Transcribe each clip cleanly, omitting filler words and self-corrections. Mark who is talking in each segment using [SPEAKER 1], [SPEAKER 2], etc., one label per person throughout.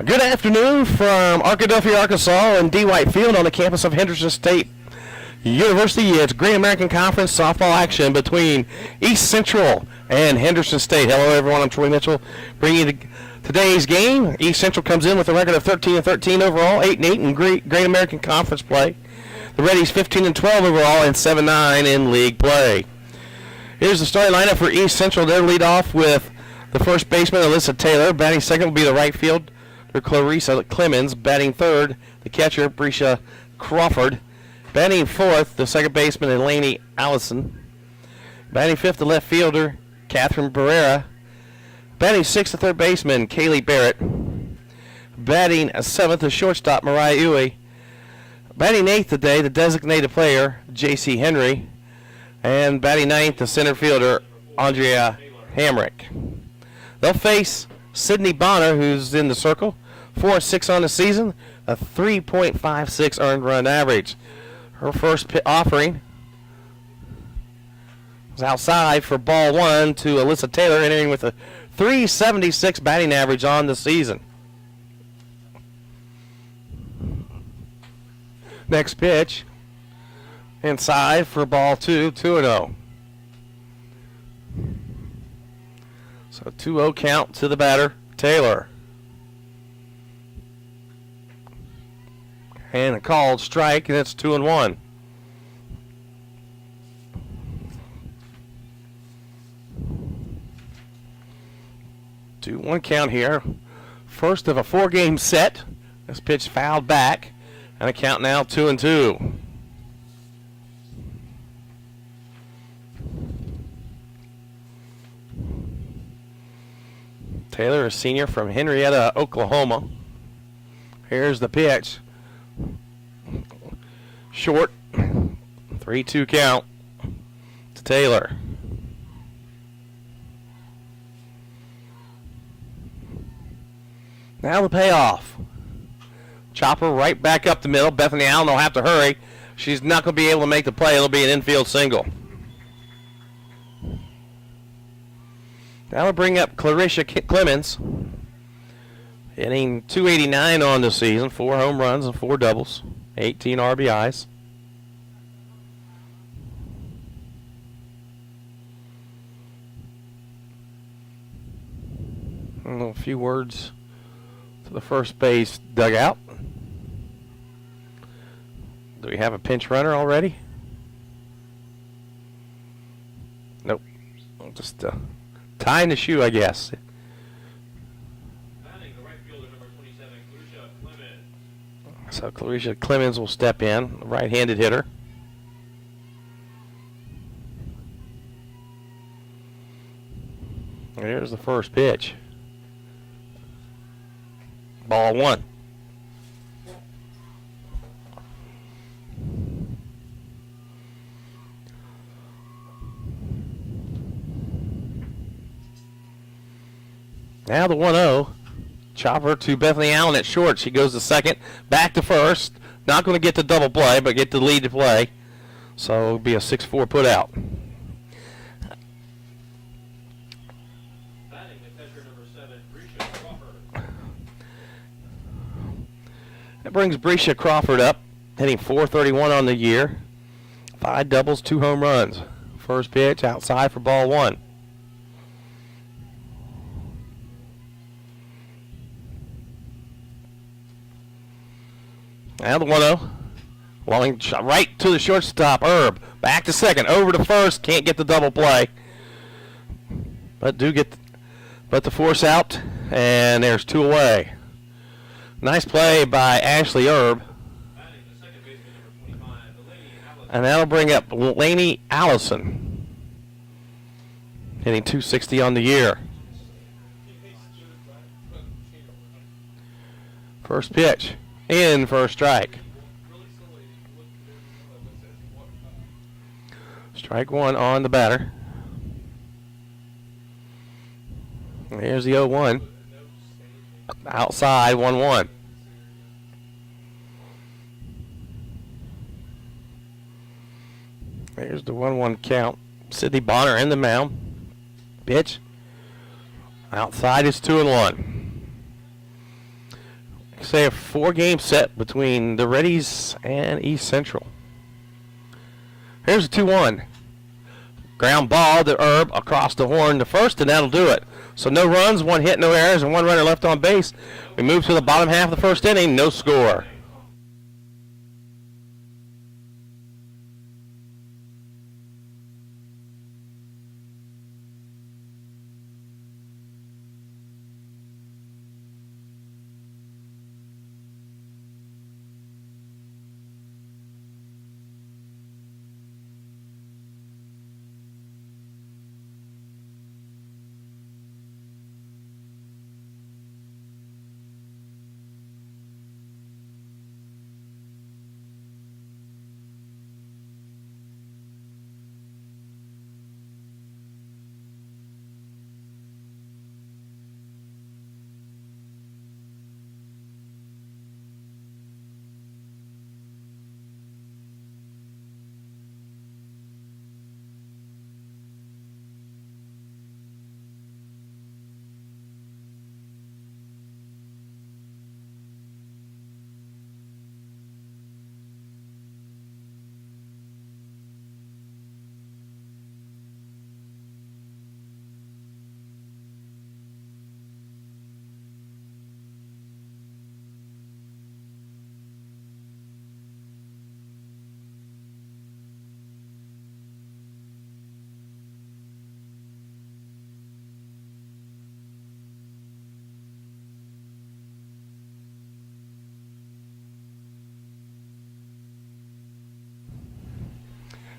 [SPEAKER 1] Good afternoon from Arkadelphia, Arkansas, and D. White Field on the campus of Henderson State University. It's Great American Conference softball action between East Central and Henderson State. Hello, everyone. I'm Troy Mitchell, bringing you today's game. East Central comes in with a record of 13-13 overall, 8-8 in Great American Conference play. The Reddies 15-12 overall and 7-9 in league play. Here's the starting lineup for East Central. They're lead off with the first baseman, Alyssa Taylor. Batting second will be the right field, Clarissa Clemens. Batting third, the catcher, Brescia Crawford. Batting fourth, the second baseman, Elaine Allison. Batting fifth, the left fielder, Catherine Barrera. Batting sixth, the third baseman, Kaylee Barrett. Batting seventh, the shortstop, Mariah Uwe. Batting eighth today, the designated player, J.C. Henry. And batting ninth, the center fielder, Andrea Hamrick. They'll face Sydney Bonner, who's in the circle. 4-6 on the season, a 3.56 earned run average. Her first offering was outside for ball one to Alyssa Taylor, entering with a 3.76 batting average on the season. Next pitch, inside for ball two, 2-0. So 2-0 count to the batter, Taylor. And a called strike, and it's 2-1. Two one count here. First of a four-game set. This pitch fouled back, and a count now 2-2. Taylor, a senior from Henrietta, Oklahoma. Here's the pitch. Short, 3-2 count to Taylor. Now the payoff. Chopper right back up the middle. Bethany Allen will have to hurry. She's not going to be able to make the play. It'll be an infield single. Now we'll bring up Clarissa Clemens, hitting .289 on the season, 4 home runs and 4 doubles, 18 RBIs. A few words to the first base dugout. Do we have a pinch runner already? Nope. Just tying the shoe, I guess. So Clarissa Clemens will step in, right-handed hitter. Here's the first pitch. Ball one. Now the 1-0. Chopper to Bethany Allen at short. She goes to second, back to first. Not going to get the double play, but get the lead to play. So it'll be a 6-4 put out. Batting the catcher number 7, Brescia Crawford. That brings Brescia Crawford up, hitting .431 on the year. 5 doubles, 2 home runs. First pitch outside for ball one. Now the 1-0. Long shot right to the shortstop, Herb. Back to second, over to first. Can't get the double play. But the force out, and there's 2 away. Nice play by Ashley Herb. And that'll bring up Elaine Allison, hitting .260 on the year. First pitch. In for a strike. Strike one on the batter. Here's the 0-1. Outside, 1-1. Here's the 1-1 count. Sydney Bonner in the mound. Pitch. Outside is 2-1. say a 4-game set between the Reddies and East Central. Here's a 2-1. Ground ball to Herb across the horn to first, and that'll do it. So no runs, 1 hit, no errors, and 1 runner left on base. We move to the bottom half of the first inning, no score.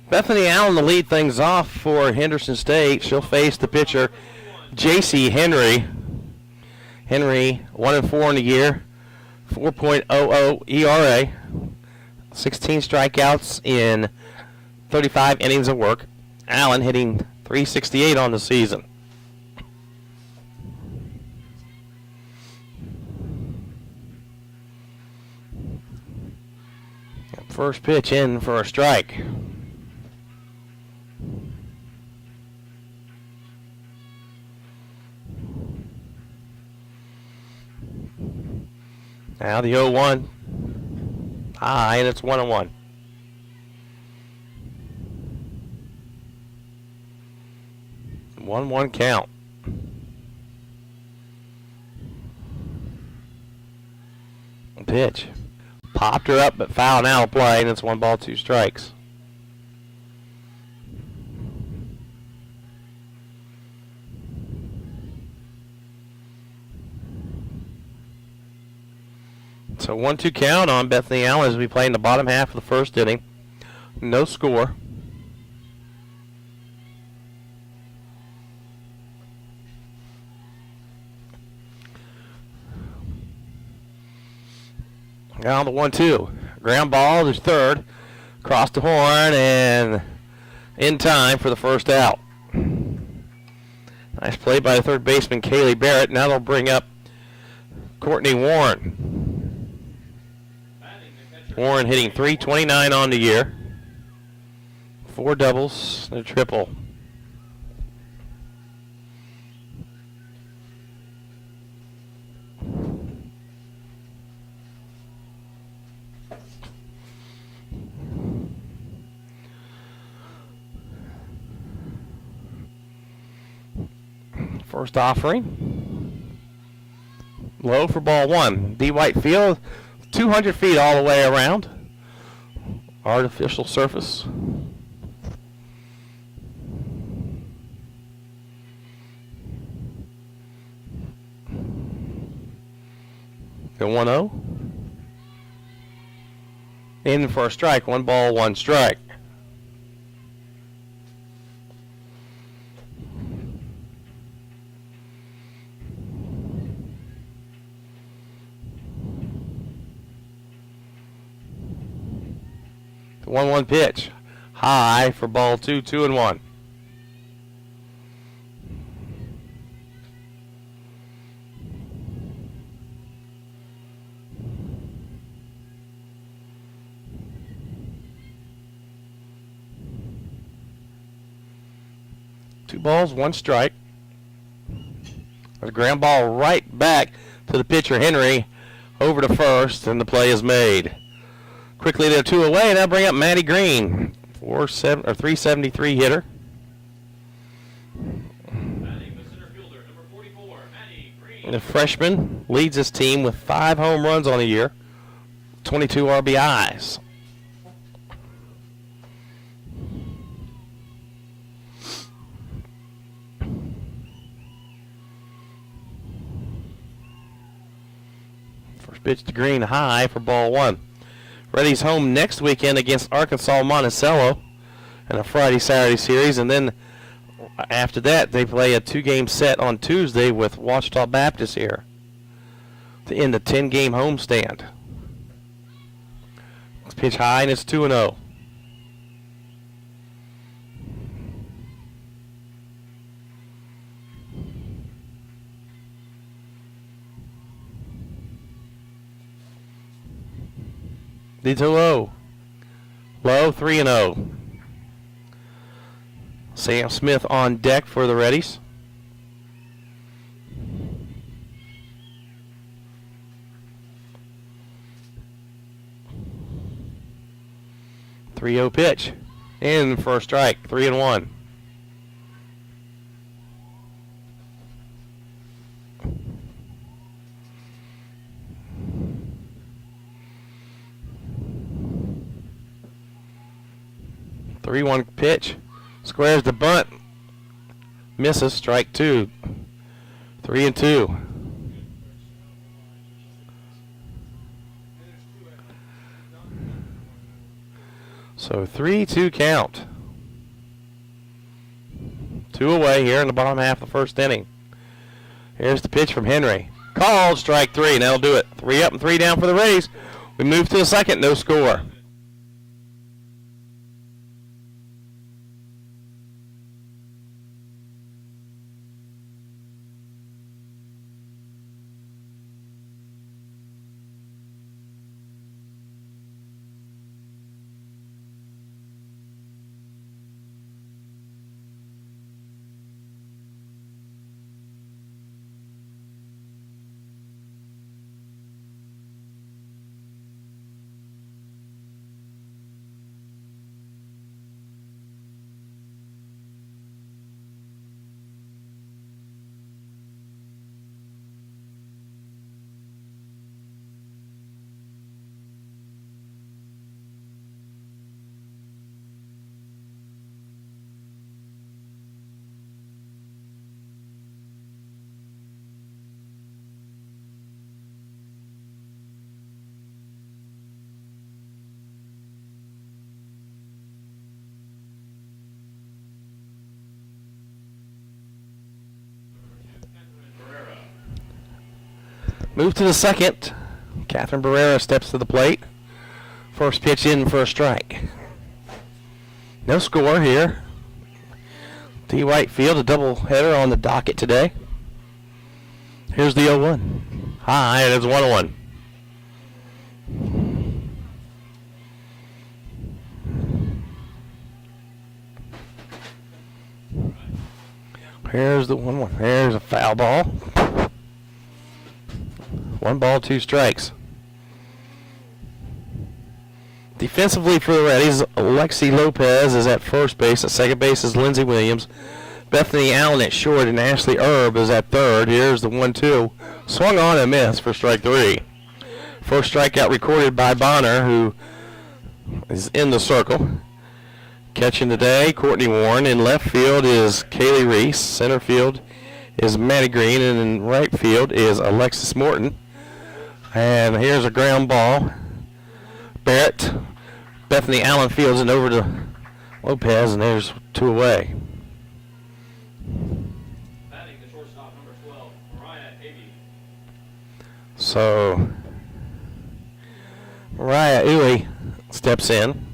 [SPEAKER 1] Bethany Allen to lead things off for Henderson State. She'll face the pitcher, J.C. Henry. Henry, 1-4 in the year, 4.00 ERA, 16 strikeouts in 35 innings of work. Allen hitting .368 on the season. First pitch in for a strike. Now the 0-1. High, and it's 1-1. One count. Pitch. Popped her up, but foul now play, and it's 1 ball, 2 strikes. So 1-2 count on Bethany Allen as we play in the bottom half of the first inning. No score. Now the 1-2. Ground ball to third. Across the horn and in time for the first out. Nice play by the third baseman, Kaylee Barrett. Now they'll bring up Courtney Warren. Warren hitting .329 on the year. 4 doubles and a triple. First offering. Low for ball 1. D. White Field, 200 feet all the way around. Artificial surface. The 1-0. In for a strike. 1 ball, 1 strike. The 1-1 pitch. High for ball 2, 2-1. Two balls, 1 strike. A ground ball right back to the pitcher, Henry, over to first, and the play is made. Quickly they're 2 away, and that'll bring up Maddie Green, 373 hitter. The freshman leads his team with 5 home runs on the year, 22 RBIs. First pitch to Green, high for ball 1. Reddies home next weekend against Arkansas Monticello in a Friday-Saturday series, and then after that they play a 2-game set on Tuesday with Ouachita Baptist here to end the 10-game homestand. Let's pitch high, and it's 2-0. D2 low. Low, 3-0. Sam Smith on deck for the Reddies. .30 pitch. In for a strike, 3-1. .31 pitch. Squares the bunt. Misses. Strike 2. 3-2. So 3-2 count. 2 away here in the bottom half of the first inning. Here's the pitch from Henry. Called. Strike 3. And that'll do it. 3 up and 3 down for the Rays. We move to the second. No score. Move to the second. Catherine Barrera steps to the plate. First pitch in for a strike. No score here. D. Whitefield, a doubleheader on the docket today. Here's the 0-1. High, and it's 1-1. Here's the 1-1. There's a foul ball. 1 ball, 2 strikes. Defensively for the Reddies, Alexi Lopez is at first base. At second base is Lindsey Williams. Bethany Allen at short, and Ashley Erb is at third. Here's the 1-2. Swung on and missed for strike 3. First strikeout recorded by Bonner, who is in the circle. Catching today, Courtney Warren. In left field is Kaylee Reese. Center field is Maddie Green, and in right field is Alexis Morton. And here's a ground ball. Barrett, Bethany Allen fields it over to Lopez, and there's 2 away.
[SPEAKER 2] Batting the shortstop, number 12, Mariah Avey.
[SPEAKER 1] So Mariah Uwe steps in,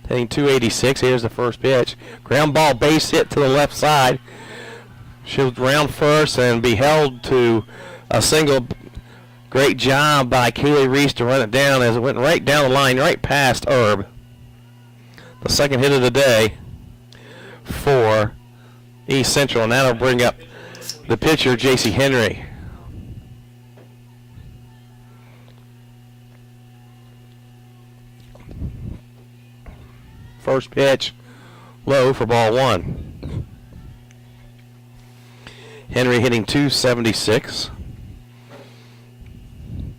[SPEAKER 1] hitting .286. Here's the first pitch. Ground ball, base hit to the left side. She'll round first and be held to a single. Great job by Kaylee Reese to run it down as it went right down the line, right past Erb. The second hit of the day for East Central, and that'll bring up the pitcher, J.C. Henry. First pitch, low for ball one. Henry hitting 276.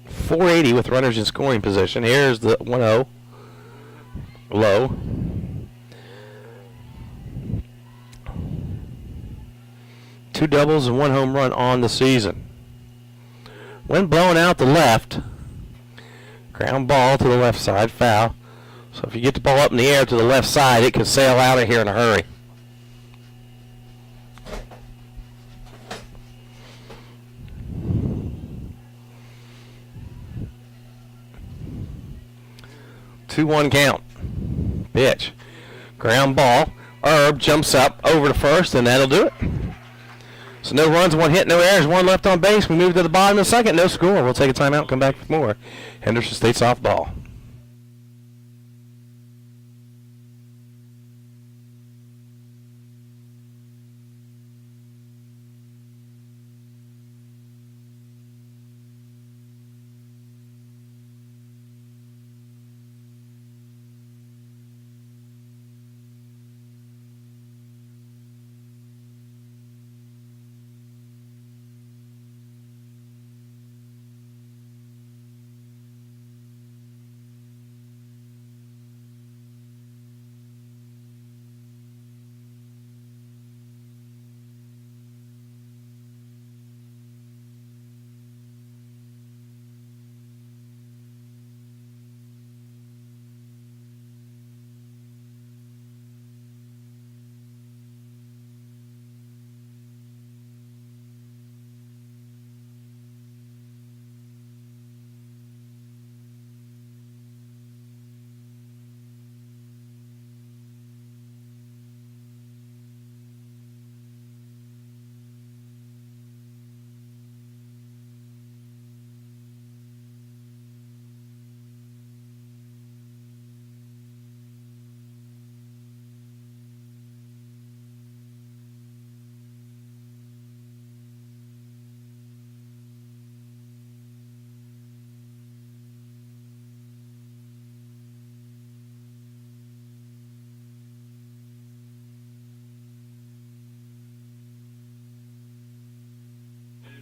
[SPEAKER 1] 480 with runners in scoring position. Here's the 1-0. Low. Two doubles and one home run on the season. Wind blowing out the left. Ground ball to the left side, foul. So if you get the ball up in the air to the left side, it can sail out of here in a hurry. Two-one count. Pitch. Ground ball. Herb jumps up over to first, and that'll do it. So no runs, one hit, no errors, one left on base. We move to the bottom of the second, no score. We'll take a timeout, come back with more Henderson State softball.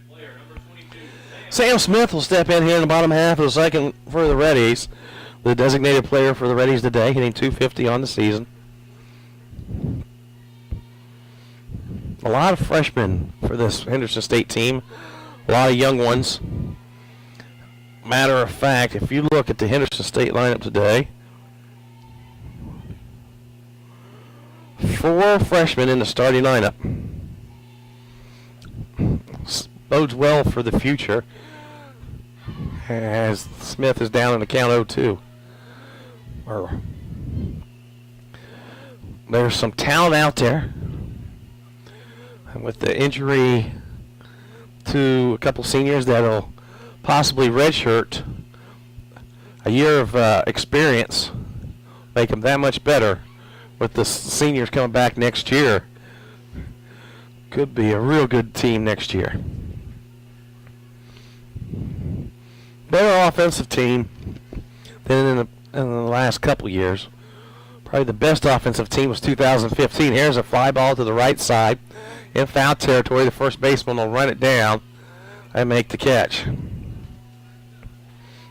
[SPEAKER 2] Player number 22,
[SPEAKER 1] Sam Smith will step in here in the bottom half of the second for the Reddies. The designated player for the Reddies today, hitting 250 on the season. A lot of freshmen for this Henderson State team. A lot of young ones. Matter of fact, if you look at the Henderson State lineup today, 4 freshmen in the starting lineup. Bodes well for the future as Smith is down in the count 0-2. There's some talent out there. And with the injury to a couple seniors that'll possibly redshirt, a year of experience make them that much better. With the seniors coming back next year, could be a real good team next year. Better offensive team than in the last couple years. Probably the best offensive team was 2015. Here's a fly ball to the right side in foul territory. The first baseman will run it down and make the catch.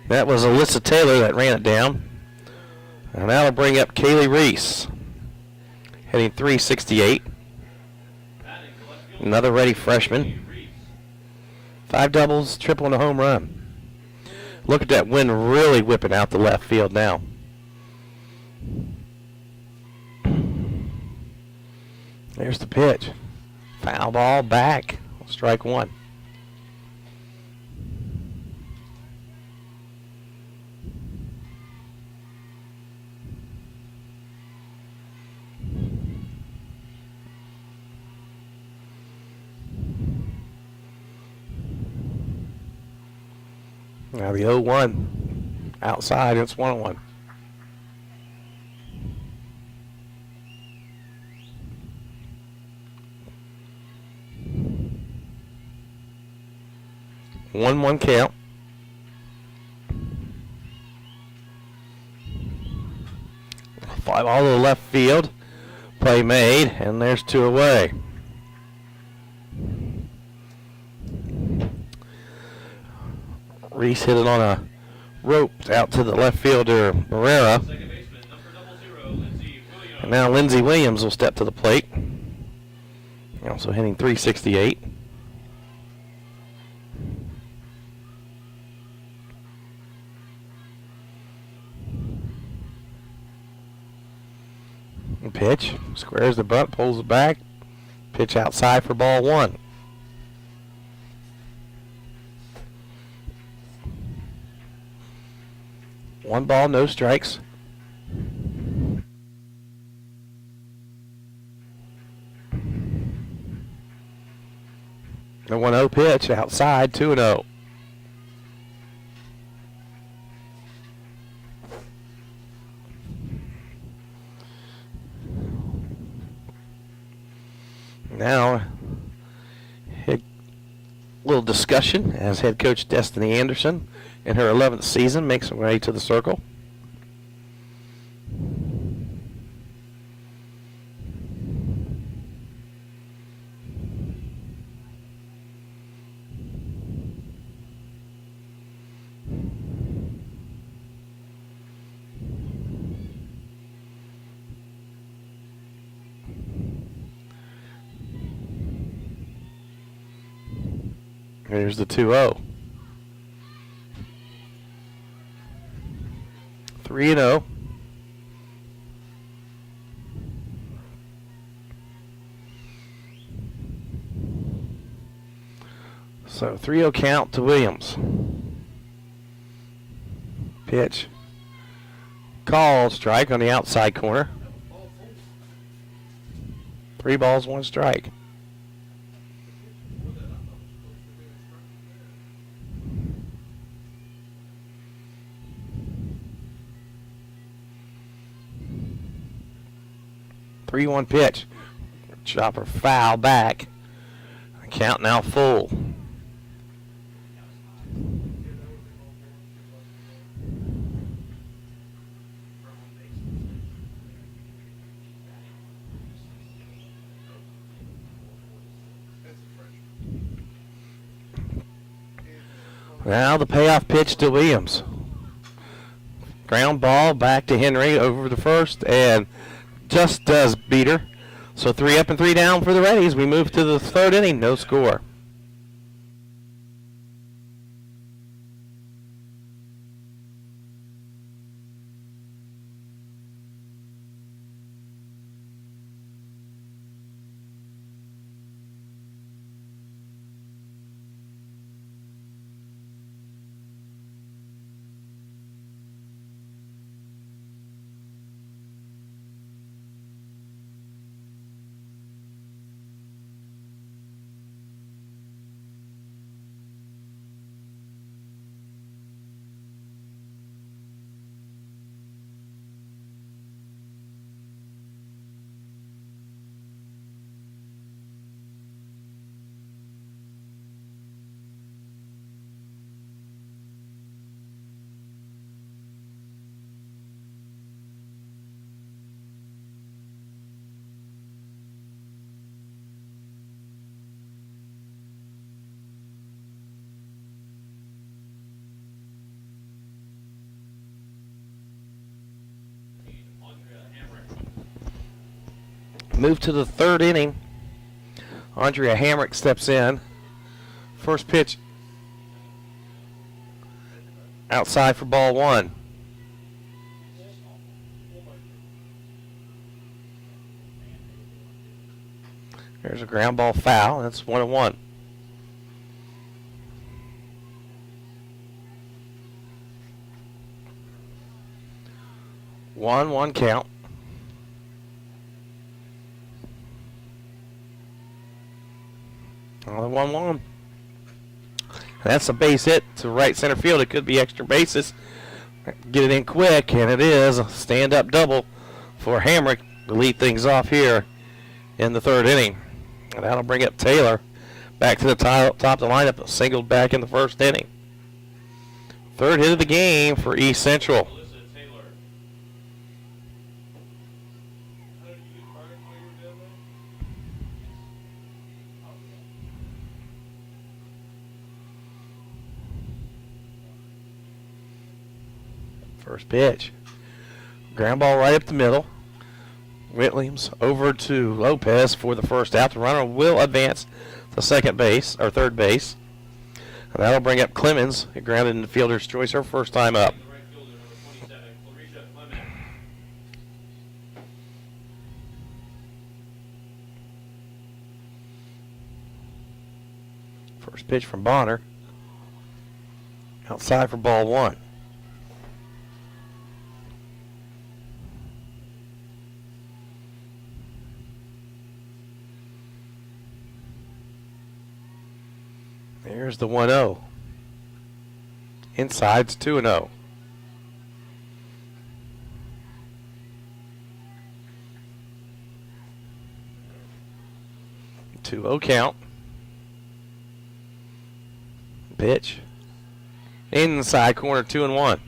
[SPEAKER 1] That was Alyssa Taylor that ran it down. And that'll bring up Kaylee Reese, hitting 368. Another ready freshman. 5 doubles, triple, and a home run. Look at that wind really whipping out the left field now. There's the pitch. Foul ball back. Strike one. Now the 0-1 outside, it's 1-1. One count. Fly Fly ball to the left field. Play made, and there's 2 away. Reese hit it on a rope out to the left fielder, Barrera.
[SPEAKER 2] Second baseman, number 00, Lindsey Williams.
[SPEAKER 1] And now Lindsey Williams will step to the plate. Also hitting .368. Pitch, squares the butt, pulls it back. Pitch outside for ball 1. One ball, no strikes. The 1-0 pitch outside, 2-0. Now, a little discussion as head coach Destiny Anderson in her 11th season makes her way to the circle. Here's the 2-0. 3-0. So 3-0 count to Williams. Pitch. Called strike on the outside corner. 3 balls, 1 strike. Three-one pitch. Chopper foul back. Count now full. Now the payoff pitch to Williams. Ground ball back to Henry over the first and just does beat her. So 3 up and 3 down for the Reddies. We move to the 3rd inning, no score. Move to the 3rd inning. Andrea Hamrick steps in. First pitch outside for ball 1. There's a ground ball foul. That's 1-1. One count. Another 1-1. That's a base hit to right center field. It could be extra bases. Get it in quick, and it is a stand-up double for Hamrick to lead things off here in the 3rd inning. And that'll bring up Taylor back to the top of the lineup, singled back in the 1st inning. 3rd hit of the game for East Central. First pitch. Ground ball right up the middle. Williams over to Lopez for the first out. The runner will advance to second base, or third base. And that'll bring up Clemens. He grounded in the fielder's choice her first time up.
[SPEAKER 2] The right fielder, number 27, Clarissa Clemens.
[SPEAKER 1] First pitch from Bonner. Outside for ball one. There's the 1-0. Inside's 2-0. 2-0 count. Pitch. Inside corner, 2-1.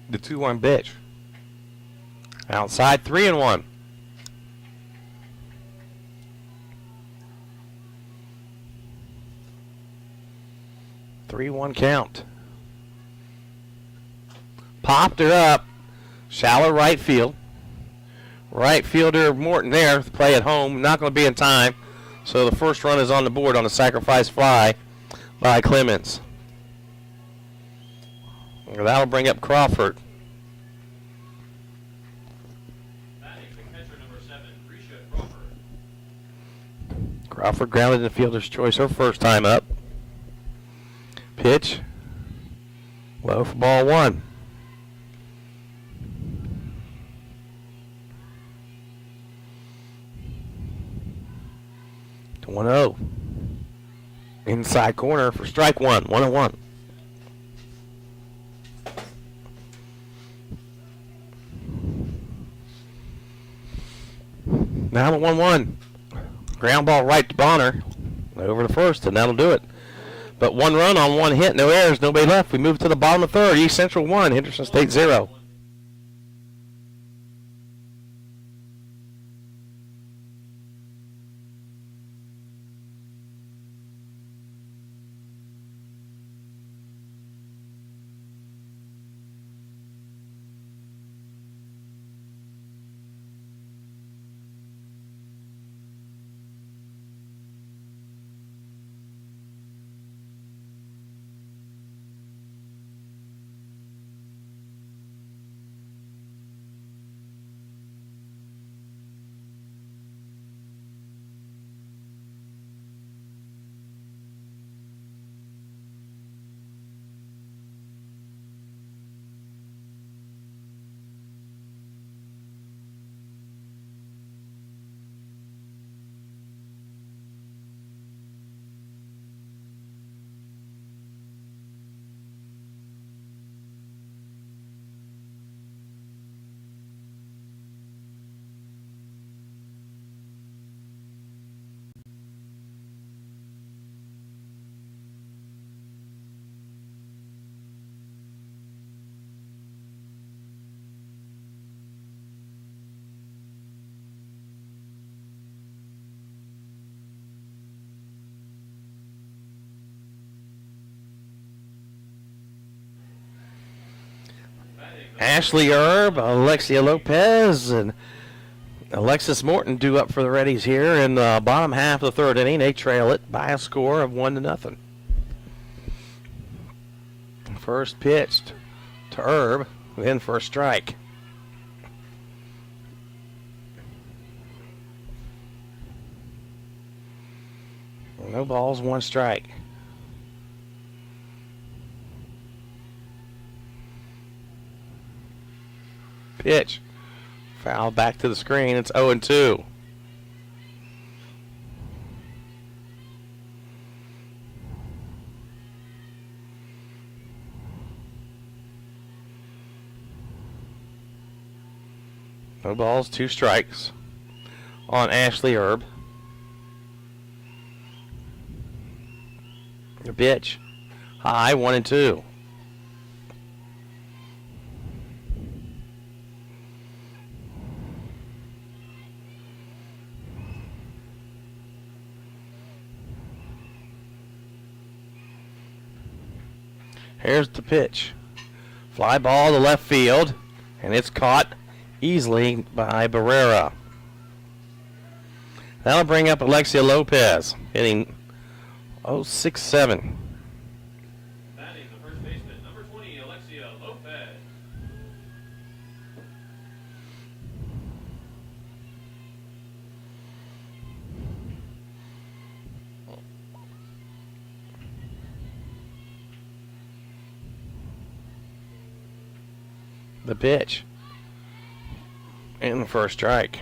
[SPEAKER 1] The 2-1 pitch. Outside, 3-1. Three-one count. Popped her up. Shallow right field. Right fielder Morton there to play at home. Not going to be in time. So the first run is on the board on a sacrifice fly by Clemens. That'll bring up Crawford.
[SPEAKER 2] Batting the catcher, number 7, Risha Crawford.
[SPEAKER 1] Crawford grounded in the fielder's choice her first time up. Pitch. Low for ball one. To 1-0. Inside corner for strike one. 1-1. Now the 1-1. Ground ball right to Bonner. Over to first, and that'll do it. But one run on one hit, no errors, nobody left. We move to the bottom of third. East Central 1, Henderson State 0. Ashley Erb, Alexia Lopez, and Alexis Morton due up for the Reddies here in the bottom half of the third inning. They trail it by a score of 1-0. First pitched to Erb, then for a strike. No balls, one strike. Pitch. Foul back to the screen. It's 0-2. No balls, two strikes on Ashley Erb. The pitch. High, 1-2. Here's the pitch. Fly ball to left field, and it's caught easily by Barrera. That'll bring up Alexia Lopez, hitting 067.
[SPEAKER 2] Batting the first baseman, number 20, Alexia Lopez.
[SPEAKER 1] The pitch. And the first strike.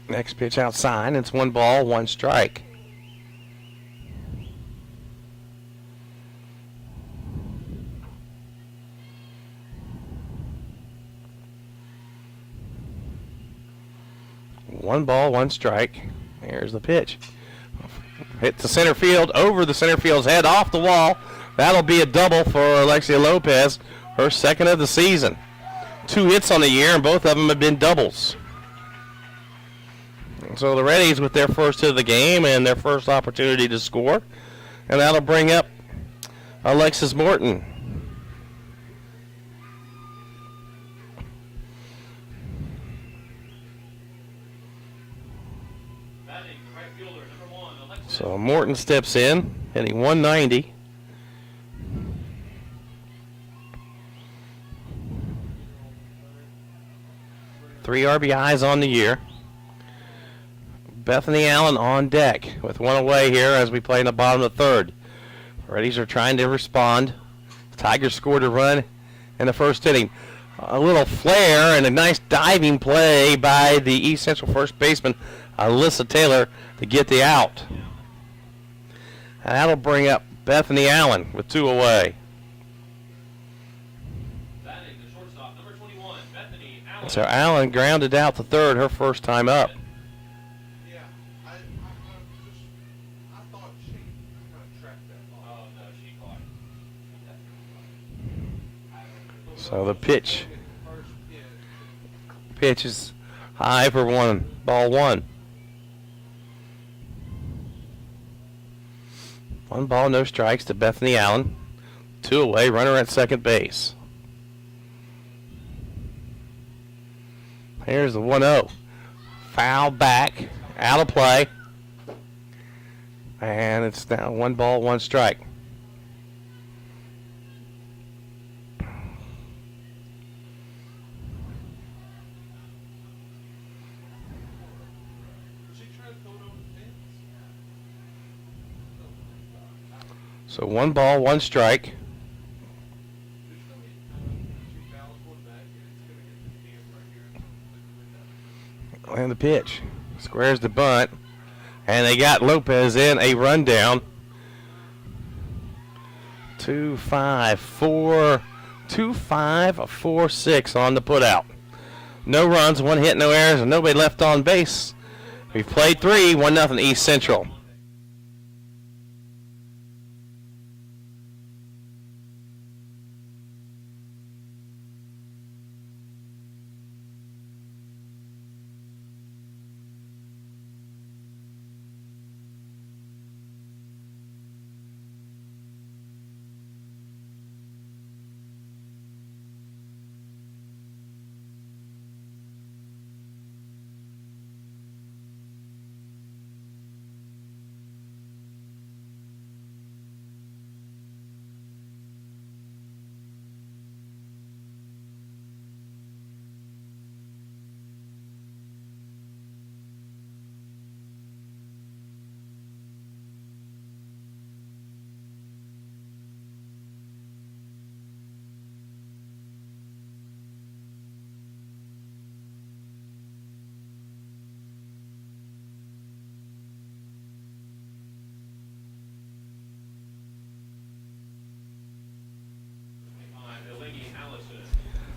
[SPEAKER 1] Next pitch outside. It's 1 ball, 1 strike. One ball, 1 strike. Here's the pitch. Hit the center field, over the center field's head, off the wall. That'll be a double for Alexia Lopez, her second of the season. 2 hits on the year, and both of them have been doubles. So the Reddies with their first hit of the game and their first opportunity to score. And that'll bring up Alexis Morton.
[SPEAKER 2] Batting the right fielder, number 1, Alexis.
[SPEAKER 1] So Morton steps in, hitting 190. Three RBIs on the year. Bethany Allen on deck with 1 away here as we play in the bottom of the 3rd. Reddies are trying to respond. Tigers scored a run in the first inning. A little flare and a nice diving play by the East Central first baseman, Alyssa Taylor, to get the out. And that'll bring up Bethany Allen with 2 away.
[SPEAKER 2] Batting the shortstop, number 21, Bethany Allen.
[SPEAKER 1] So Allen grounded out to 3rd, her first time up.
[SPEAKER 3] Yeah, I thought she kind of tracked that ball.
[SPEAKER 2] Oh, no, she caught.
[SPEAKER 1] So the pitch.
[SPEAKER 3] First, yeah,
[SPEAKER 1] Pitch is high for 1, ball 1. 1 ball, no strikes to Bethany Allen. 2 away, runner at second base. Here's the 1-0. Foul back, out of play. And it's now 1 ball, 1 strike.
[SPEAKER 3] she tried to throw it over the fence.
[SPEAKER 1] So 1 ball, 1 strike.
[SPEAKER 3] It's gonna be, she fouls one back, and it's gonna get the dam right here.
[SPEAKER 1] And the pitch. Squares the bunt. And they got Lopez in a rundown. 2-5-4. 2-5-4-6 on the putout. No runs, 1 hit, no errors, and nobody left on base. We've played 3, 1-0 East Central.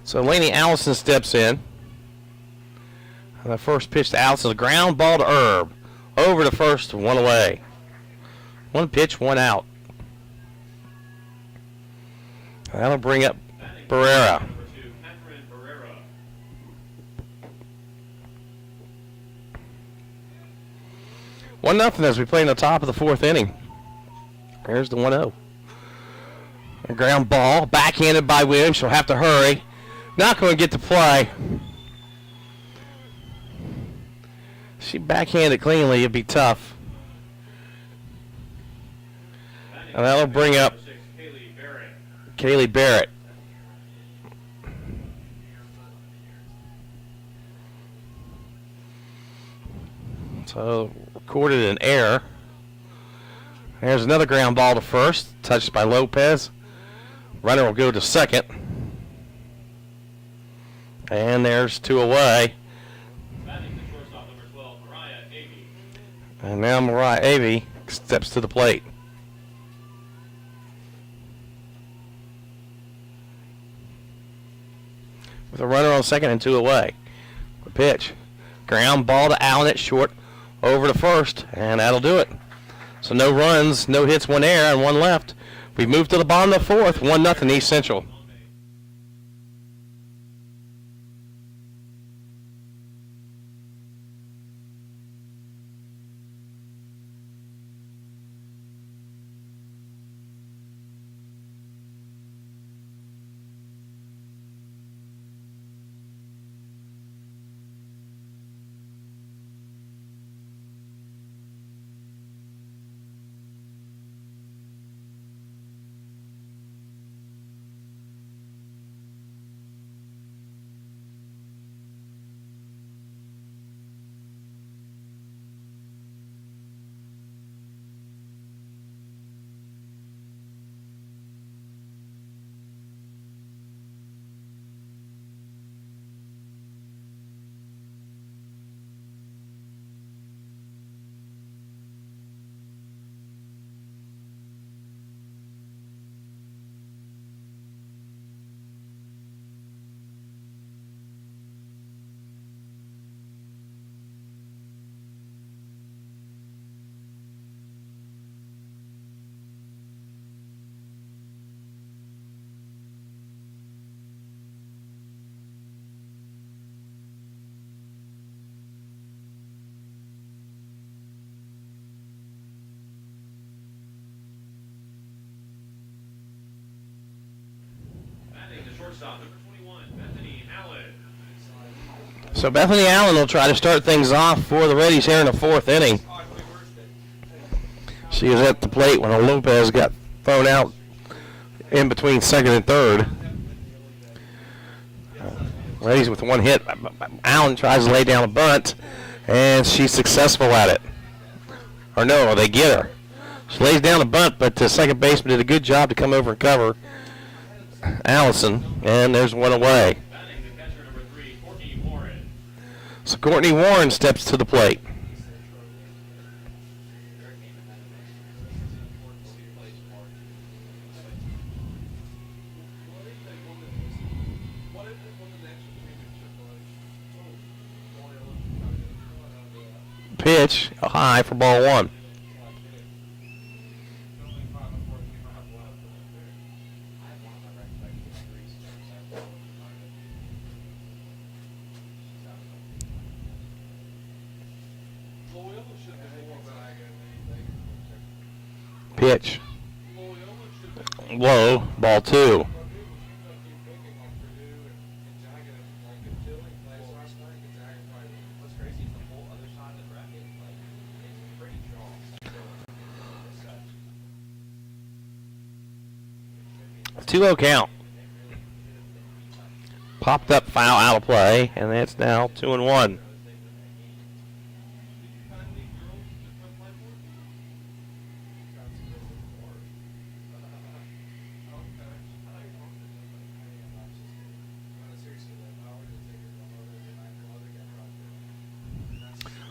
[SPEAKER 1] So Lainey Allison steps in. And the first pitch to Allison is a ground ball to Herb. Over to first, 1 away. 1 pitch, 1 out. That'll bring up Barrera.
[SPEAKER 2] Number 2, Catherine Barrera.
[SPEAKER 1] 1-0 as we play in the top of the 4th inning. Here's the 1-0. A ground ball, backhanded by Williams. She'll have to hurry. Not going to get to play. She backhanded cleanly. It'd be tough. And that'll bring up
[SPEAKER 2] Number 6, Kaylee Barrett.
[SPEAKER 1] Kaylee Barrett. So recorded an error. There's another ground ball to first, touched by Lopez. Runner will go to second. And there's 2 away.
[SPEAKER 2] Batting the shortstop, number 12, Mariah Avey.
[SPEAKER 1] And now Mariah Avey steps to the plate. With a runner on second and 2 away. The pitch. Ground ball to Allen at short. Over to first. And that'll do it. So no runs, no hits, 1 error, and 1 left. We've moved to the bottom of the 4th. 1-0 East Central.
[SPEAKER 2] Batting the shortstop, number 21, Bethany Allen.
[SPEAKER 1] So Bethany Allen will try to start things off for the Reddies here in the 4th inning. She was at the plate when Lopez got thrown out in between second and third. Reddies with 1 hit. Allen tries to lay down a bunt, and she's successful at it. Or no, they get her. She lays down a bunt, but the second baseman did a good job to come over and cover Allison, and there's 1 away.
[SPEAKER 2] Batting the catcher, number 3, Courtney Warren.
[SPEAKER 1] So Courtney Warren steps to the plate. Pitch, a high for ball 1. Pitch. Low, ball 2. A 2-0 count. Popped up foul out of play, and that's now 2-1.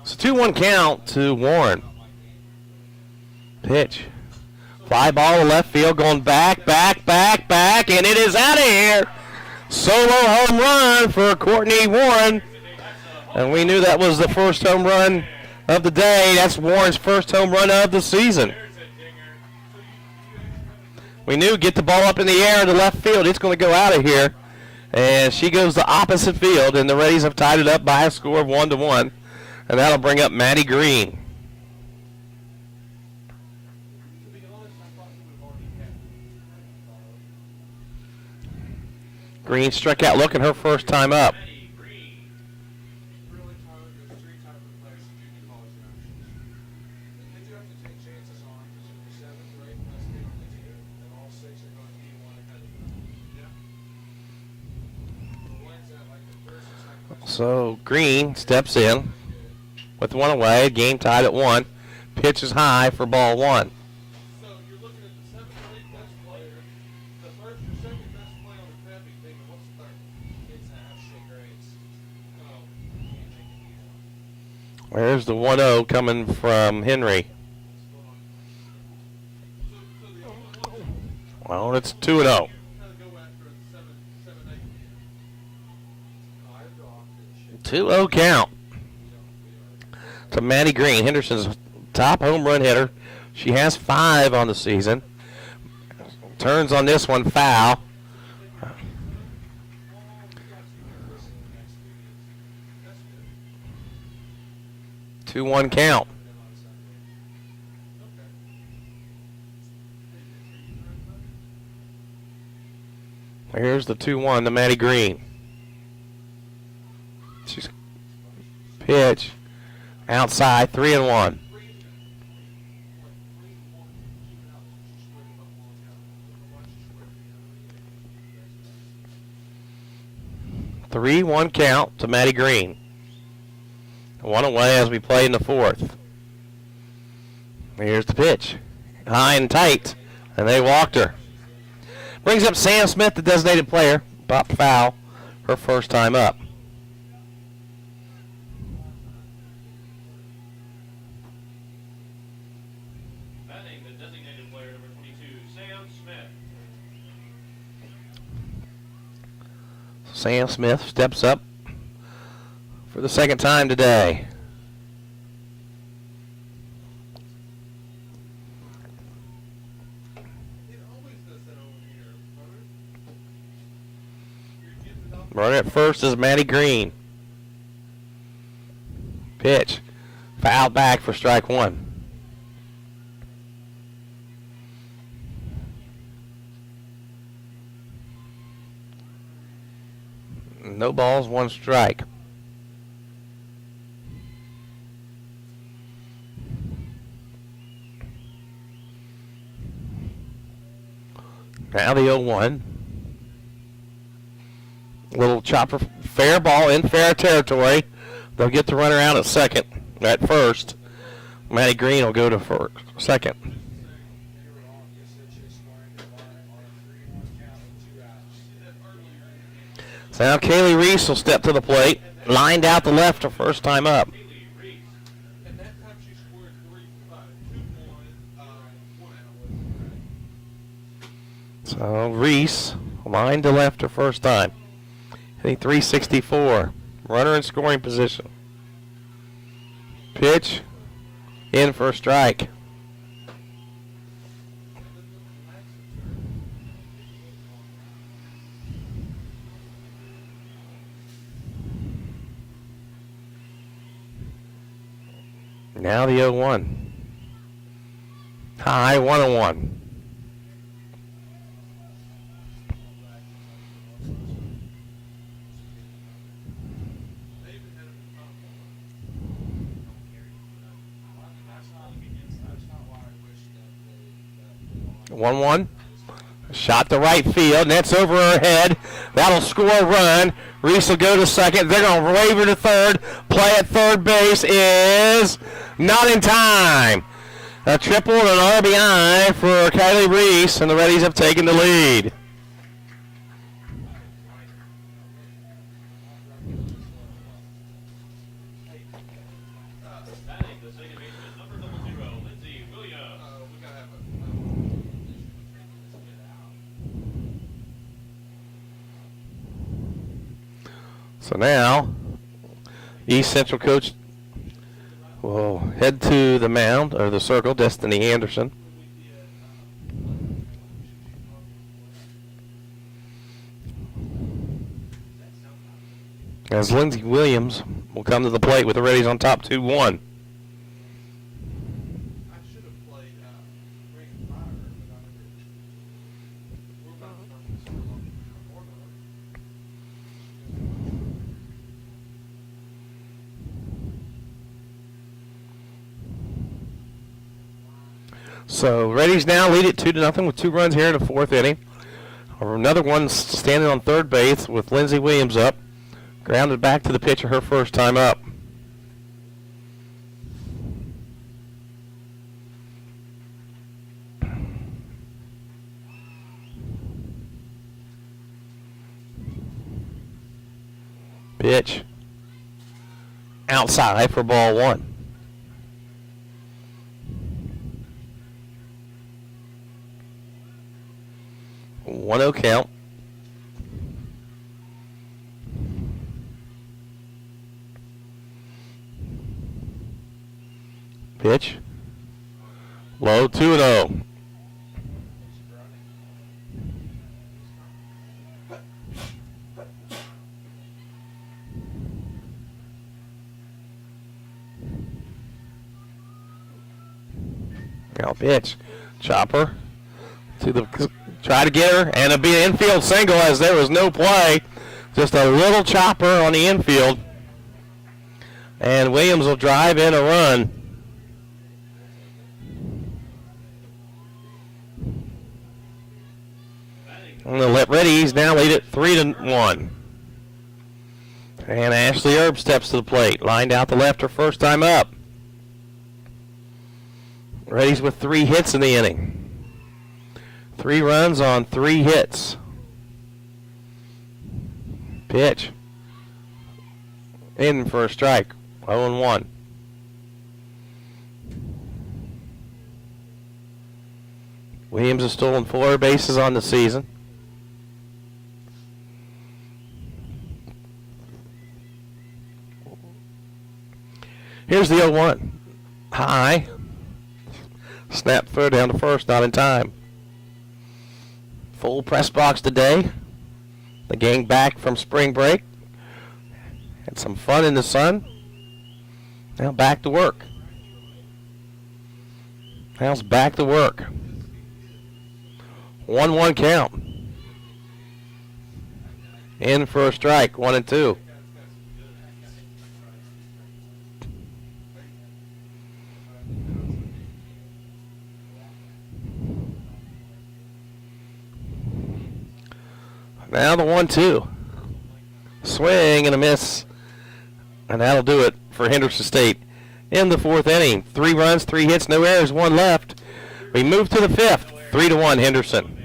[SPEAKER 1] It's a 2-1 count to Warren. Pitch. Fly ball to left field, going back, and it is out of here. Solo home run for Courtney Warren. And we knew that was the first home run of the day. That's Warren's first home run of the season. We knew get the ball up in the air to left field. It's going to go out of here. And she goes the opposite field, and the Reddies have tied it up by a score of 1-1. And that'll bring up Maddie Green.
[SPEAKER 3] To be honest, I thought he would have already had it.
[SPEAKER 1] Green struck out looking her first time up.
[SPEAKER 2] Maddie Green.
[SPEAKER 3] Really, Tyler, there's three types of players in junior college now. They do have to take chances on because if you're seventh or eighth best kid on the team, then all six are going to be one ahead of them. Yeah. The ones that like the first and second best
[SPEAKER 1] So Green steps in with one away. Game tied at 1. Pitch is high for ball 1.
[SPEAKER 3] So you're looking at the seventh or eighth best player, the first or second best player on the crap, you think, what's the third? It's a half shake grades. Oh, can't make it either.
[SPEAKER 1] There's the 1-0 coming from Henry.
[SPEAKER 3] So the only one
[SPEAKER 1] Well, it's 2-0.
[SPEAKER 3] kind of go after the seven, eight. Higher draw.
[SPEAKER 1] 2-0 count to Maddie Green, Henderson's top home run hitter. She has 5 on the season. Turns on this one foul. 2-1 count. Here's the 2-1 to Maddie Green. She's pitch outside, 3-1. 3-1 count to Maddie Green. 1 away as we play in the 4th. Here's the pitch. High and tight. And they walked her. Brings up Sam Smith, the designated player. Popped foul her first time up.
[SPEAKER 2] Batting the designated player, number 22, Sam Smith.
[SPEAKER 1] Sam Smith steps up for the second time today.
[SPEAKER 3] It always does that over here, brother. You're getting it up.
[SPEAKER 1] Running at first is Maddie Green. Pitch. Foul back for strike 1. No balls, 1 strike. Now the 0-1. Little chopper, fair ball in fair territory. They'll get the runner out at first. Maddie Green will go to second. So now Kaylee Reese will step to the plate. Lined out the left her first time up.
[SPEAKER 2] Haley Reese.
[SPEAKER 3] And that time she scored 2-1, 1 out.
[SPEAKER 1] So Reese lined to left her first time. Hitting 364. Runner in scoring position. Pitch in for a strike. Now the 0-1. High 1-1.
[SPEAKER 3] That's not why I wish that
[SPEAKER 1] 1-1. Shot to right field. Net's over her head. That'll score a run. Reese will go to second. They're going to wave her to third. Play at third base is not in time. A triple and an RBI for Kylie Reese, and the Reddies have taken the lead.
[SPEAKER 2] Batting the second baseman, number 00, Lindsay Williams.
[SPEAKER 3] we gotta have a
[SPEAKER 1] So now, East Central coach will head to the mound, or the circle, Destiny Anderson. As Lindsey Williams will come to the plate with the Reddies on top 2-1.
[SPEAKER 3] I should have played Ring of Fire, but I never. We're about to start this for
[SPEAKER 1] So Reddies now lead it 2-0 with 2 runs here in the 4th inning. Another one standing on third base with Lindsey Williams up. Grounded back to the pitcher her first time up. Pitch. Outside for ball 1. 1-0 count. Pitch. Low, 2-0. Now pitch. Chopper to the try to get her, and it'll be an infield single as there was no play. Just a little chopper on the infield. And Williams will drive in a run. And the Reddies now lead it 3-1. And Ashley Erb steps to the plate. Lined out the left her first time up. Reddies with 3 hits in the inning. 3 runs on 3 hits. Pitch. In for a strike. 0-1. Williams has stolen 4 bases on the season. Here's the 0-1. High. Snap throw down to first, not in time. Full press box today. The gang back from spring break. Had some fun in the sun. Now back to work. Now's back to work. 1-1 count. In for a strike, 1-2. Now the 1-2. Swing and a miss. And that'll do it for Henderson State. In the 4th inning, 3 runs, 3 hits, no errors, 1 left. We move to the 5th, 3-1 Henderson.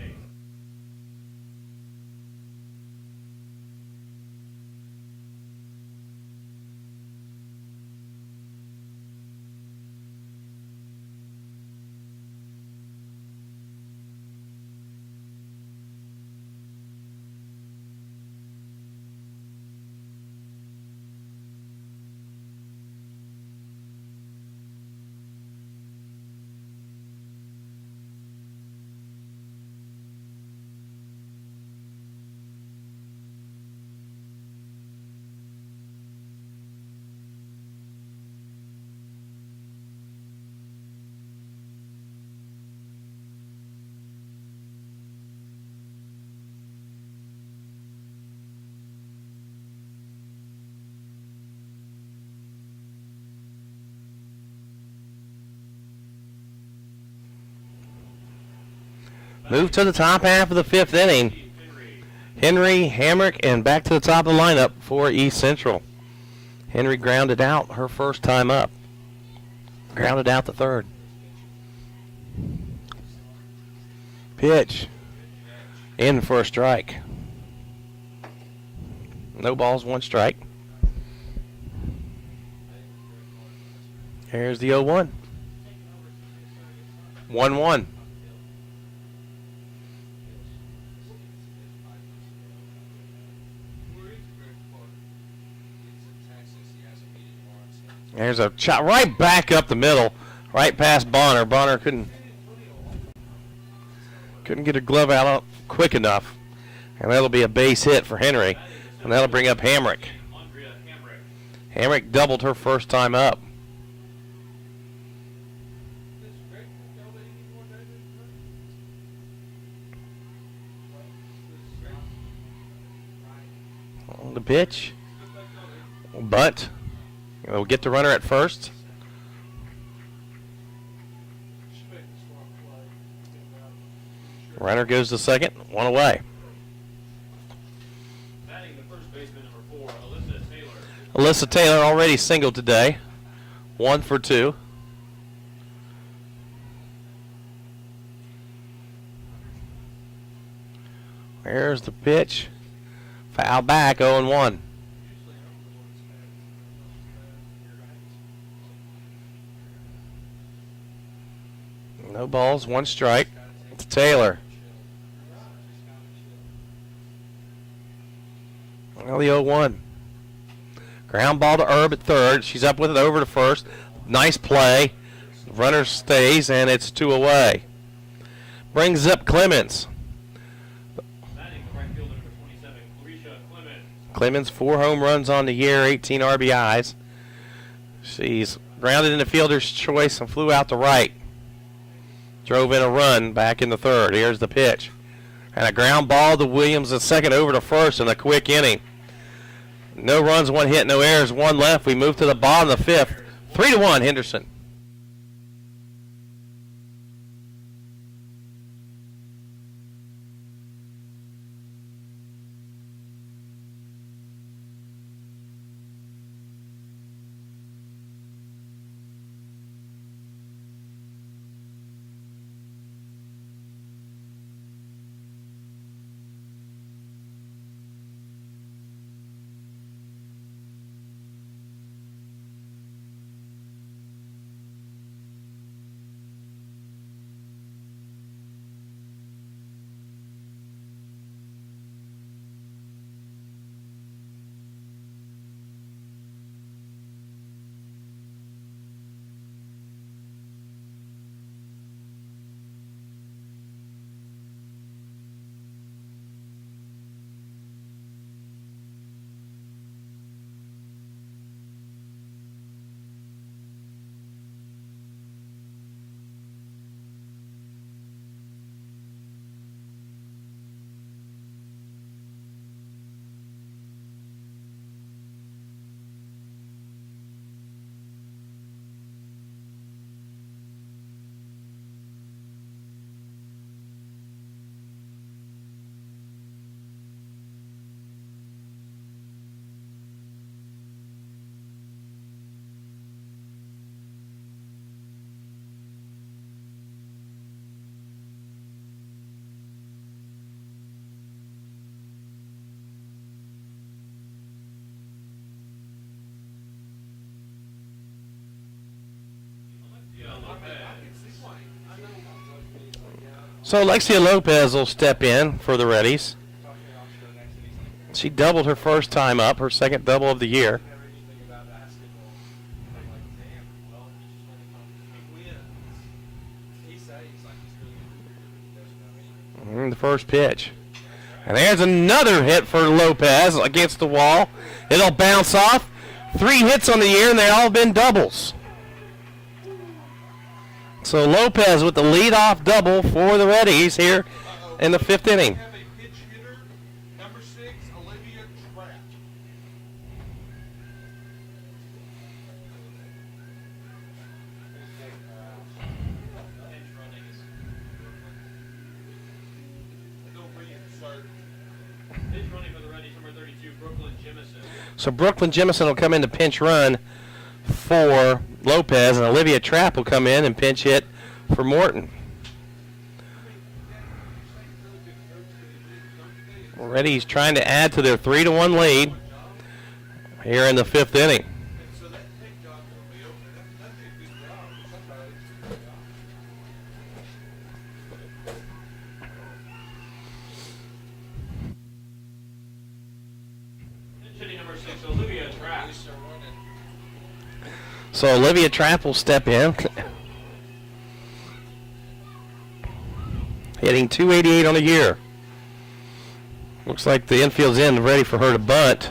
[SPEAKER 1] Move to the top half of the 5th inning. Henry, Hamrick, and back to the top of the lineup for East Central. Henry grounded out her first time up. Grounded out the 3rd. Pitch. In for a strike. No balls, 1 strike. Here's the 0-1. 1-1. There's a shot right back up the middle, right past Bonner. Bonner couldn't get her glove out quick enough, and that'll be a base hit for Henry, and that'll bring up Hamrick. Hamrick doubled her first time up. On the pitch. Bunt. We'll get the runner at first. Runner goes to second. One away.
[SPEAKER 2] Batting the first baseman, number 4, Alyssa Taylor.
[SPEAKER 1] Alyssa Taylor already singled today. 1 for 2. There's the pitch. Foul back, 0-1. No balls, 1 strike. It's Taylor. Well, the 0-1. Ground ball to Herb at third. She's up with it over to first. Nice play. Runner stays, and it's 2 away. Brings up Clemens.
[SPEAKER 2] Batting the right fielder, number 27, Clarisha Clemens.
[SPEAKER 1] Clemens, 4 home runs on the year, 18 RBIs. She's grounded in the fielder's choice and flew out to right. Drove in a run back in the third. Here's the pitch. And a ground ball to Williams at second over to first in a quick inning. No runs, 1 hit, no errors, 1 left. We move to the bottom of the 5th. 3-1 Henderson. So Alexia Lopez will step in for the Reddies. She doubled her first time up, her second double of the year. And the first pitch. And there's another hit for Lopez against the wall. It'll bounce off. 3 hits on the year, and they all been doubles. So Lopez with the leadoff double for the Reddies here in the 5th inning.
[SPEAKER 3] We have a pitch hitter, number 6, Olivia Trapp. No restart.
[SPEAKER 2] Pitch running for the Reddies, number 32, Brooklyn Jemison.
[SPEAKER 1] So Brooklyn Jemison will come in to pinch run for Lopez, and Olivia Trapp will come in and pinch hit for Morton. Reddies trying to add to their 3-1 lead here in the 5th inning.
[SPEAKER 3] So that big dog will be open. That'd be a good job for somebody.
[SPEAKER 2] Pitch hitting number 6, Olivia Trapp.
[SPEAKER 1] So Olivia Trapp will step in. Hitting .288 on the year. Looks like the infield's in, ready for her to bunt.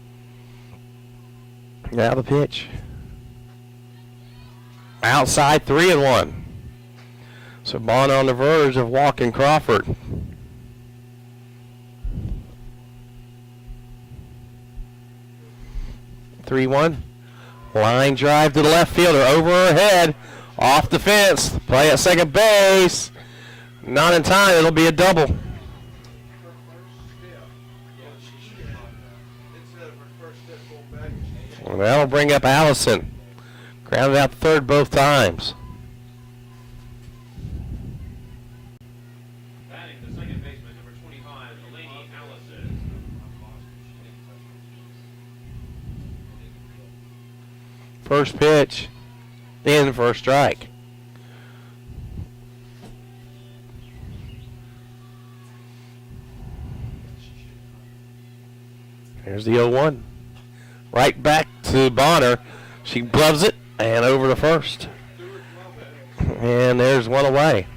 [SPEAKER 1] Now the pitch. Outside 3-1. So Bonner on the verge of walking Crawford. Three one. Line drive to the left fielder. Over her head. Off the fence. Play at second base. Not in time. It'll be a double.
[SPEAKER 3] Her first step. Yeah, she should have done that. Instead of her first step going back, she
[SPEAKER 1] Well, that'll bring up Allison. Grounded out third both times.
[SPEAKER 2] Batting the second baseman, number 25, Delaney Allison.
[SPEAKER 1] First pitch. In for a strike. Here's the 0-1. Right back to Bonner. She gloves it and over to first. And there's one away.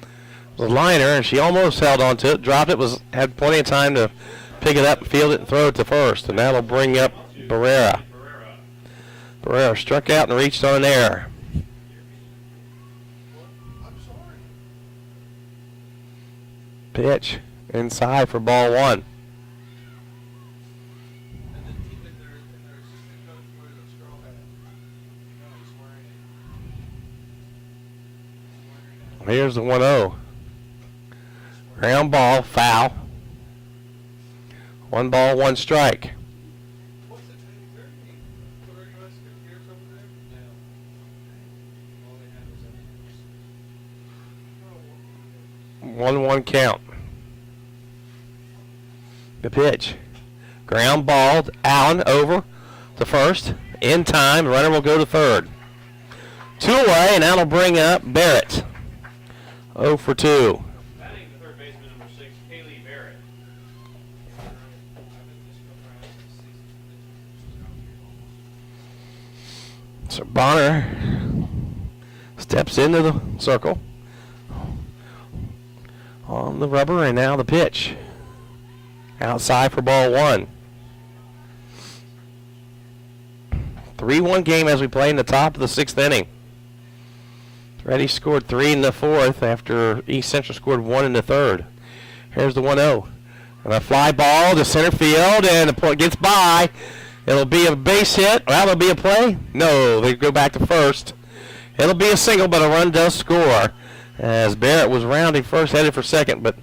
[SPEAKER 1] It was a liner, and she almost held on to it, dropped it, had plenty of time to pick it up, field it, and throw it to first. And that'll bring up Barrera. Barrera struck out and reached on an error.
[SPEAKER 3] I'm sorry.
[SPEAKER 1] Pitch inside for ball one.
[SPEAKER 3] And then keep in their assistant coach wearing a straw hat. No, he's wearing it.
[SPEAKER 1] Here's the 1-0. Ground ball, foul. 1 ball, 1 strike.
[SPEAKER 3] What's the thing? Is there any other U.S. gears over there? No. All they have is that.
[SPEAKER 1] 1-1 count. The pitch. Ground ball, Allen over to first. In time, runner will go to third. 2 away, and that'll bring up Barrett. 0 for 2.
[SPEAKER 2] Batting the third baseman, number 6, Kaylee Barrett.
[SPEAKER 1] So Bonner steps into the circle on the rubber, and now the pitch. Outside for ball one. 3-1 game as we play in the top of the 6th inning. Reddies scored 3 in the 4th after East Central scored 1 in the 3rd. Here's the 1-0. And a fly ball to center field, and the point gets by. It'll be a base hit. Well, it'll be a play. No, they go back to first. It'll be a single, but a run does score. As Barrett was rounding first, headed for second, but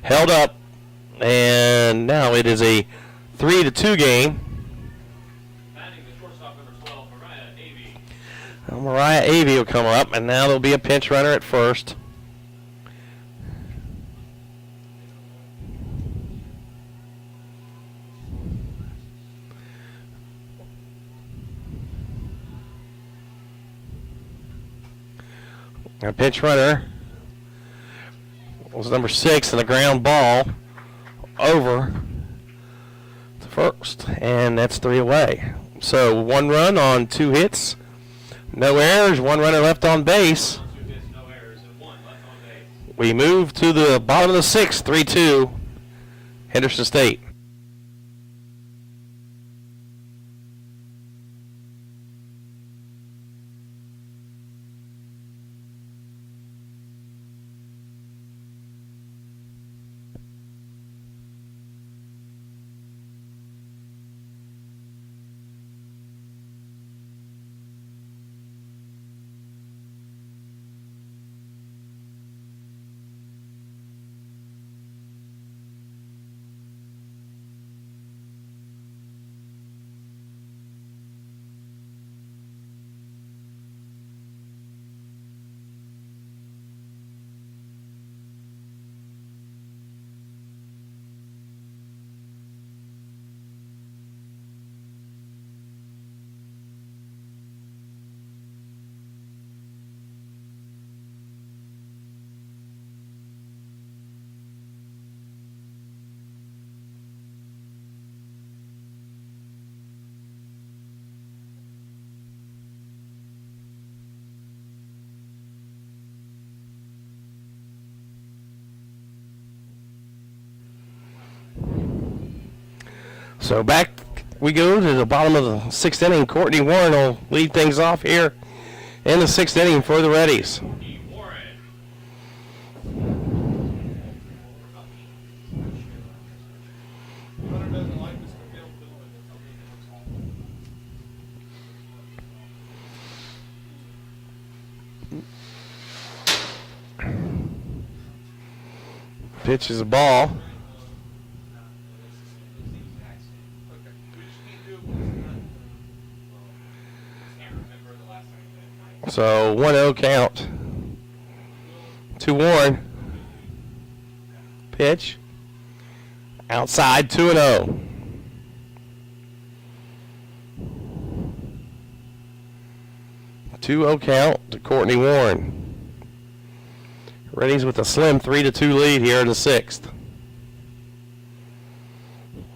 [SPEAKER 1] held up. And now it is a 3-2 game.
[SPEAKER 2] Batting the shortstop, number 12, Mariah Avey.
[SPEAKER 1] Well, Mariah Avey will come up, and now there'll be a pinch runner at first. A pinch runner was number 6, and a ground ball over to first, and that's 3 away. So 1 run on 2 hits, no errors, 1 runner left on base.
[SPEAKER 2] 2 hits, no errors, and 1 left on base.
[SPEAKER 1] We move to the bottom of the 6th, 3-2, Henderson State. So back we go to the bottom of the sixth inning. Courtney Warren will lead things off here in the sixth inning for the Reddies.
[SPEAKER 2] Courtney Warren.
[SPEAKER 3] Hunter doesn't like Mr. Field doing it.
[SPEAKER 1] Pitch is a ball.
[SPEAKER 3] Okay. We just can't do it when it's not.
[SPEAKER 1] So 1-0 count to Warren. Pitch. Outside 2-0. Two-0 count to Courtney Warren. Reddies with a slim 3-2 lead here in the sixth.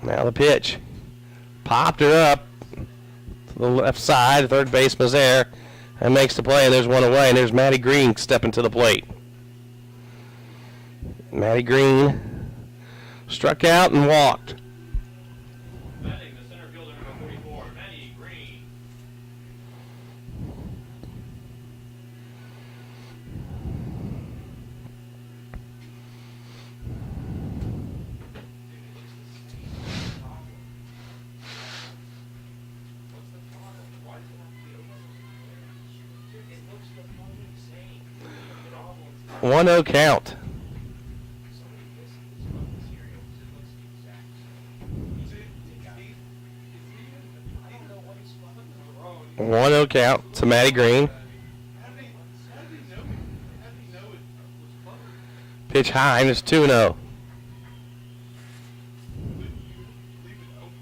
[SPEAKER 1] Now the pitch. Popped her up to the left side. Third baseman's there and makes the play, and there's one away, and there's Maddie Green stepping to the plate. Maddie Green struck out and walked.
[SPEAKER 2] Batting the center fielder number 44, Maddie Green. It
[SPEAKER 1] 1-0 count.
[SPEAKER 3] I don't know what he's fucking wrong.
[SPEAKER 1] 1-0 count to Maddie Green.
[SPEAKER 3] How did he know it? How did he know it was fucking?
[SPEAKER 1] Pitch high, and it's 2-0.
[SPEAKER 3] Leave it open.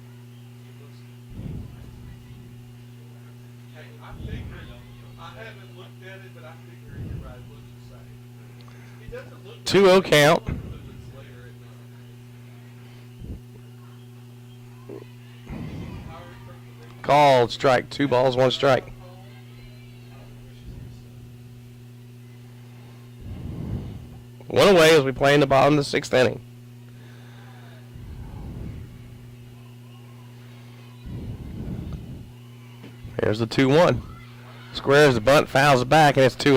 [SPEAKER 3] Hey, I figure, I haven't looked at it, but I figure you're right. It looks the same. He doesn't look
[SPEAKER 1] 2-0 count.
[SPEAKER 3] later at night.
[SPEAKER 1] Called strike. 2 balls, 1 strike. One away as we play in the bottom of the sixth inning. Here's the 2-1. Squares the bunt, fouls it back, and it's 2-2.
[SPEAKER 3] I'd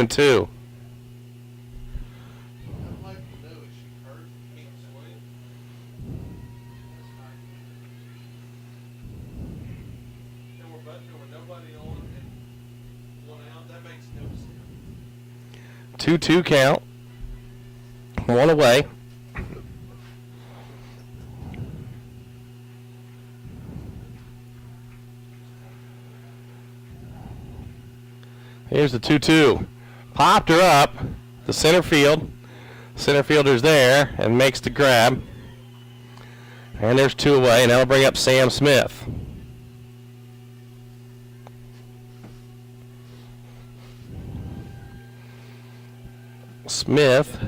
[SPEAKER 3] like to know, is she hurt? Can't swing? And we're butting her with nobody on and 1 out. That makes no sense.
[SPEAKER 1] 2-2 count. 1 away. Here's the 2-2. Popped her up the center field. Center fielder's there and makes the grab. And there's 2 away, and that'll bring up Sam Smith. Smith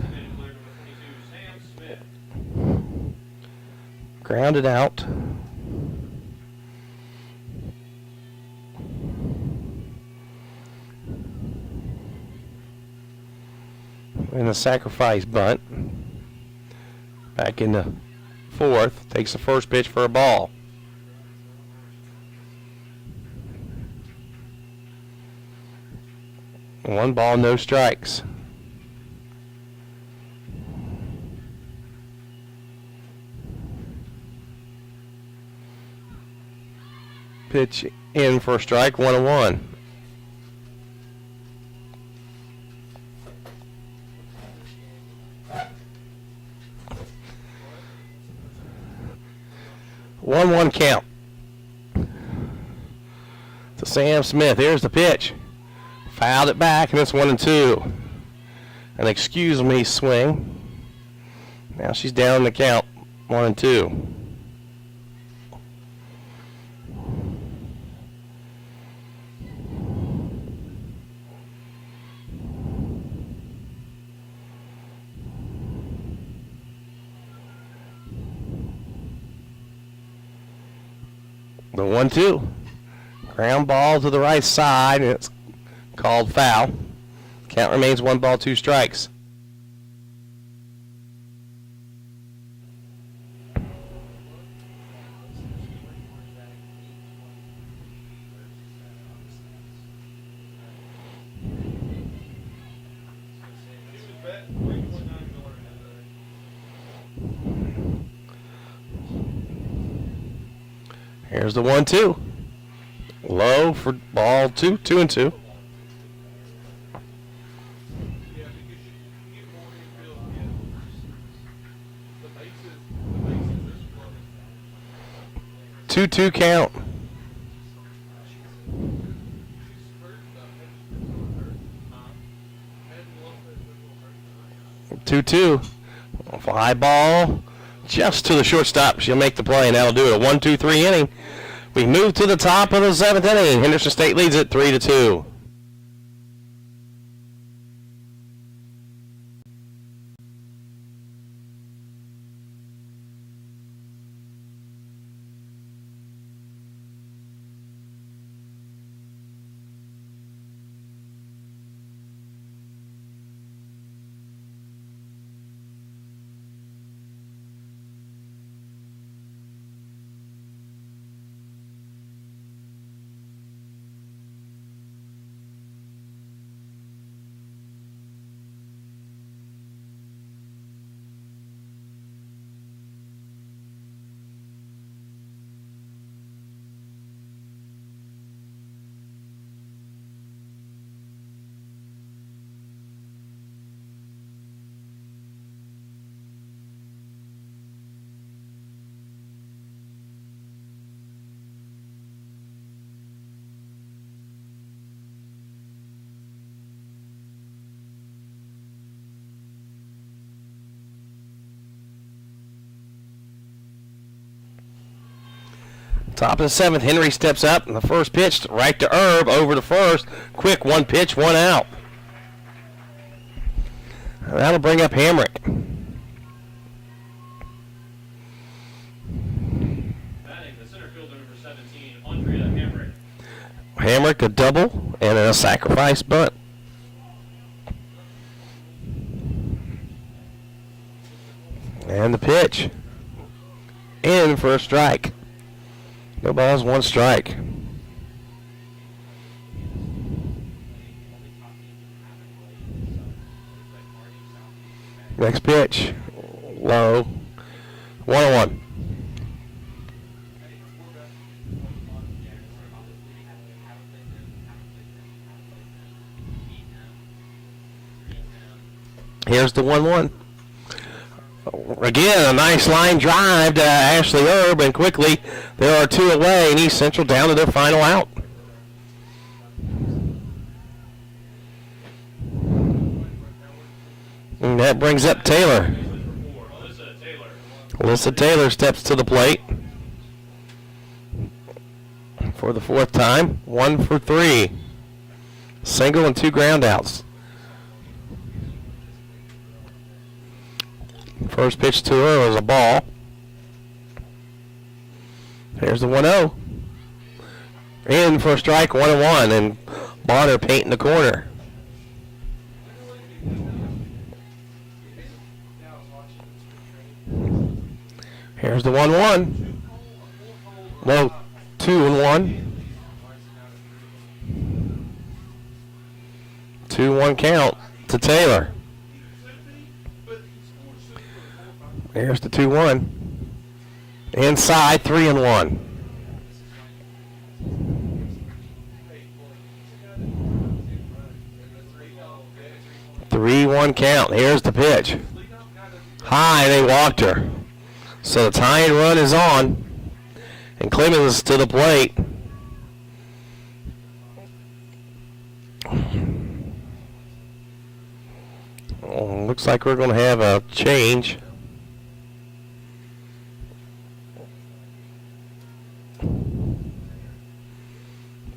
[SPEAKER 2] Sam Smith.
[SPEAKER 1] grounded out. In the sacrifice bunt. Back in the fourth. Takes the first pitch for a ball. One ball, no strikes. Pitch in for a strike, 1-1. One count to Sam Smith. Here's the pitch. Fouled it back, and it's 1-2. An excuse me swing. Now she's down the count, 1-2. The 1-2. Ground ball to the right side, and it's called foul. Count remains 1 ball, 2 strikes. Here's the 1-2. Low for ball 2, 2-2.
[SPEAKER 3] Yeah, because you get more infield hits. The bases are split.
[SPEAKER 1] 2-2 count.
[SPEAKER 3] She's hurt. Hadn't lost that
[SPEAKER 1] 2-2. Fly ball just to the shortstop. She'll make the play, and that'll do it. A 1-2-3 inning. We move to the top of the 7th inning. Henderson State leads it 3-2. Top of the 7th, Henry steps up, and the first pitch right to Herb over the first. Quick, 1 pitch, 1 out. That'll bring up Hamrick.
[SPEAKER 2] Batting the center fielder number 17, Andrea Hamrick.
[SPEAKER 1] Hamrick a double and a sacrifice bunt. And the pitch. In for a strike. No balls, 1 strike. Next pitch. Low. 1-1. Here's the 1-1. Again, a nice line drive to Ashley Herb, and quickly there are 2 away, and East Central down to their final out. And that brings up Taylor. Alyssa Taylor steps to the plate for the 4th time. 1 for 3. Single and 2 ground outs. First pitch to her was a ball. Here's the 1-0. In for a strike, 1-1, and Bonner painting the corner. Here's the 1-1. Low, 2-1. 2-1 count to Taylor. Here's the 2-1. Inside, 3-1. 3-1 count. Here's the pitch. High, they walked her. So the tying run is on. And Clemens to the plate. Oh, looks like we're going to have a change.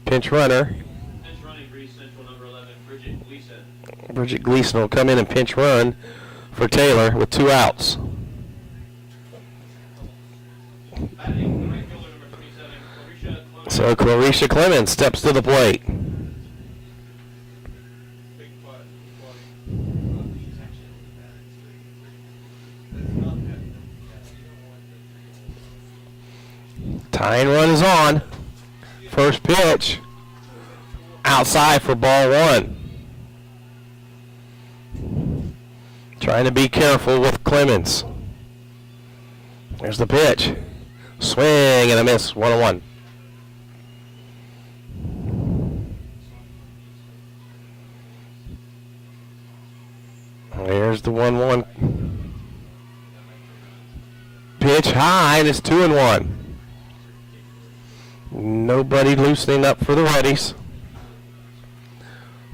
[SPEAKER 1] Pinch runner.
[SPEAKER 2] Pinch running for East Central, number 11, Bridget Gleason.
[SPEAKER 1] Bridget Gleason will come in and pinch run for Taylor with 2 outs.
[SPEAKER 2] Batting the right fielder, number 27, Clarisha Clemens.
[SPEAKER 1] So Clarisha Clemens steps to the plate. Tying run is on. First pitch. Outside for ball 1. Trying to be careful with Clemens. There's the pitch. Swing and a miss. 1-1. There's the 1-1. Pitch high, and it's 2-1. Nobody loosening up for the Reddies.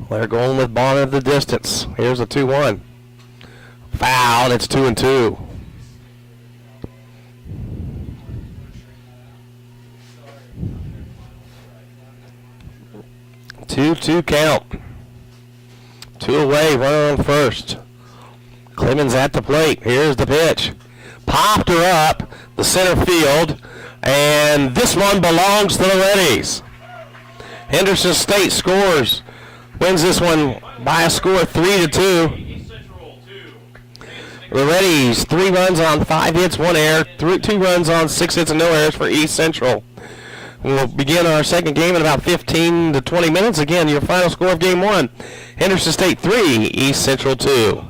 [SPEAKER 1] They're going with Bonner at the distance. Here's a 2-1. Foul, it's 2-2. 2-2 count. 2 away, runner on first. Clemens at the plate. Here's the pitch. Popped her up the center field, and this one belongs to the Reddies. Henderson State scores, wins this one by a score of 3-2.
[SPEAKER 2] East Central 2.
[SPEAKER 1] The Reddies, 3 runs on 5 hits, 1 error, 2 runs on 6 hits and no errors for East Central. We'll begin our second game in about 15 to 20 minutes. Again, your final score of game 1, Henderson State 3, East Central 2.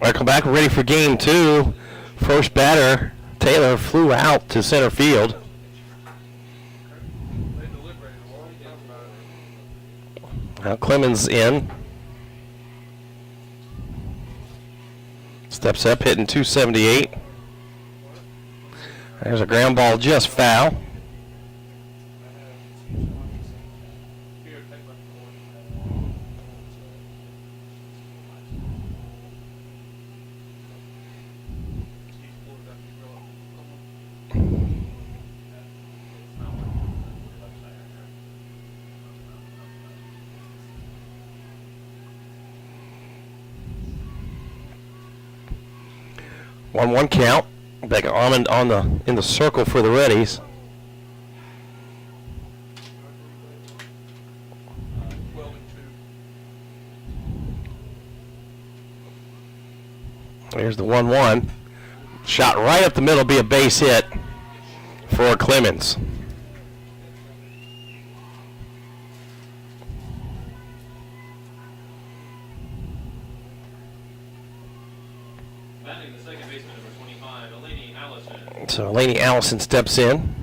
[SPEAKER 1] Welcome back. We're ready for game 2. First batter, Taylor, flew out to center field.
[SPEAKER 3] They deliberated a long time about it.
[SPEAKER 1] Now Clemens in. Steps up, hitting 278. There's a ground ball just foul.
[SPEAKER 3] Here, take my phone. He's pulled it up, he's real-
[SPEAKER 1] One count. Back Almond in the circle for the Reddies.
[SPEAKER 3] 12-2.
[SPEAKER 1] There's the 1-1. Shot right up the middle, be a base hit for Clemens.
[SPEAKER 2] Batting the second baseman, number 25, Eleni Allison.
[SPEAKER 1] So Laney Allison steps in.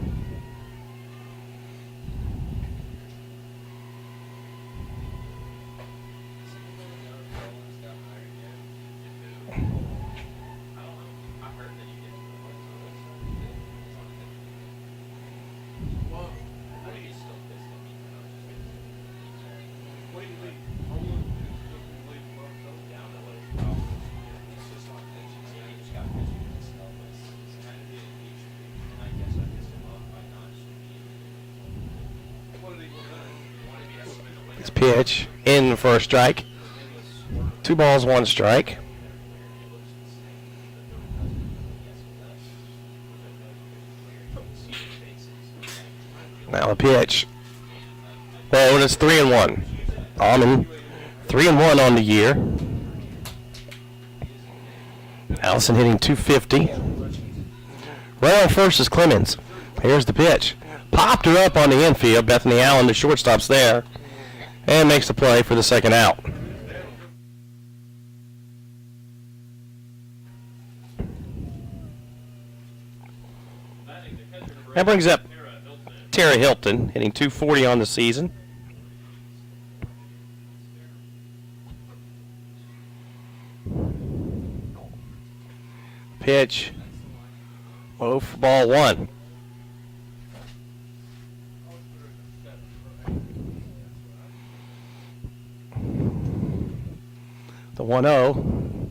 [SPEAKER 3] Well, wait, wait. I want to leave the box open. What did he want to do?
[SPEAKER 1] It's pitch in for a strike. 2 balls, 1 strike. Now the pitch. Well, it's 3-1. Almond 3-1 on the year. Allison hitting 250. Right on first is Clemens. Here's the pitch. Popped her up on the infield. Bethany Allen, the shortstop's there, and makes the play for the second out.
[SPEAKER 2] Batting the catcher, number
[SPEAKER 1] That brings up
[SPEAKER 2] Tara Hilton.
[SPEAKER 1] Terry Hilton, hitting 240 on the season. Pitch. Oh, for ball 1. The 1-0.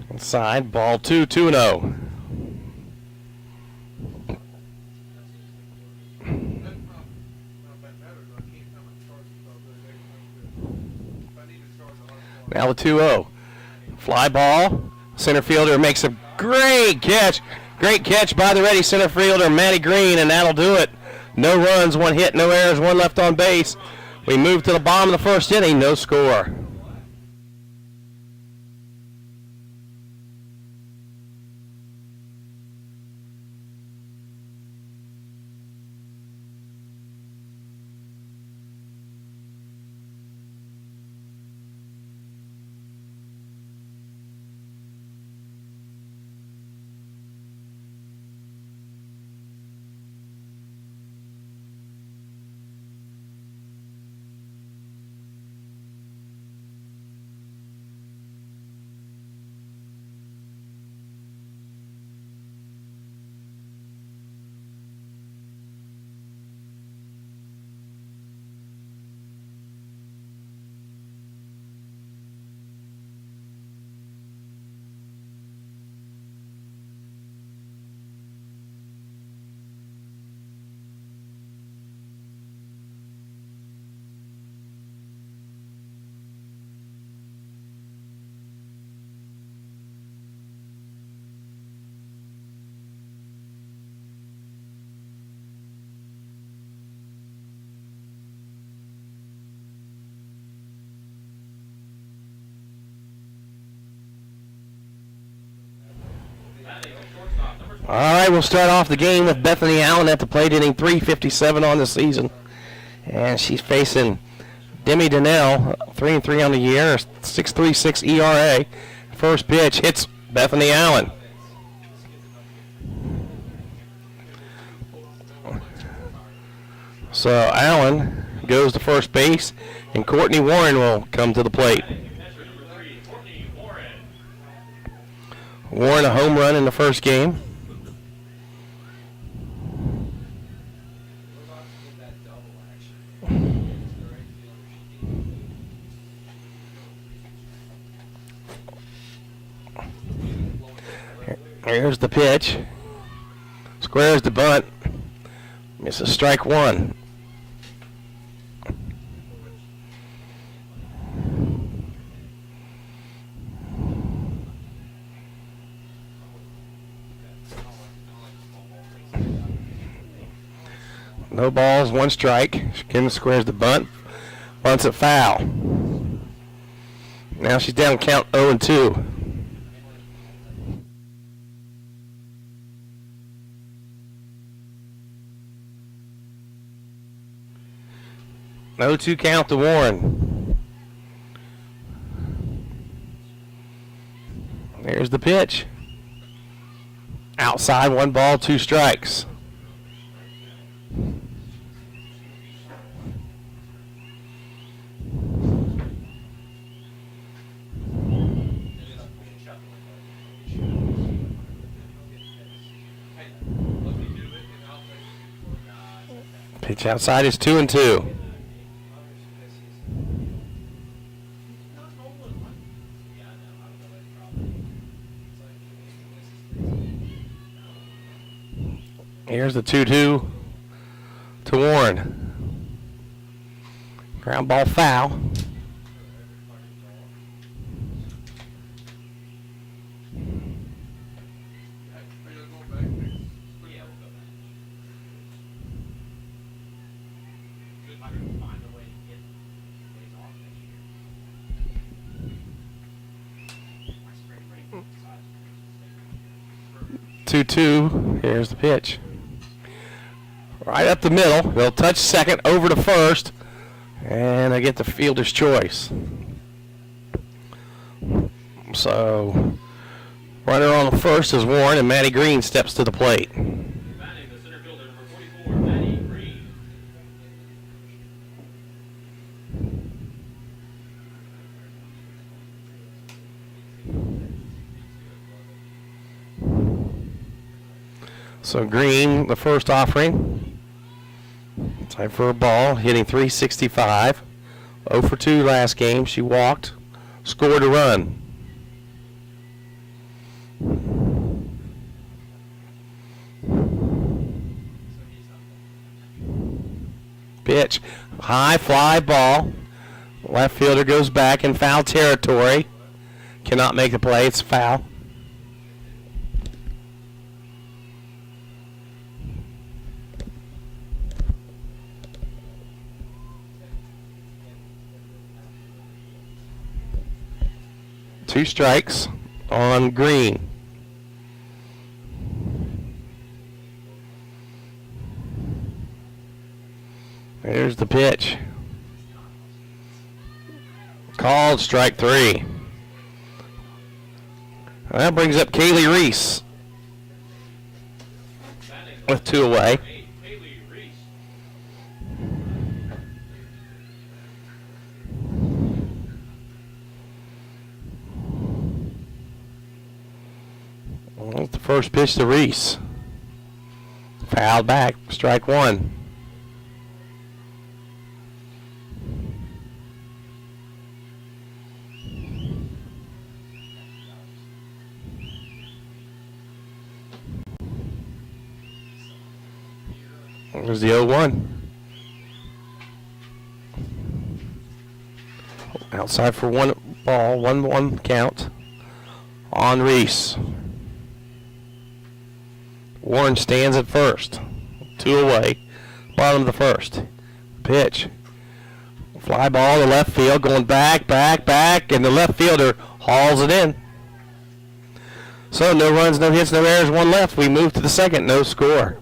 [SPEAKER 1] Inside, ball 2, 2-0. Now the 2-0. Fly ball. Center fielder makes a great catch. Great catch by the Reddies center fielder, Matty Green, and that'll do it. No runs, 1 hit, no errors, 1 left on base. We move to the bottom of the first inning, no score.
[SPEAKER 2] Batting the shortstop, number 20.
[SPEAKER 1] All right, we'll start off the game with Bethany Allen at the plate, hitting 357 on the season. And she's facing Demi Donnell, 3-3 on the year, 6.36 ERA, First pitch hits Bethany Allen. So Allen goes to first base, and Courtney Warren will come to the plate.
[SPEAKER 2] Catcher number 3, Courtney Warren.
[SPEAKER 1] Warren a home run in the first game. Here's the pitch. Squares the bunt. Misses strike one. No balls, one strike. Kim squares the bunt. Bunts it foul. Now she's down count 0-2. No 2 count to Warren. There's the pitch. Outside, 1 ball, 2 strikes. Pitch outside is 2-2. Here's the 2-2 to Warren. Ground ball foul. Two. Here's the pitch. Right up the middle. They'll touch second over to first, and I get the fielder's choice. So, runner on the first is Warren, and Maddie Green steps to the plate.
[SPEAKER 2] Batting the center fielder number 44, Maddie Green.
[SPEAKER 1] So Green, the first offering. Time for a ball, hitting .365. 0 for 2 last game. She walked, scored a run. Pitch, high fly ball. Left fielder goes back in foul territory. Cannot make the play. It's foul. Two strikes on Green. There's the pitch. Called strike 3. That brings up Kaylee Reese with 2 away.
[SPEAKER 2] Kaylee Reese.
[SPEAKER 1] Well, the first pitch to Reese. Fouled back, strike 1. There's the 0-1. Outside for 1 ball, 1-1 count on Reese. Warren stands at first. 2 away. Bottom of the first. Pitch. Fly ball to left field, going back, and the left fielder hauls it in. So no runs, no hits, no errors, 1 left. We move to the second, no score.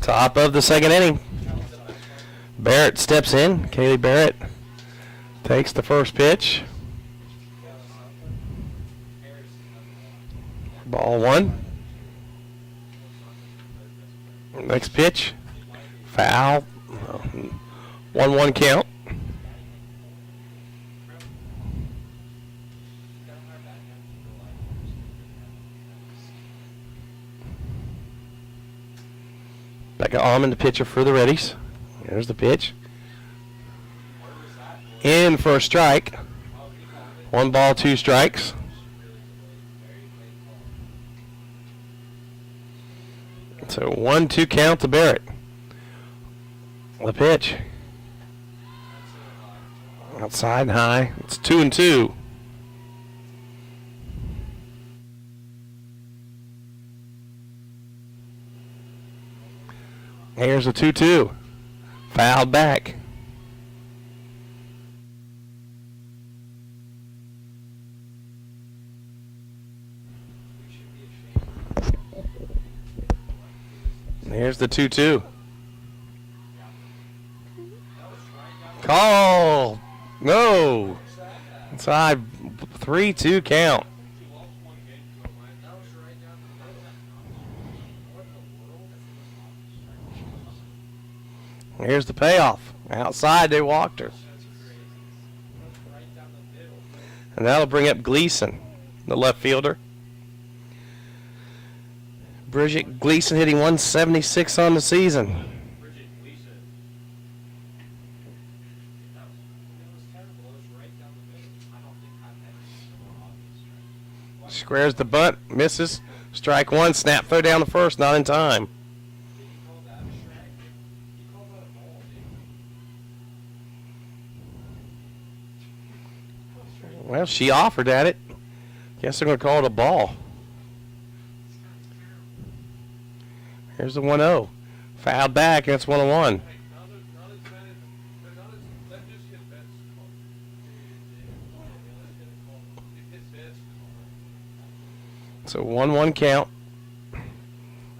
[SPEAKER 1] Top of the second inning. Barrett steps in. Kaylee Barrett takes the first pitch. Ball one. Next pitch. Foul. 1-1 count. Becca Almond, the pitcher for the Reddies. There's the pitch. In for a strike. 1 ball, 2 strikes. So 1-2 count to Barrett. The pitch. Outside and high. It's 2-2. Here's a 2-2. Fouled back. Here's the 2-2. Call. No. Inside. 3-2 count. Here's the payoff. Outside, they walked her. And that'll bring up Gleason, the left fielder. Bridget Gleason hitting 176 on the season. Squares the bunt, misses. Strike one, snap throw down the first, not in time. Well, she offered at it. Guess they're going to call it a ball. Here's the 1-0. Fouled back, and it's 1-1. So 1-1 count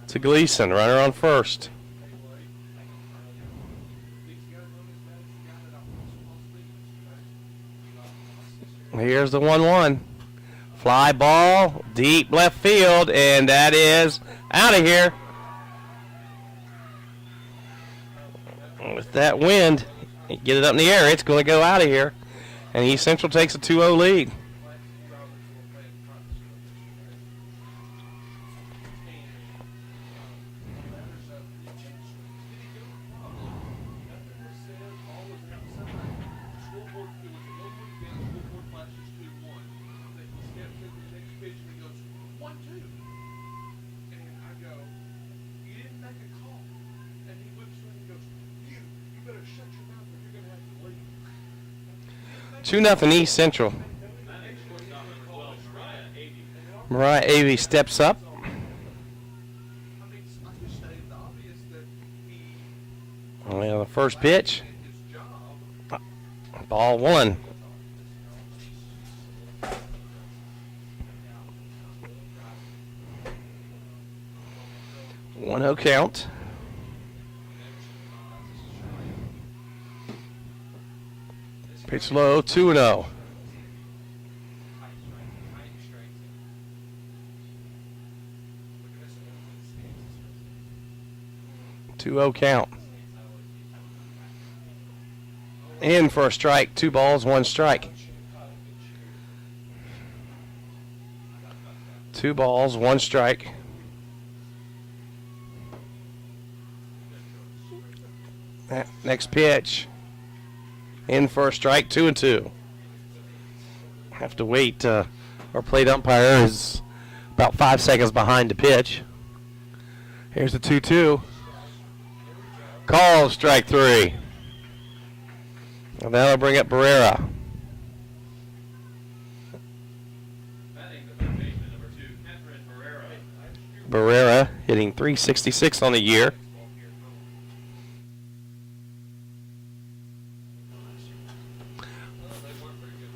[SPEAKER 1] to Gleason. Runner on first. Here's the 1-1. Fly ball, deep left field, and that is out of here. With that wind, get it up in the air, it's going to go out of here. And East Central takes a 2-0 lead. Two 2-0 East Central. Mariah Avey steps up. Well, the first pitch. Ball one. One 0 count. Pitch low, 2-0. Two 2-0 count. In for a strike, 2 balls, 1 strike. 2 balls, 1 strike. Next pitch. In for a strike, 2-2. Have to wait. Our plate umpire is about 5 seconds behind the pitch. Here's the 2-2. Call, strike 3. And that'll bring up Barrera. Barrera hitting .366 on the year.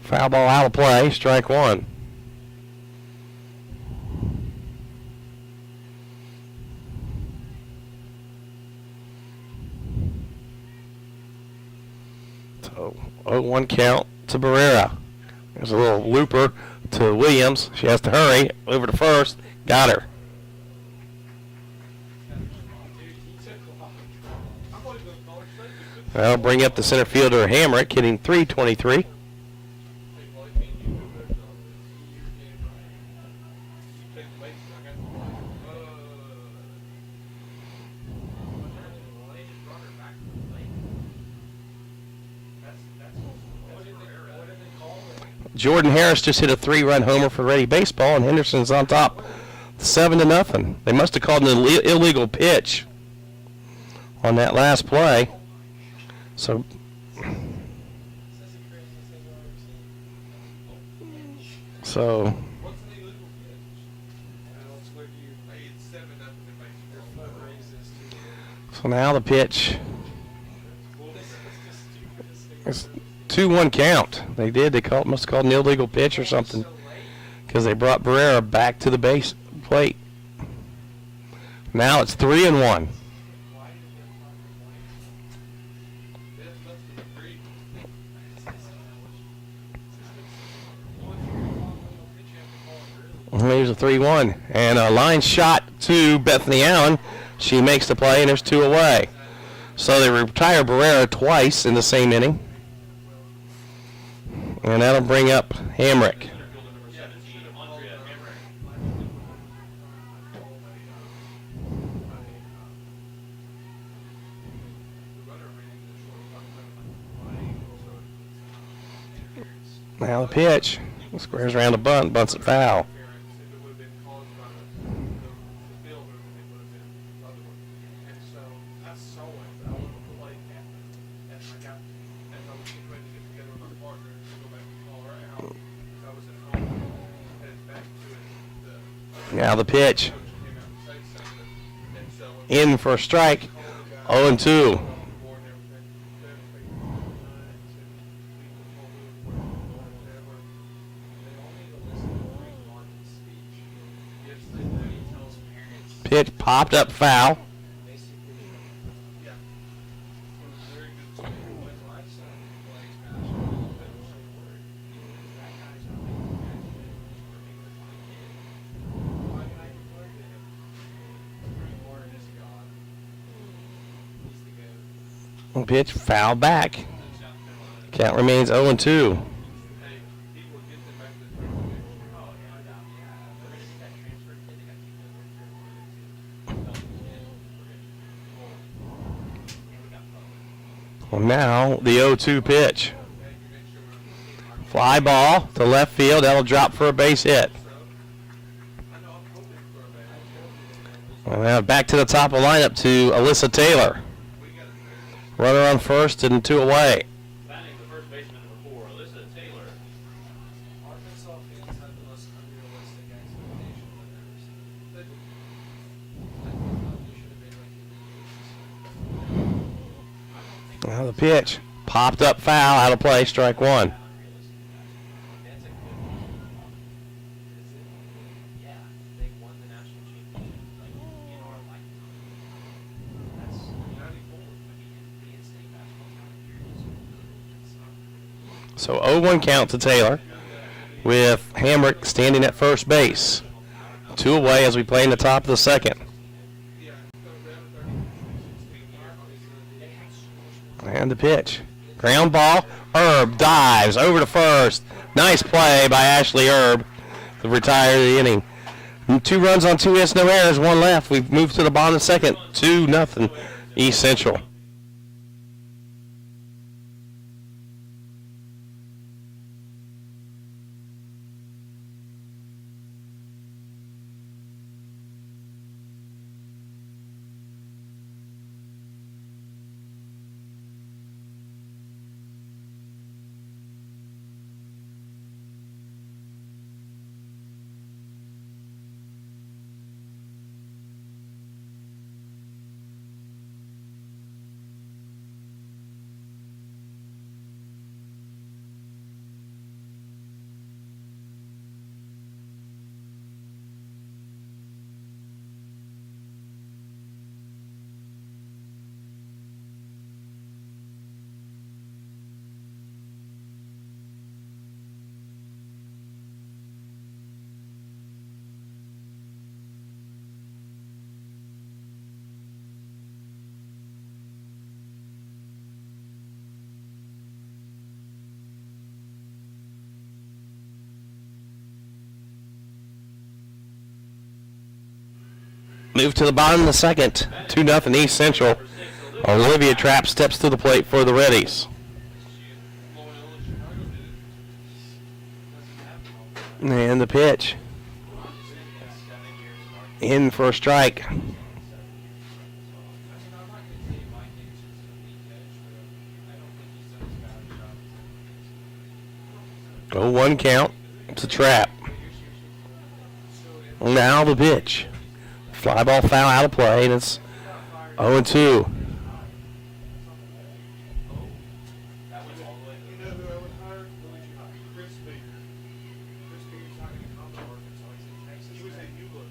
[SPEAKER 1] Foul ball out of play, strike 1. So 0-1 count to Barrera. There's a little looper to Williams. She has to hurry over to first. Got her. That'll bring up the center fielder Hamrick, hitting .323. Jordan Harris just hit a 3-run homer for Ready Baseball, and Henderson's on top, 7-0. They must have called an illegal pitch on that last play. So now the pitch is 2-1 count. They must have called an illegal pitch or something, because they brought Barrera back to the base plate. Now it's 3-1. Here's a 3-1, and a line shot to Bethany Allen. She makes the play, and there's 2 away. So they retire Barrera twice in the same inning, and that'll bring up Hamrick. Now the pitch. Squares around the bunt, bunts it foul. Now the pitch. In for a strike. 0-2. Pitch popped up foul. Pitch foul back. Count remains 0-2. Well, now the 0-2 pitch. Fly ball to left field. That'll drop for a base hit. Well, now back to the top of the lineup to Alyssa Taylor. Runner on first and 2 away.
[SPEAKER 2] Batting the first baseman, number 4, Alyssa Taylor.
[SPEAKER 3] Arkansas fans have the most unrealistic expectations I've ever seen. I thought they should have been like
[SPEAKER 1] Now the pitch. Popped up foul. Out of play. Strike 1.
[SPEAKER 2] That's a good one. Is it? Yeah, they won the national championship in our lifetime. That's 94. The in-state basketball
[SPEAKER 1] So 0-1 count to Taylor, with Hamrick standing at first base. 2 away as we play in the top of the second. And the pitch. Ground ball. Herb dives over to first. Nice play by Ashley Herb to retire the inning. 2 runs on 2 hits, no errors, 1 left. We've moved to the bottom of the second. 2-0 East Central. Move to the bottom of the second. 2-0 East Central. Olivia Trapp steps to the plate for the Reddies. And the pitch. In for a strike. 0-1 count. It's a Trapp. Now the pitch. Fly ball foul out of play, and it's 0-2.
[SPEAKER 3] You know who I would hire? Who would you hire? Chris Baker. Chris Baker's not going to come to Arkansas. He's in Texas. He was at Eula.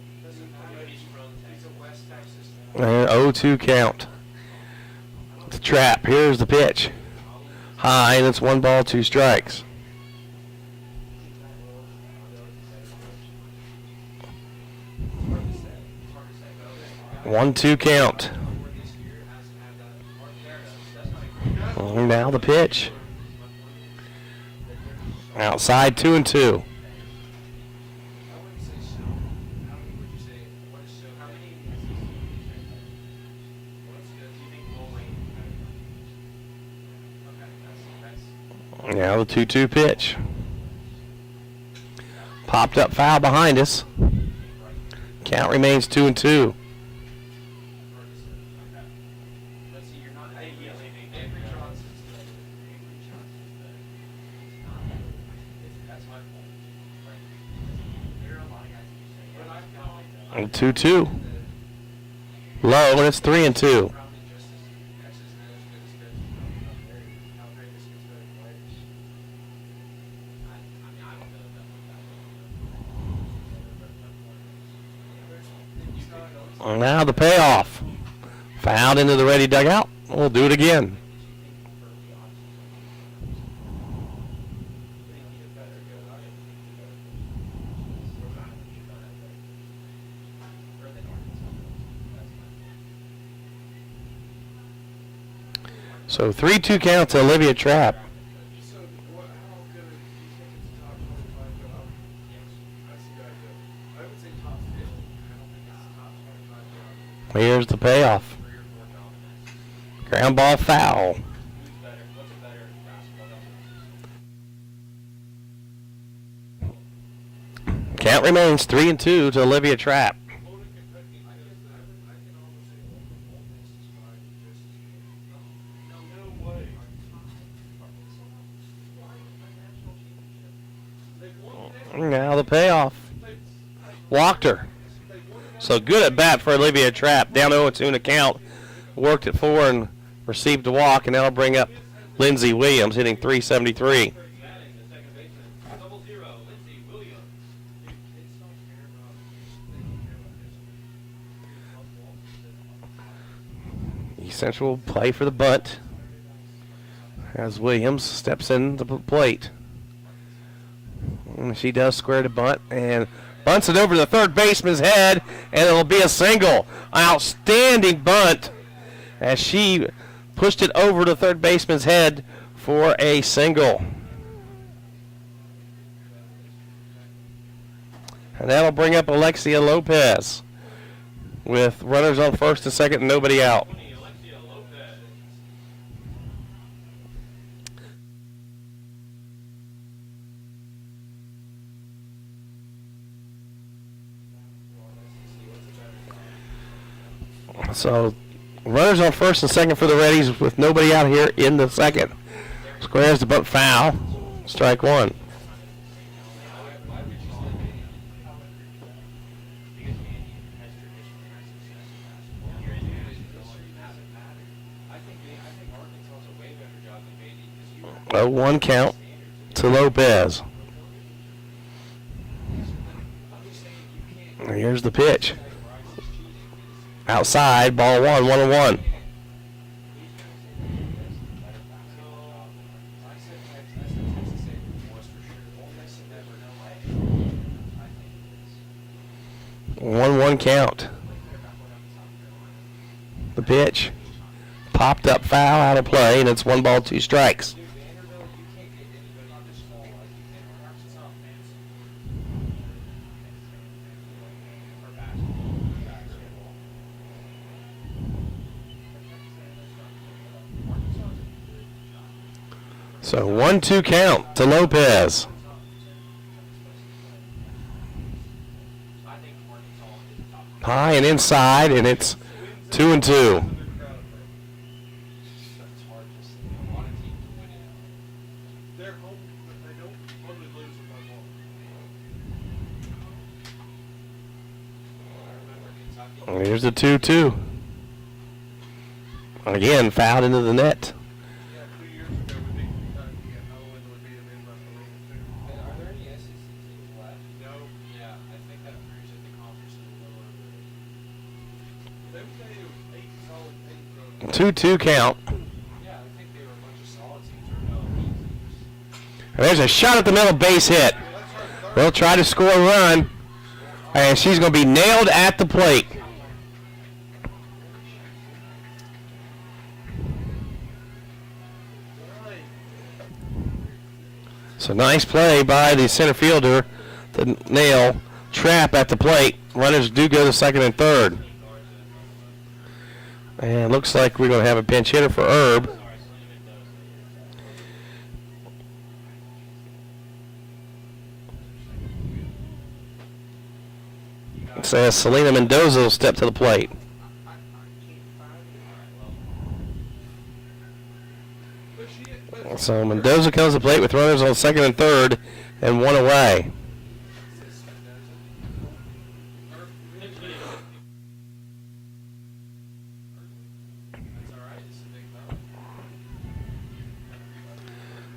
[SPEAKER 3] He's a West Texas.
[SPEAKER 1] And 0-2 count. The Trapp. Here's the pitch. High, and it's 1 ball, 2 strikes. One, 2 count. And now the pitch. Outside 2-2.
[SPEAKER 2] I wouldn't say so. How many would you say? What is so? How many? What's good? Do you think bowling? Okay, that's.
[SPEAKER 1] Now the 2-2 pitch. Popped up foul behind us. Count remains 2-2.
[SPEAKER 2] Let's see. You're not. Avery Johnson's the. That's my point. Right. There are a lot of guys that you say. But I feel like that.
[SPEAKER 1] 2-2. Low, and it's 3-2.
[SPEAKER 2] Probably just as Texas and as good as how great this gets better players. I mean, I don't know that.
[SPEAKER 1] And now the payoff. Fouled into the Ready dugout. We'll do it again. So 3-2 count to Olivia Trapp.
[SPEAKER 3] So, how good do you think it's top 25 job? That's the idea. I would say top 50. I don't think it's top 25 job.
[SPEAKER 1] Here's the payoff. Ground ball foul.
[SPEAKER 2] Who's better? What's a better basketball?
[SPEAKER 1] Count remains 3-2 to Olivia Trapp.
[SPEAKER 3] Bowling Kentucky, I can almost say Ole Miss is fine just as good. No way. They've won
[SPEAKER 1] Now the payoff. Walked her. So good at bat for Olivia Trapp. Down 0-2 in the count. Worked at 4 and received a walk, and that'll bring up Lindsey Williams hitting .373.
[SPEAKER 2] Batting the second baseman. 0-0. Lindsey Williams. Kids don't care about. They don't care about history.
[SPEAKER 1] East Central will play for the bunt as Williams steps in the plate. And she does square the bunt and bunts it over the third baseman's head, and it'll be a single. Outstanding bunt as she pushed it over the third baseman's head for a single. And that'll bring up Alexia Lopez with runners on first and second and nobody out.
[SPEAKER 2] Alexia Lopez.
[SPEAKER 1] So runners on first and second for the Reddies with nobody out here in the second. Squares the bunt foul. Strike 1.
[SPEAKER 2] Why would you say because Andy has traditionally had success in basketball. Your advantage doesn't matter. I think Arkansas does a way better job than Beatty because you
[SPEAKER 1] 0-1 count to Lopez. And here's the pitch. Outside, ball 1, 1-1. One count. The pitch. Popped up foul out of play, and it's 1 ball, 2 strikes. So 1-2 count to Lopez.
[SPEAKER 2] I think Arkansas is the top.
[SPEAKER 1] High and inside, and it's 2-2.
[SPEAKER 2] It's hard to say. A lot of teams win it.
[SPEAKER 3] They're home, but they don't hardly lose it by one.
[SPEAKER 2] I remember Kentucky.
[SPEAKER 1] Here's the 2-2. Again, fouled into the net.
[SPEAKER 3] Yeah, 2 years ago we beat Kentucky, and Owen would beat them in Mussolini too.
[SPEAKER 2] Are there any SEC teams left?
[SPEAKER 3] No,
[SPEAKER 2] Yeah, I think that proves that the conference is lower.
[SPEAKER 3] they would say it was 8 solid 8
[SPEAKER 1] 2-2 count.
[SPEAKER 2] Yeah, I think they were a bunch of solid teams or no elite teams.
[SPEAKER 1] And there's a shot at the middle, base hit. They'll try to score a run, and she's going to be nailed at the plate. So nice play by the center fielder to nail Trap at the plate. Runners do go to second and third. And looks like we're going to have a pinch hitter for Herb. It says Selena Mendoza will step to the plate. So Mendoza comes to the plate with runners on second and third and one away.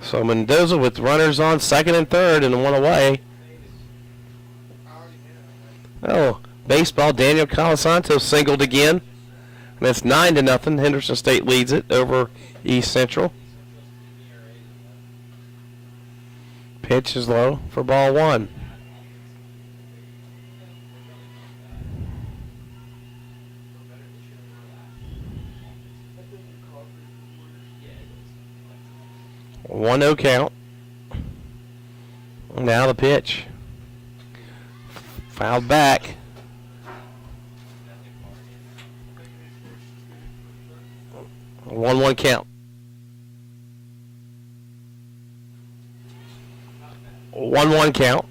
[SPEAKER 1] So Mendoza with runners on second and third and one away. Oh, baseball, Daniel Colasanto singled again. And it's 9-0. Henderson State leads it over East Central. Pitch is low for ball one. One no count. Now the pitch. Fouled back. 1-1 count. 1-1 count.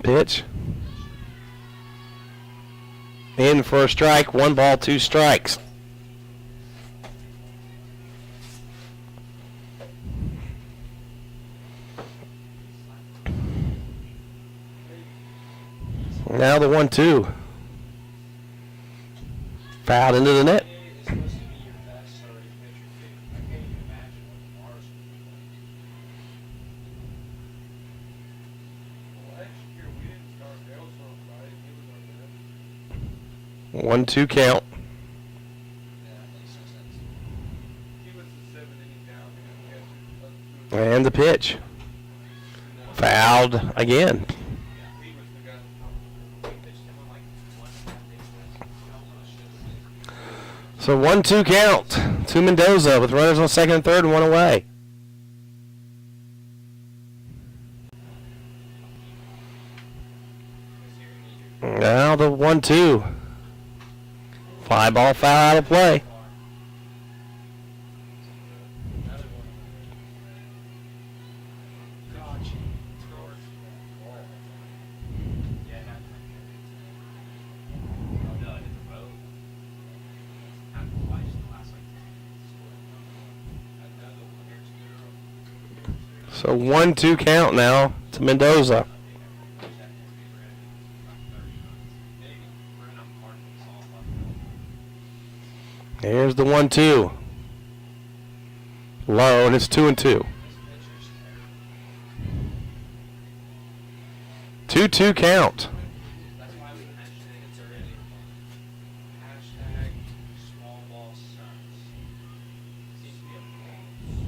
[SPEAKER 1] Pitch. In for a strike. 1 ball, 2 strikes. Now the 1-2. Fouled into the net.
[SPEAKER 2] It's supposed to be your best starting pitcher too. I can't even imagine what Mars would be like.
[SPEAKER 3] Last year we didn't start Elson right. He was our best.
[SPEAKER 1] 1-2 count.
[SPEAKER 2] Yeah, that makes no sense.
[SPEAKER 3] He was the 7 inning down. He had 2
[SPEAKER 1] And the pitch. Fouled again.
[SPEAKER 3] He was the guy.
[SPEAKER 1] So 1-2 count to Mendoza with runners on second and third and one away. Now the 1-2. Fly ball foul out of play. So 1-2 count now to Mendoza. Here's the 1-2. Low, and it's 2-2. 2-2 count.
[SPEAKER 2] That's why we hashtag it's already hashtag small ball sucks. Seems to be a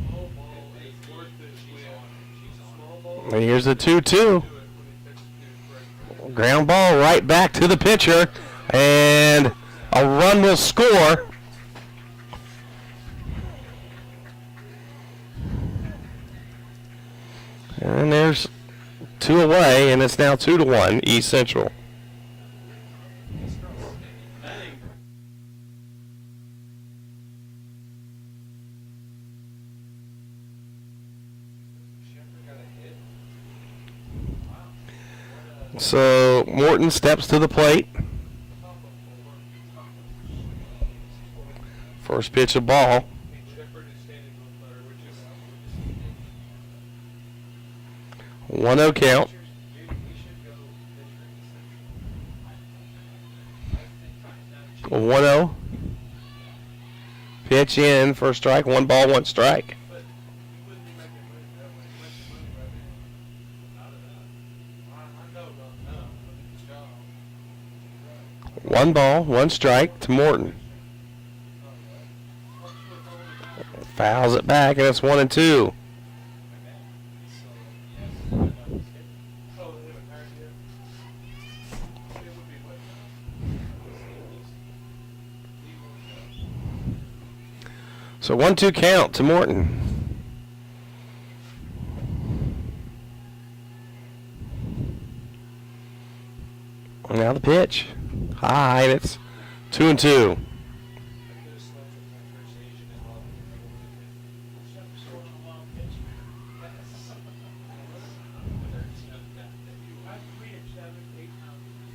[SPEAKER 3] Small ball is worth it.
[SPEAKER 2] she's on.
[SPEAKER 3] Small ball.
[SPEAKER 1] And here's the 2-2.
[SPEAKER 3] Do it when he takes it to his
[SPEAKER 1] Ground ball right back to the pitcher, and a run will score. And there's 2 away, and it's now 2-1 East Central. So Morton steps to the plate. First pitch of ball.
[SPEAKER 3] Shepherd is standing on player, which is
[SPEAKER 1] 1-0 count.
[SPEAKER 2] Dude, we should go pitcher in Central.
[SPEAKER 1] 1-0. Pitch in for a strike. 1 ball, 1 strike.
[SPEAKER 3] but you wouldn't be making money that way. Making money right now.
[SPEAKER 2] Out of that.
[SPEAKER 3] I know not enough, but it's a job. Right.
[SPEAKER 1] 1 ball, 1 strike to Morton. Fouls it back, and it's 1-2.
[SPEAKER 2] So, yes,
[SPEAKER 3] Oh, they haven't hired yet. It would be what?
[SPEAKER 1] So 1-2 count to Morton. Now the pitch. High, and it's 2-2.
[SPEAKER 2] I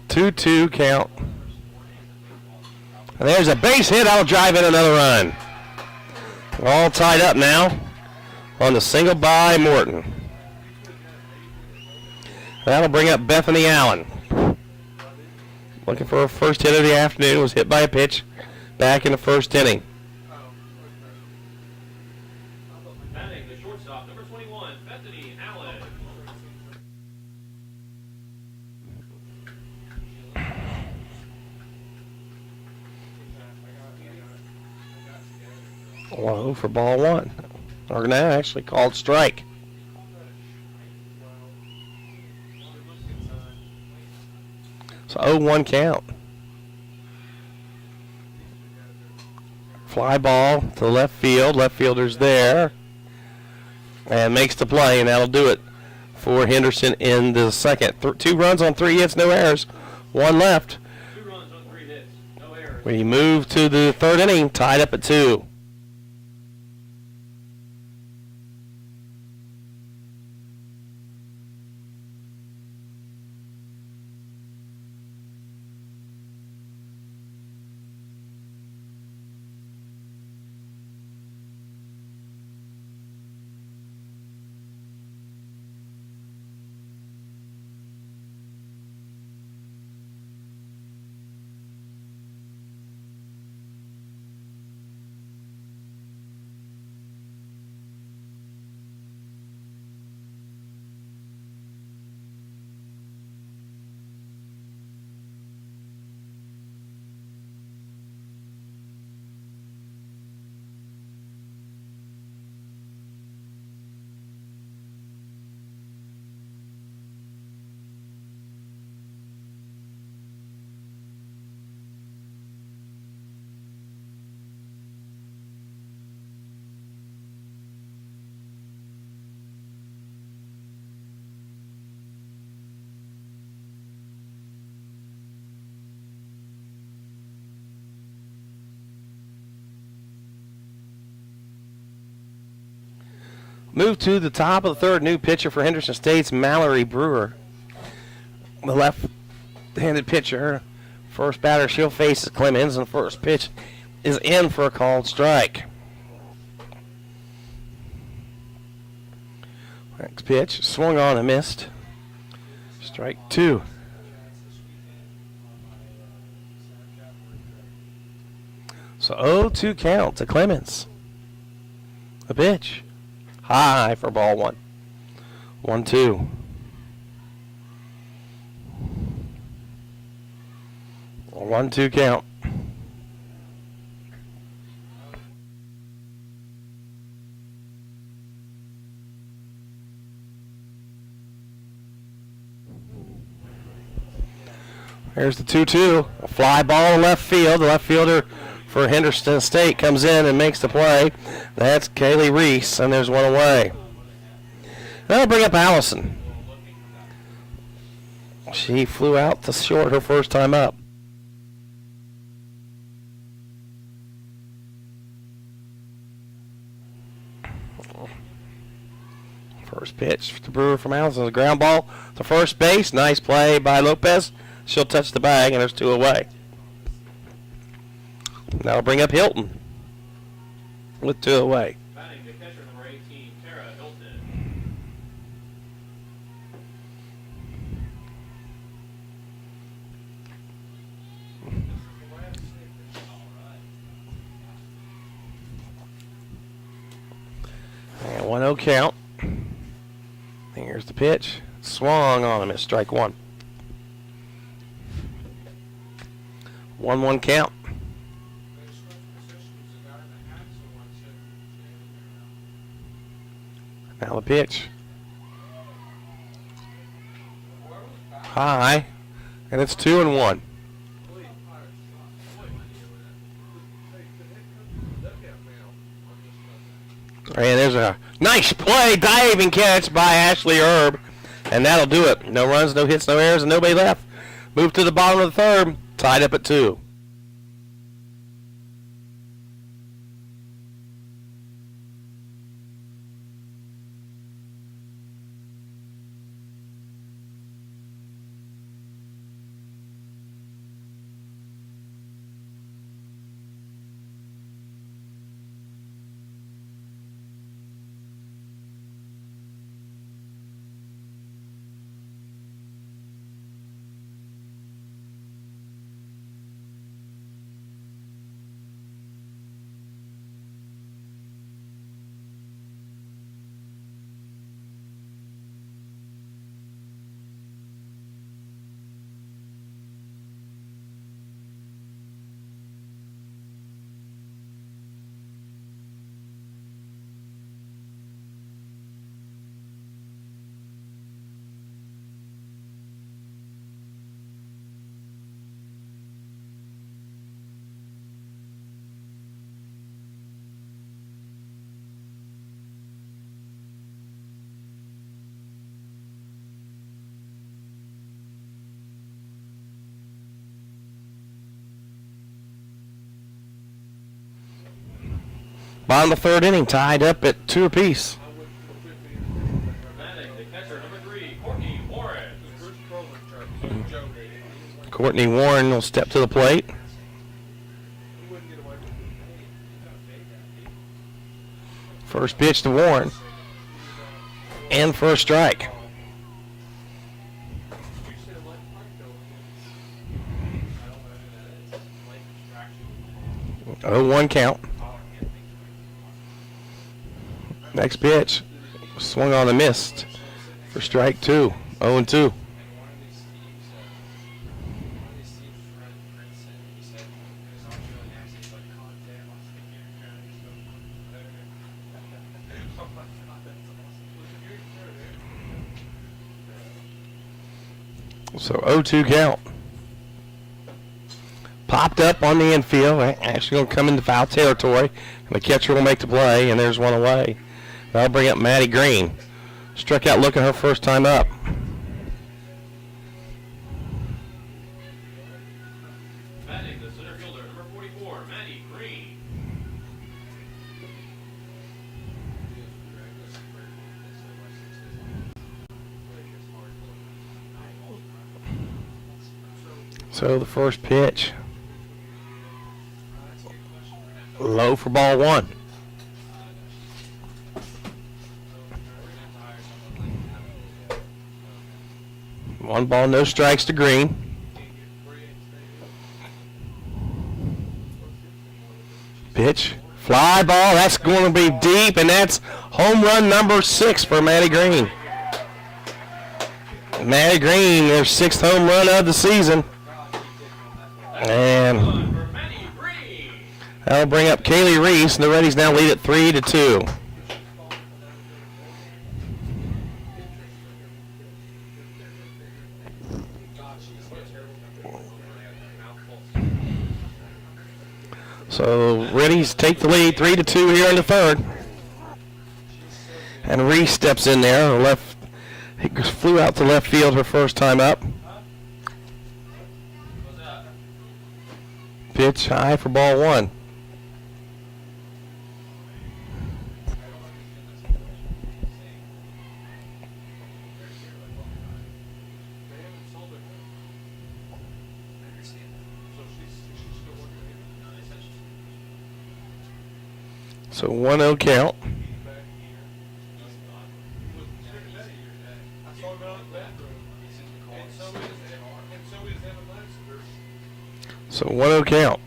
[SPEAKER 2] could have
[SPEAKER 1] 2-2 count. And there's a base hit. I'll drive in another run. All tied up now on the single by Morton. That'll bring up Bethany Allen. Looking for her first hit of the afternoon. Was hit by a pitch back in the first inning.
[SPEAKER 2] Batting the shortstop, number 21, Bethany Allen.
[SPEAKER 1] Low for ball 1. Or now actually called strike. So 0-1 count. Fly ball to left field. Left fielder's there. And makes the play, and that'll do it for Henderson in the second. 2 runs on 3 hits, no errors. 1 left.
[SPEAKER 2] 2 runs on 3 hits, no errors.
[SPEAKER 1] We move to the 3rd inning, tied up at 2. Move to the top of the 3rd. New pitcher for Henderson State's Mallory Brewer. The left-handed pitcher. First batter she'll face is Clemens, and first pitch is in for a called strike. Next pitch swung on and missed. Strike 2. So 0-2 count to Clemens. The pitch. High for ball 1. 1-2. A 1-2 count. Here's the 2-2. A fly ball to left field. The left fielder for Henderson State comes in and makes the play. That's Kaylee Reese, and there's 1 away. That'll bring up Allison. She flew out to short her first time up. First pitch to Brewer from Allison. A ground ball to first base. Nice play by Lopez. She'll touch the bag, and there's 2 away. That'll bring up Hilton with 2 away.
[SPEAKER 2] Batting the catcher, number 18, Tara Hilton.
[SPEAKER 1] And 1-0 count. Here's the pitch. Swung on him at strike 1. 1-1 count. Now the pitch. High. And it's 2-1. And there's a nice play, diving catch by Ashley Erb. And that'll do it. No runs, no hits, no errors, and nobody left. Move to the bottom of the third. Tied up at 2. Bottom of the third inning, tied up at 2 apiece.
[SPEAKER 2] Batting the catcher, number 3, Courtney Warren.
[SPEAKER 1] Courtney Warren will step to the plate. First pitch to Warren. And first strike. 0-1 count. Next pitch. Swung on the missed for strike 2. 0-2. So 0-2 count. Popped up on the infield. Actually going to come into foul territory. And the catcher will make the play, and there's 1 away. That'll bring up Maddie Green. Struck out looking her first time up.
[SPEAKER 2] Batting the center fielder, number 44, Maddie Green.
[SPEAKER 1] So the first pitch. Low for ball 1. One ball, no strikes to Green. Pitch. Fly ball. That's going to be deep, and that's home run number 6 for Maddie Green. Maddie Green, their 6th home run of the season. And that'll bring up Kaylee Reese, and the Reddies now lead at 3-2. So Reddies take the lead 3-2 here in the third. And Reese steps in there. He flew out to left field her first time up. Pitch high for ball 1. So 1-0 count.
[SPEAKER 3] He's back here. He was stricken that year. I saw him out in the bathroom. And so is Evan Lassiter.
[SPEAKER 1] So 1-0 count.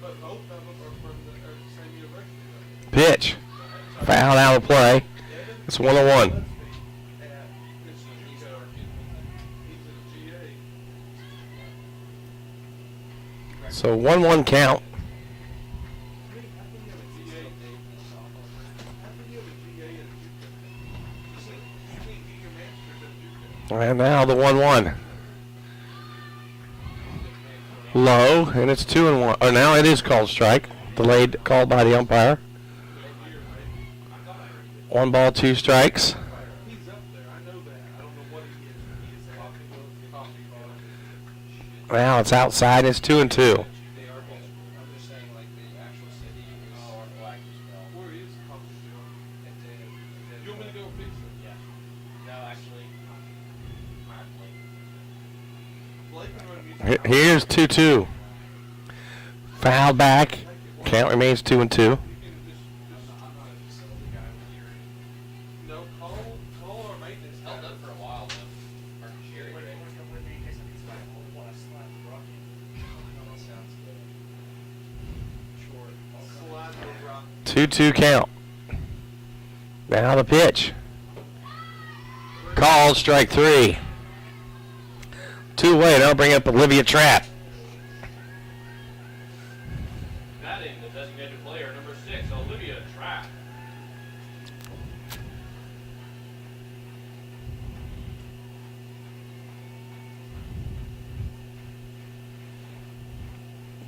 [SPEAKER 3] But both of them are from the same university.
[SPEAKER 1] Pitch. Foul out of play. It's 1-1.
[SPEAKER 3] He's a GA.
[SPEAKER 1] So 1-1 count. And now the 1-1. Low, and it's 2-1. Or now it is called strike. Delayed called by the umpire. 1 ball, 2 strikes.
[SPEAKER 3] He's up there. I know that. I don't know what he is. He is coffee bar.
[SPEAKER 1] Now it's outside. It's 2-2.
[SPEAKER 2] I'm just saying, like, the actual city is black as well.
[SPEAKER 3] Where is coffee bar? You want me to go fix it?
[SPEAKER 2] Yeah. No, actually,
[SPEAKER 3] Blake can run music.
[SPEAKER 1] Here's 2-2. Foul back. Count remains 2-2.
[SPEAKER 3] You can just
[SPEAKER 2] I'm not a facility guy with your
[SPEAKER 3] no call our maintenance.
[SPEAKER 2] held up for a while, though. Or Sherry. Sounds good. Short.
[SPEAKER 3] Slide the rock.
[SPEAKER 1] 2-2 count. Now the pitch. Called strike 3. 2 away. That'll bring up Olivia Trapp.
[SPEAKER 2] Batting, the designated player, number 6, Olivia Trapp.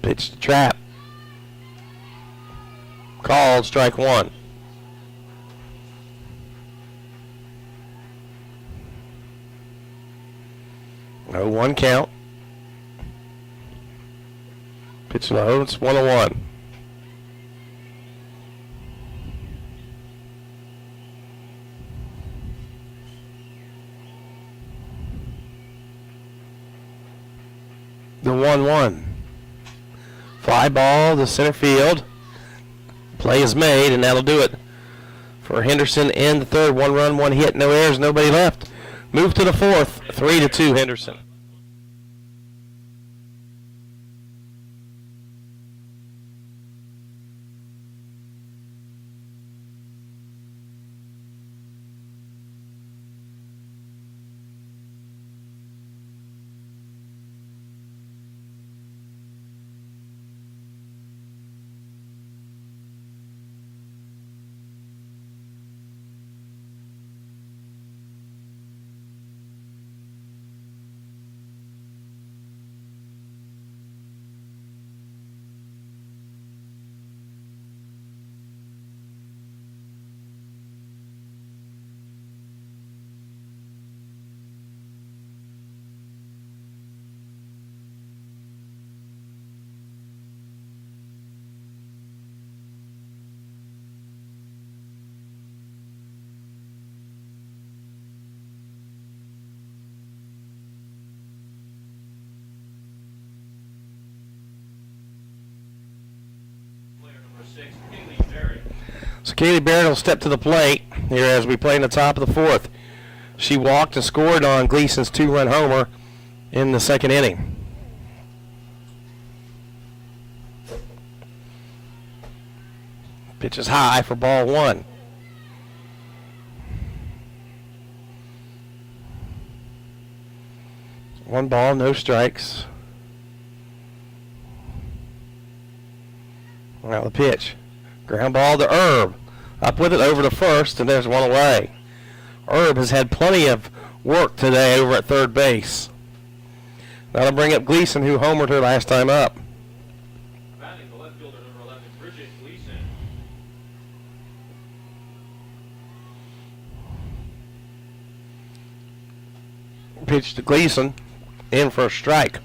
[SPEAKER 1] Pitch to Trapp. Called strike 1. No 1 count. Pitch low. It's 1-1. The 1-1. Fly ball to center field. Play is made, and that'll do it for Henderson in the third. 1 run, 1 hit, no errors, nobody left. Move to the fourth. 3-2 Henderson.
[SPEAKER 2] Player number 6, Kaylee Berry.
[SPEAKER 1] So Kaylee Barrett will step to the plate here as we play in the top of the fourth. She walked and scored on Gleason's 2-run homer in the second inning. Pitch is high for ball 1. One ball, no strikes. Now the pitch. Ground ball to Herb. Up with it over to first, and there's 1 away. Herb has had plenty of work today over at third base. That'll bring up Gleason, who homered her last time up.
[SPEAKER 2] Batting, the left fielder, number 11, Bridget Gleason.
[SPEAKER 1] Pitch to Gleason. In for a strike.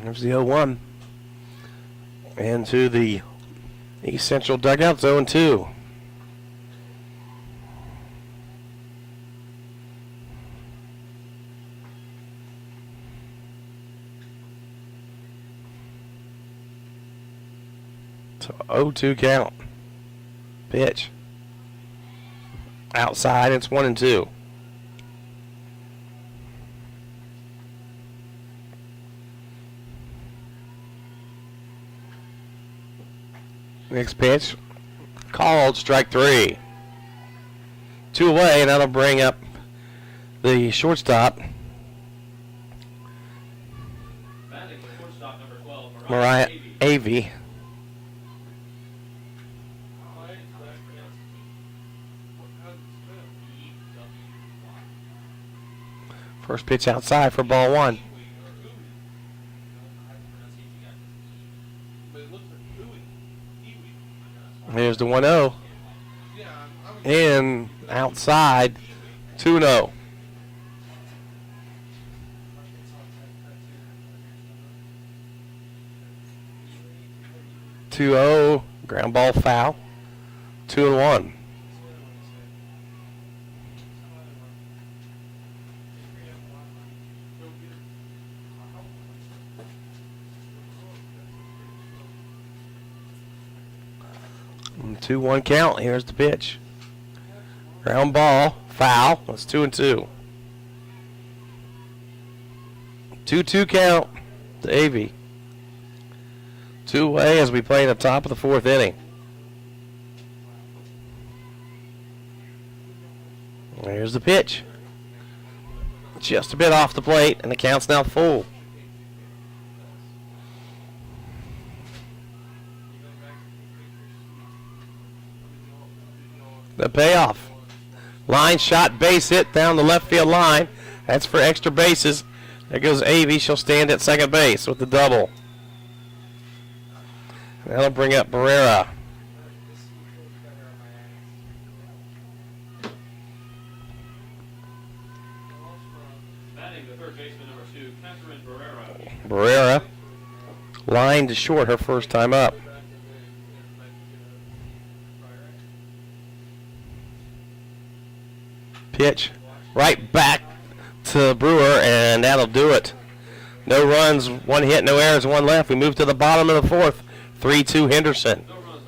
[SPEAKER 1] There's the 0-1. Into the East Central dugout, 0-2. So 0-2 count. Pitch. Outside, it's 1-2. Next pitch. Called, strike 3. 2 away, and that'll bring up the shortstop,
[SPEAKER 2] Batting the shortstop, number 12,
[SPEAKER 1] Mariah
[SPEAKER 2] Avey.
[SPEAKER 1] Avey. First pitch outside for ball 1.
[SPEAKER 3] But it looks like ooey.
[SPEAKER 1] Here's the 1-0.
[SPEAKER 3] Yeah,
[SPEAKER 1] In, outside, 2-0. 2-0, ground ball foul, 2-1. And 2-1 count. Here's the pitch. Ground ball, foul. That's 2-2. 2-2 count to Avey. 2 away as we play the top of the 4th inning. There's the pitch. Just a bit off the plate, and the count's now full. The payoff. Line shot, base hit down the left field line. That's for extra bases. There goes Avey. She'll stand at second base with the double. That'll bring up Barrera.
[SPEAKER 2] Batting the third baseman, number 2, Catherine Barrera.
[SPEAKER 1] Barrera lined to short her first time up. Pitch right back to Brewer, and that'll do it. No runs, 1 hit, no errors, 1 left. We move to the bottom of the 4th. 3-2 Henderson.
[SPEAKER 2] No runs.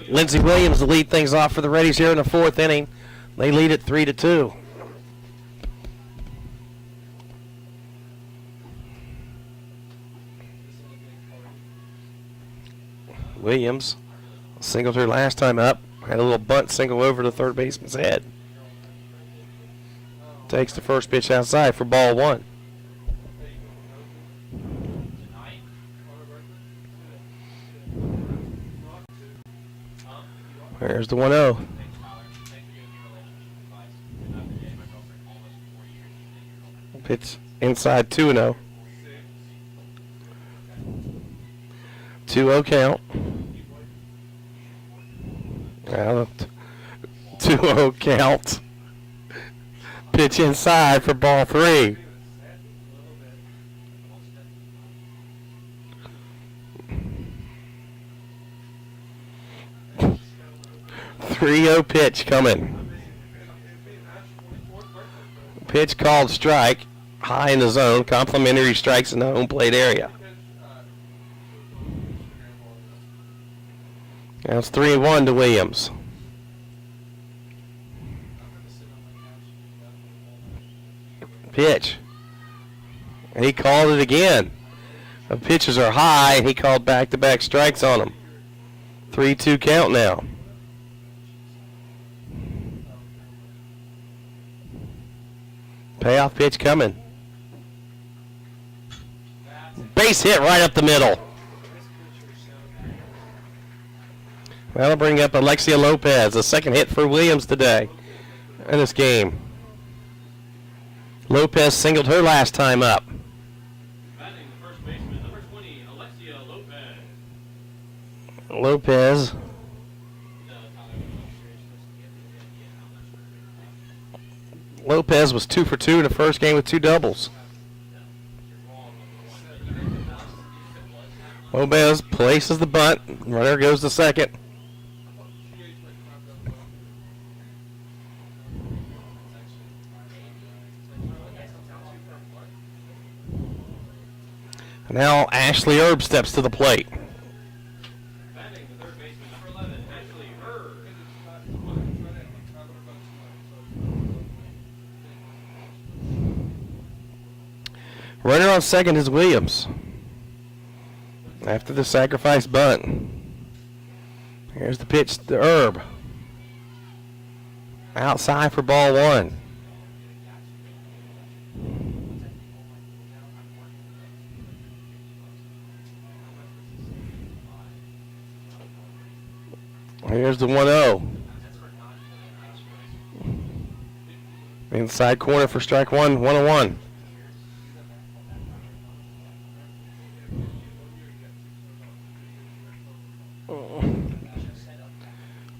[SPEAKER 1] Lindsey Williams to lead things off for the Reddies here in the 4th inning. They lead it 3-2. Williams singled her last time up. Had a little bunt single over the third baseman's head. Takes the first pitch outside for ball 1. There's the 1-0. Pitch inside 2-0. 2-0 count. Now 2-0 count. Pitch inside for ball 3. Three-0 pitch coming. Pitch called strike. High in the zone. Complimentary strikes in the home plate area. Now it's 3-1 to Williams. Pitch. And he called it again. The pitches are high, and he called back-to-back strikes on him. 3-2 count now. Payoff pitch coming. Base hit right up the middle. That'll bring up Alexia Lopez, the second hit for Williams today in this game. Lopez singled her last time up.
[SPEAKER 2] Batting the first baseman, number 20, Alexia Lopez.
[SPEAKER 1] Lopez Lopez was 2 for 2 in the first game with 2 doubles. Lopez places the bunt. Runner goes to second. Now Ashley Erb steps to the plate.
[SPEAKER 2] Batting the third baseman, number 11, Ashley Erb.
[SPEAKER 1] Runner on second is Williams. After the sacrifice bunt. Here's the pitch to Erb. Outside for ball 1. Here's the 1-0. Inside corner for strike 1, 1-1.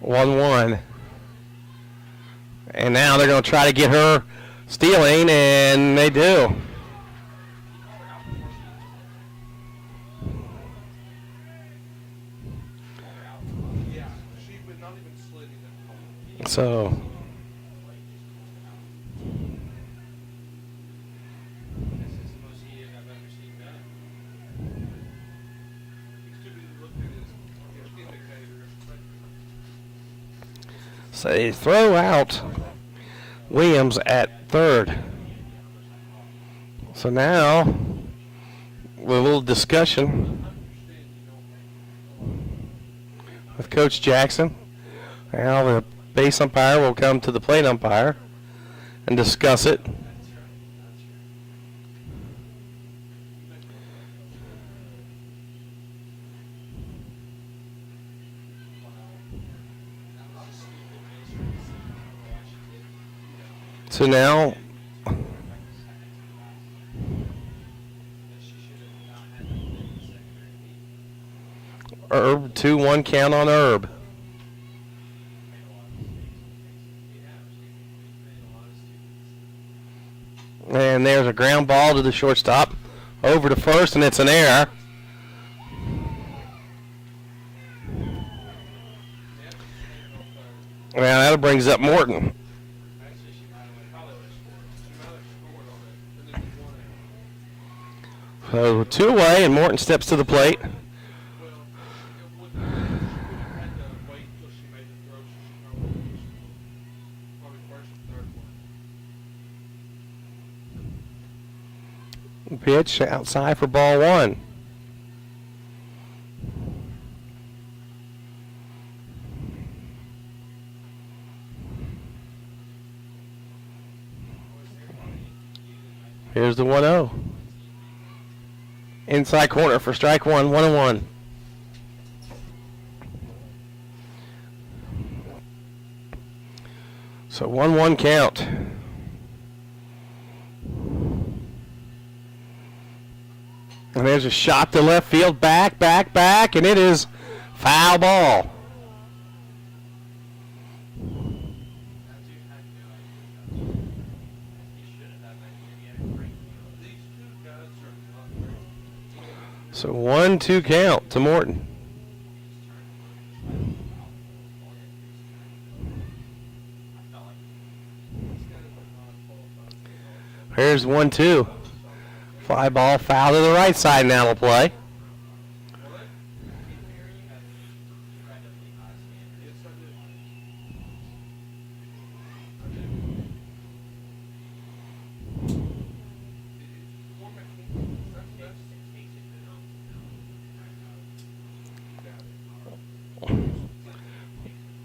[SPEAKER 1] One. And now they're going to try to get her stealing, and they do.
[SPEAKER 3] Yeah, she would not even slid even.
[SPEAKER 1] So
[SPEAKER 2] This is the most heated I've ever seen done.
[SPEAKER 3] It's too busy looking at his indicator.
[SPEAKER 1] So they throw out Williams at third. So now, with a little discussion with Coach Jackson. Now the base umpire will come to the plate umpire and discuss it. So now, Erb, 2-1 count on Erb. And there's a ground ball to the shortstop, over to first, and it's an error. Well, that brings up Morton. So 2 away, and Morton steps to the plate.
[SPEAKER 3] Well, it had to wait until she made the throw, so she probably first and third one.
[SPEAKER 1] Pitch outside for ball 1. Here's the 1-0. Inside corner for strike 1, 1-1. So 1-1 count. And there's a shot to left field, back, and it is foul ball. So 1-2 count to Morton. Here's 1-2. Fly ball, foul to the right side now to play.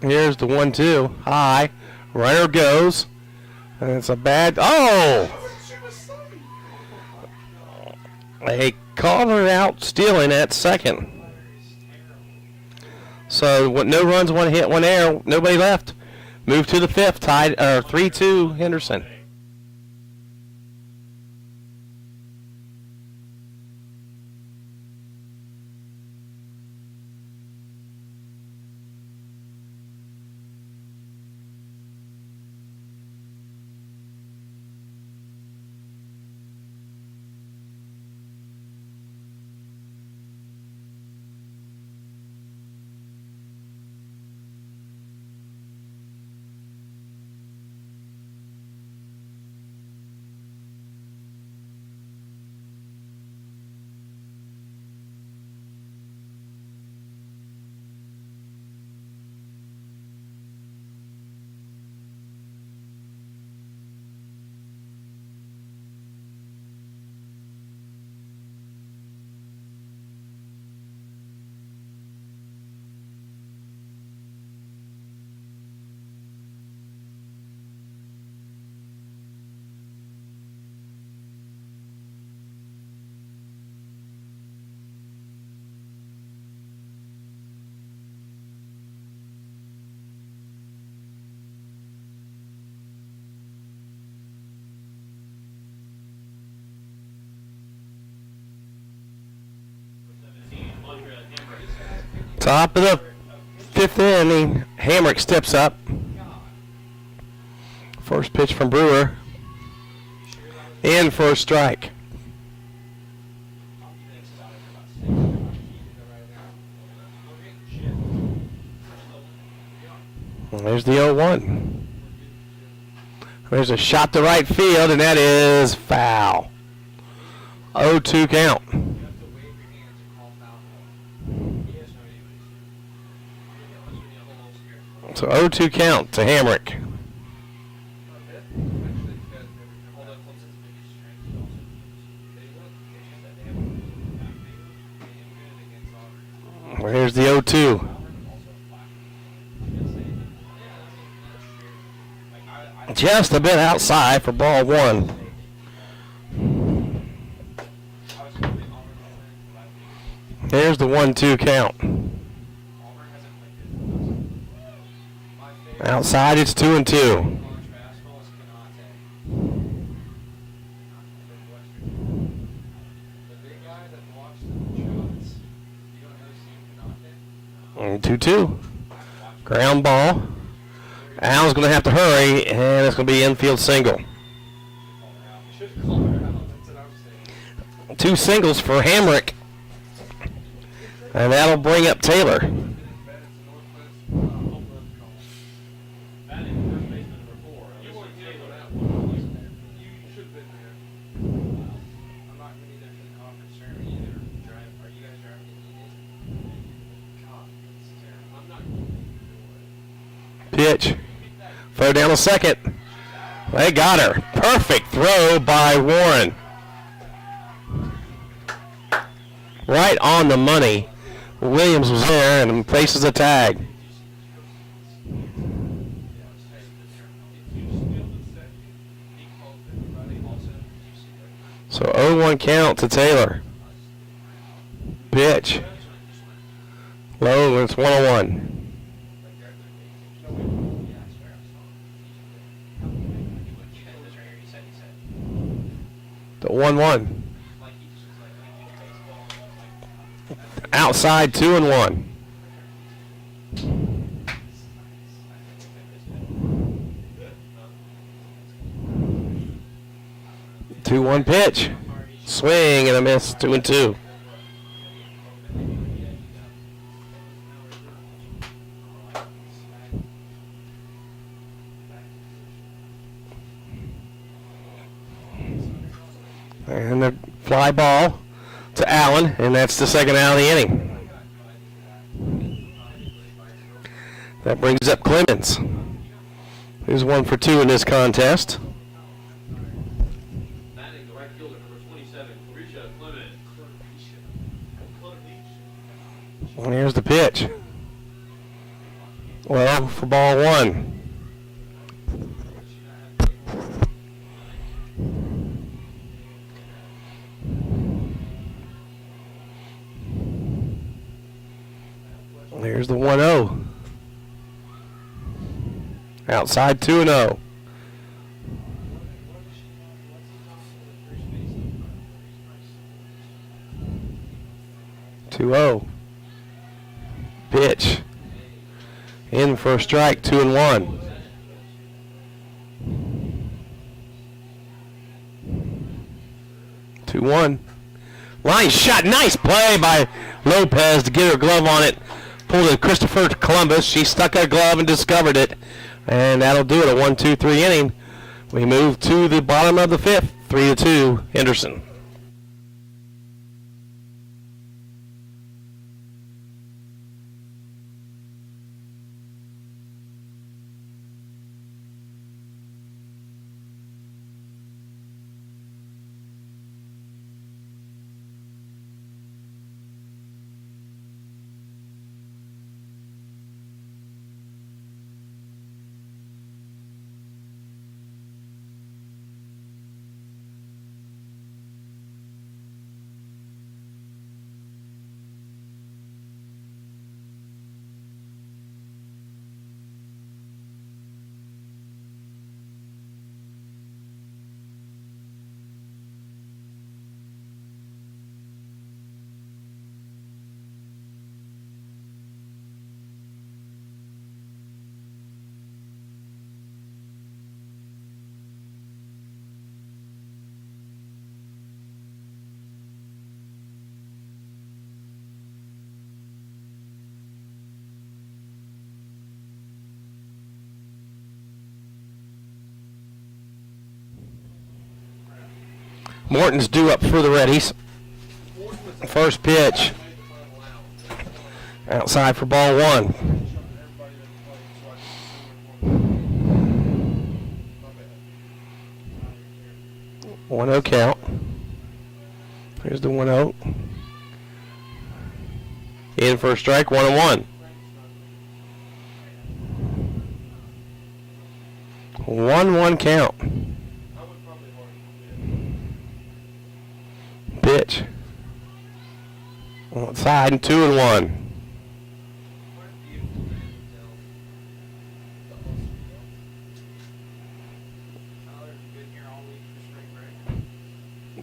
[SPEAKER 1] Here's the 1-2. High. Runner goes. And it's a bad. Oh! They called her out stealing at second. So no runs, one hit, one error, nobody left. Move to the fifth, tied 3-2 Henderson. Top of the fifth inning, Hamrick steps up. First pitch from Brewer. In for a strike. And there's the 0-1. There's a shot to right field, and that is foul. 0-2 count. So 0-2 count to Hamrick. Here's the 0-2. Just a bit outside for ball one. Here's the 1-2 count. Outside, it's 2-2. And 2-2. Ground ball. Al's going to have to hurry, and it's going to be infield single. Two singles for Hamrick. And that'll bring up Taylor. Pitch. Throw down a second. They got her. Perfect throw by Warren. Right on the money. Williams was there and faces a tag. So 0-1 count to Taylor. Pitch. Low, it's 1-1. The 1-1. Outside 2-1. 2-1 pitch. Swing and a miss. 2-2. And the fly ball to Allen, and that's the second out of the inning. That brings up Clemens, who's 1 for 2 in this contest. And here's the pitch. Well, for ball one. There's the 1-0. Outside 2-0. 2-0. Pitch. In for a strike, 2-1. Two one. Line shot. Nice play by Lopez to get her glove on it. Pulled it Christopher Columbus. She stuck her glove and discovered it. And that'll do it. A 1-2-3 inning. We move to the bottom of the fifth. 3-2 Henderson. Morton's due up for the Reddies. First pitch. Outside for ball one. 1-0 count. Here's the 1-0. In for a strike, 1-1. 1-1 count. Pitch. Outside and 2-1.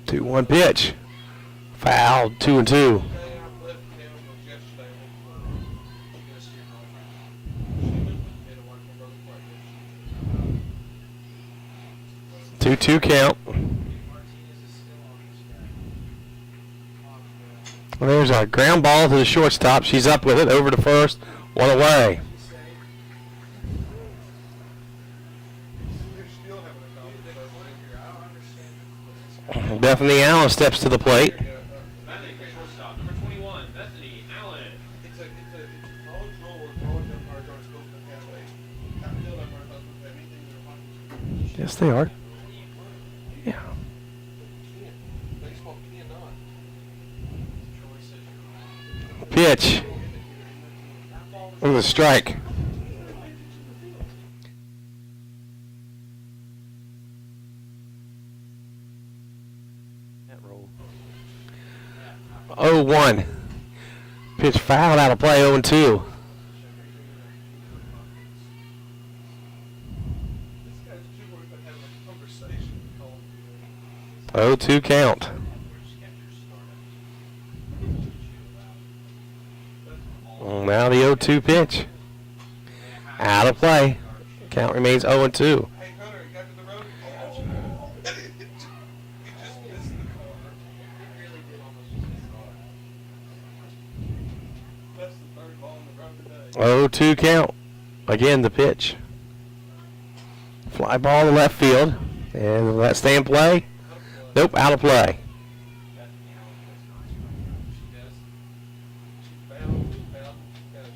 [SPEAKER 1] Two one pitch. Foul. 2-2. 2-2 count. Well, there's a ground ball to the shortstop. She's up with it. Over to first. One away. Bethany Allen steps to the plate.
[SPEAKER 2] Bethany, shortstop. Number 21, Bethany Allen.
[SPEAKER 3] It's a college rule where college umpires aren't supposed to have field umpires aren't supposed to have anything in their pockets.
[SPEAKER 1] Yes, they are. Yeah.
[SPEAKER 3] Baseball cannot.
[SPEAKER 1] Pitch. With a strike. Oh, 1. Pitch fouled out of play, 0-2.
[SPEAKER 3] This guy's too worried about having a conversation.
[SPEAKER 1] 0-2 count. Now the 0-2 pitch. Out of play. Count remains 0-2.
[SPEAKER 3] Hey, Hunter, you got to the road? He just missed the corner. He really did almost miss the corner. That's the third ball in the road today.
[SPEAKER 1] 0-2 count. Again, the pitch. Fly ball to left field. And let stay in play. Nope, out of play.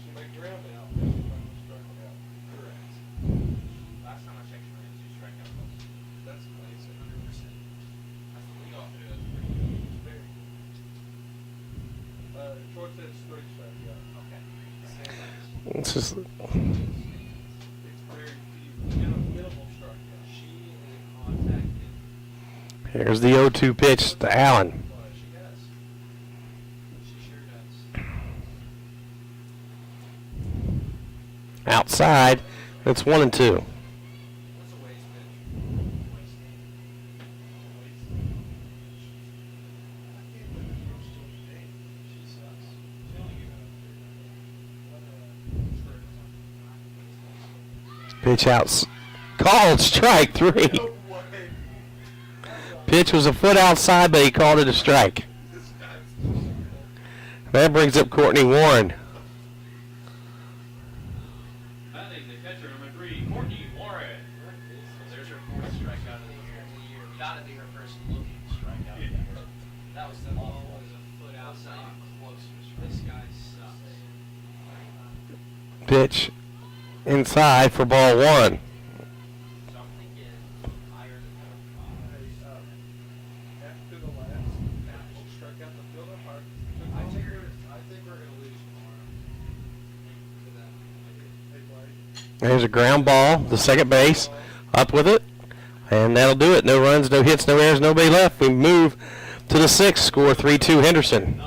[SPEAKER 3] She made ground out. Correct.
[SPEAKER 2] Last time I checked, she ran 2 strikeouts.
[SPEAKER 3] That's amazing.
[SPEAKER 2] 100%. That's the leadoff hitter. That's pretty good.
[SPEAKER 3] It's very good. Short says straight strike, yeah.
[SPEAKER 2] Okay.
[SPEAKER 1] It's just There's the 0-2 pitch to Allen.
[SPEAKER 2] She does. She sure does.
[SPEAKER 1] Outside, it's 1-2.
[SPEAKER 2] That's a waste pitch. Waste. She sucks. She only gave up 3.
[SPEAKER 1] Pitch out. Called strike 3. Pitch was a foot outside, but he called it a strike. That brings up Courtney Warren.
[SPEAKER 2] Batting the catcher, number 3, Courtney Warren. There's her 4th strikeout of the year. Gotta be her first looking strikeout. That was the ball was a foot outside, close. This guy sucks.
[SPEAKER 1] Pitch inside for ball 1.
[SPEAKER 2] Something is higher than
[SPEAKER 3] After the last, she struck out the fielder hard. I think we're gonna lose tomorrow. To them. Hey, Blake.
[SPEAKER 1] There's a ground ball, the second base, up with it, and that'll do it. No runs, no hits, no errors, nobody left. We move to the 6th, score 3-2 Henderson.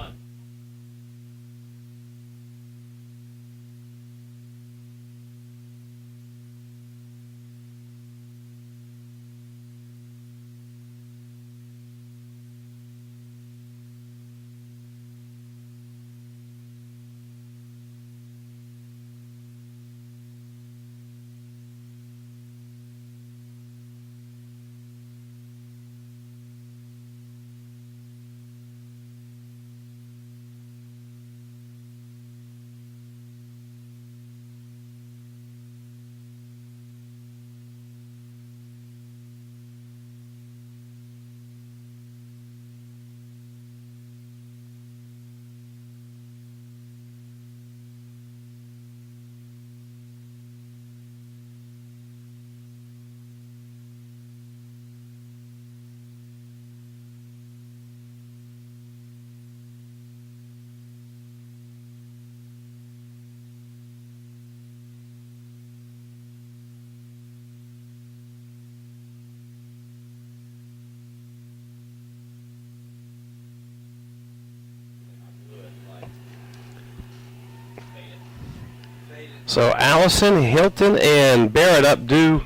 [SPEAKER 1] So Allison, Hilton, and Barrett up due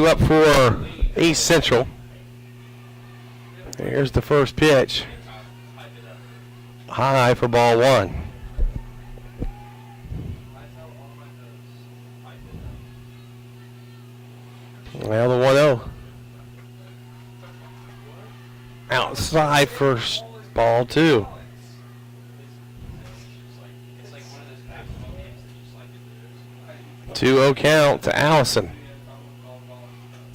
[SPEAKER 1] up for East Central. Here's the first pitch. High for ball 1. Well, the 1-0. Outside for ball 2.
[SPEAKER 2] It's like one of those basketball games that just like it.
[SPEAKER 1] 2-0 count to Allison.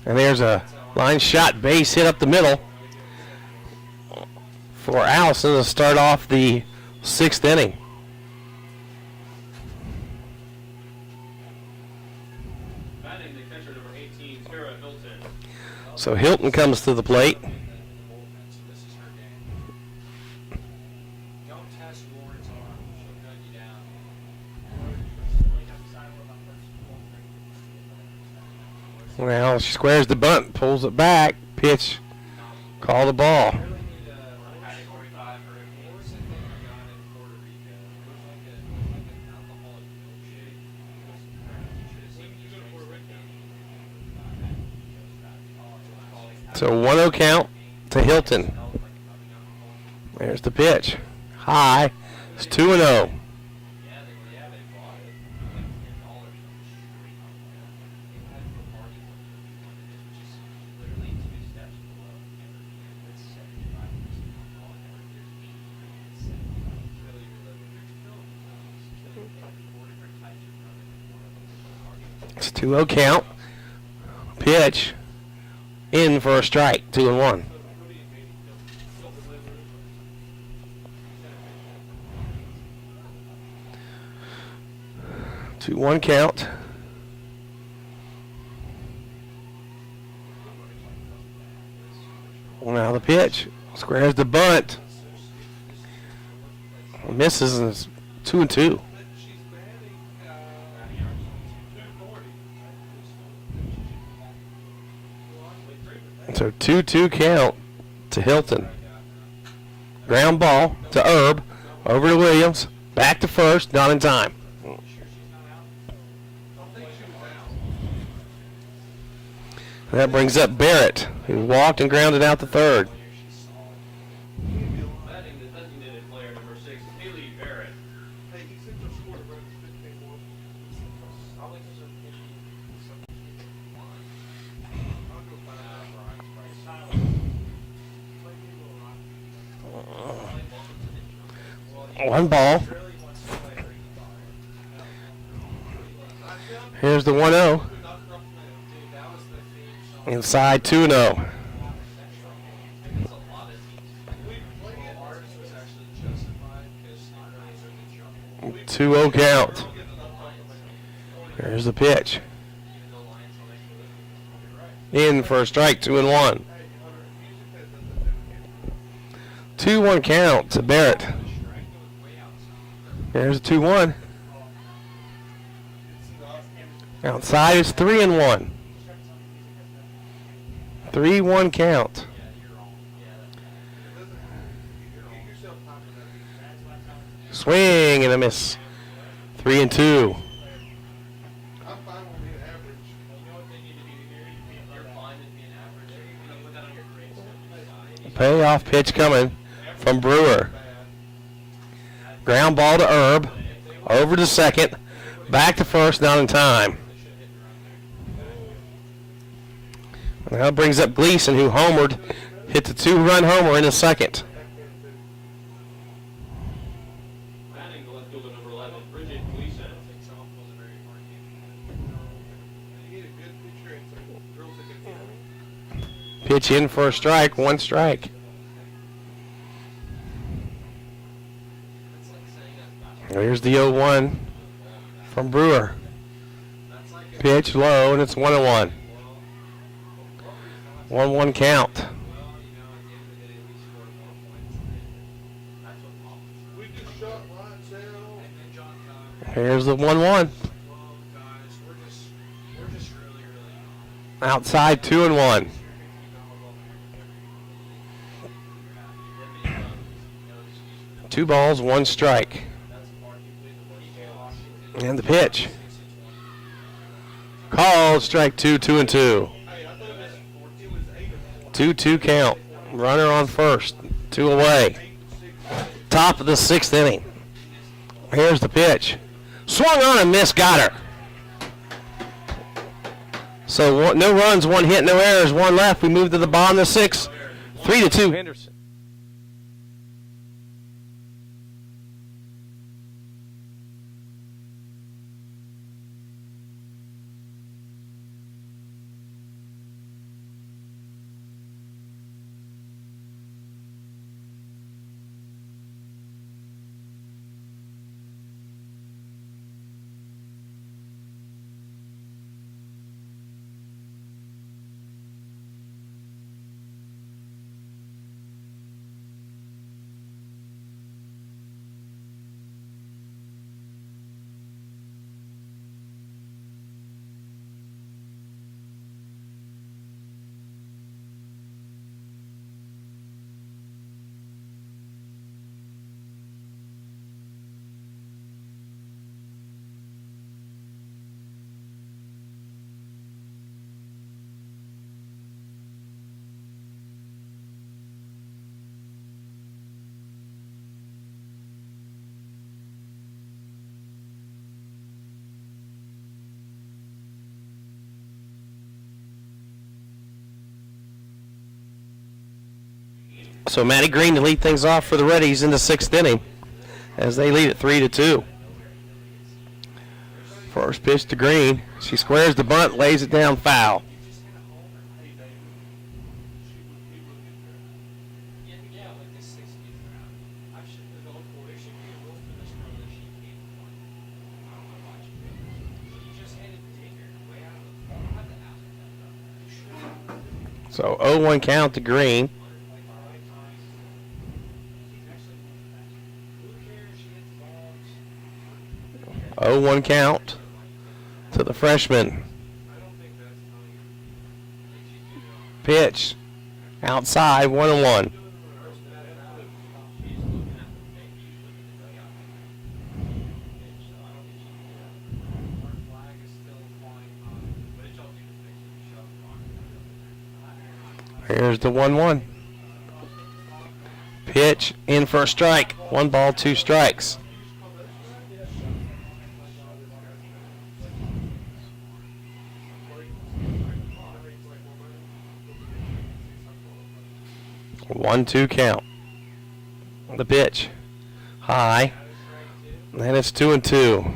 [SPEAKER 1] And there's a line shot base hit up the middle for Allison to start off the 6th inning.
[SPEAKER 2] Batting the catcher, number 18, Tara Hilton.
[SPEAKER 1] So Hilton comes to the plate.
[SPEAKER 2] This is her game. Don't test Warren's arm. She'll gun you down.
[SPEAKER 1] Well, she squares the bunt, pulls it back, pitch, call the ball.
[SPEAKER 2] Really need a category 5 or a horse that they got in Puerto Rico. It was like an alcoholic milkshake. Should have seen you go to Puerto Rico.
[SPEAKER 1] So 1-0 count to Hilton. There's the pitch. High. It's 2-0.
[SPEAKER 2] Yeah, they bought it. Like $10 from the street. They had it for party one, which is literally 2 steps below Evergreen. It's 75% alcohol, and Evergreen is 80. It's 75. Really, really. 4 different types of rum, and one of them is a party.
[SPEAKER 1] It's 2-0 count. Pitch. In for a strike. 2-1. 2-1 count. Well, now the pitch. Squares the bunt. Misses and it's 2-2.
[SPEAKER 3] She's batting 240.
[SPEAKER 1] So 2-2 count to Hilton. Ground ball to Herb. Over to Williams. Back to first. Not in time. That brings up Barrett, who walked and grounded out to third.
[SPEAKER 2] Batting the designated player number 6, Haley Barrett.
[SPEAKER 3] Hey, he sent us score, bro. It's 15-1.
[SPEAKER 2] Probably because of pitching some line.
[SPEAKER 3] I'll go find out.
[SPEAKER 1] One ball. Here's the 1-0. Inside 2-0.
[SPEAKER 2] Ours was actually justified because Lions are the jump.
[SPEAKER 1] 2-0 count. Here's the pitch.
[SPEAKER 2] Even though Lions will make the
[SPEAKER 1] In for a strike, 2-1. 2-1 count to Barrett. There's a 2-1. Outside is 3-1. 3-1 count. Swing and a miss. 3-2.
[SPEAKER 3] I'm fine with being average.
[SPEAKER 2] You know what they need to do here? You're fine with being average. You know, put that on your grades.
[SPEAKER 1] Payoff pitch coming from Brewer. Ground ball to Herb. Over to second. Back to first, not in time. And that brings up Gleason, who homered. Hit the 2-run homer in the second.
[SPEAKER 2] Batting the left fielder number 11, Bridget Gleason.
[SPEAKER 3] You need a good pitcher and some girls that can hit.
[SPEAKER 1] Pitch in for a strike. 1 strike.
[SPEAKER 2] It's like saying that.
[SPEAKER 1] Here's the 0-1 from Brewer.
[SPEAKER 2] That's like
[SPEAKER 1] Pitch low, and it's 1-1. 1-1 count.
[SPEAKER 2] well, you know, at the end of the day, we scored more points. That's what Paul.
[SPEAKER 3] We just shot lights out.
[SPEAKER 2] And then John,
[SPEAKER 1] Here's the 1-1.
[SPEAKER 2] well, guys, we're just really, really
[SPEAKER 1] Outside 2-1. Two balls, 1 strike. And the pitch. Called strike 2, 2-2.
[SPEAKER 3] Hey, I thought it was 8-1.
[SPEAKER 1] 2-2 count. Runner on first. 2 away. Top of the 6th inning. Here's the pitch. Swung on and missed. Got her. So no runs, 1 hit, no errors, 1 left. We move to the bottom of the 6th. 3-2 Henderson. So Matty Green to lead things off for the Reddies in the 6th inning as they lead it 3-2. First pitch to Green. She squares the bunt, lays it down foul.
[SPEAKER 2] Yeah, like this 6th round. I should have gone for there should be a rule for this round that she came on. I don't know why she just handed the taker way out of the I had to ask her that though.
[SPEAKER 1] So 0-1 count to Green.
[SPEAKER 2] Who cares? She hits balls.
[SPEAKER 1] 0-1 count to the freshman.
[SPEAKER 2] I don't think that's how you.
[SPEAKER 1] Pitch Outside, 1-1. Here's the 1-1. Pitch in for a strike. 1 ball, 2 strikes. One, 2 count. The pitch. High. And it's 2-2.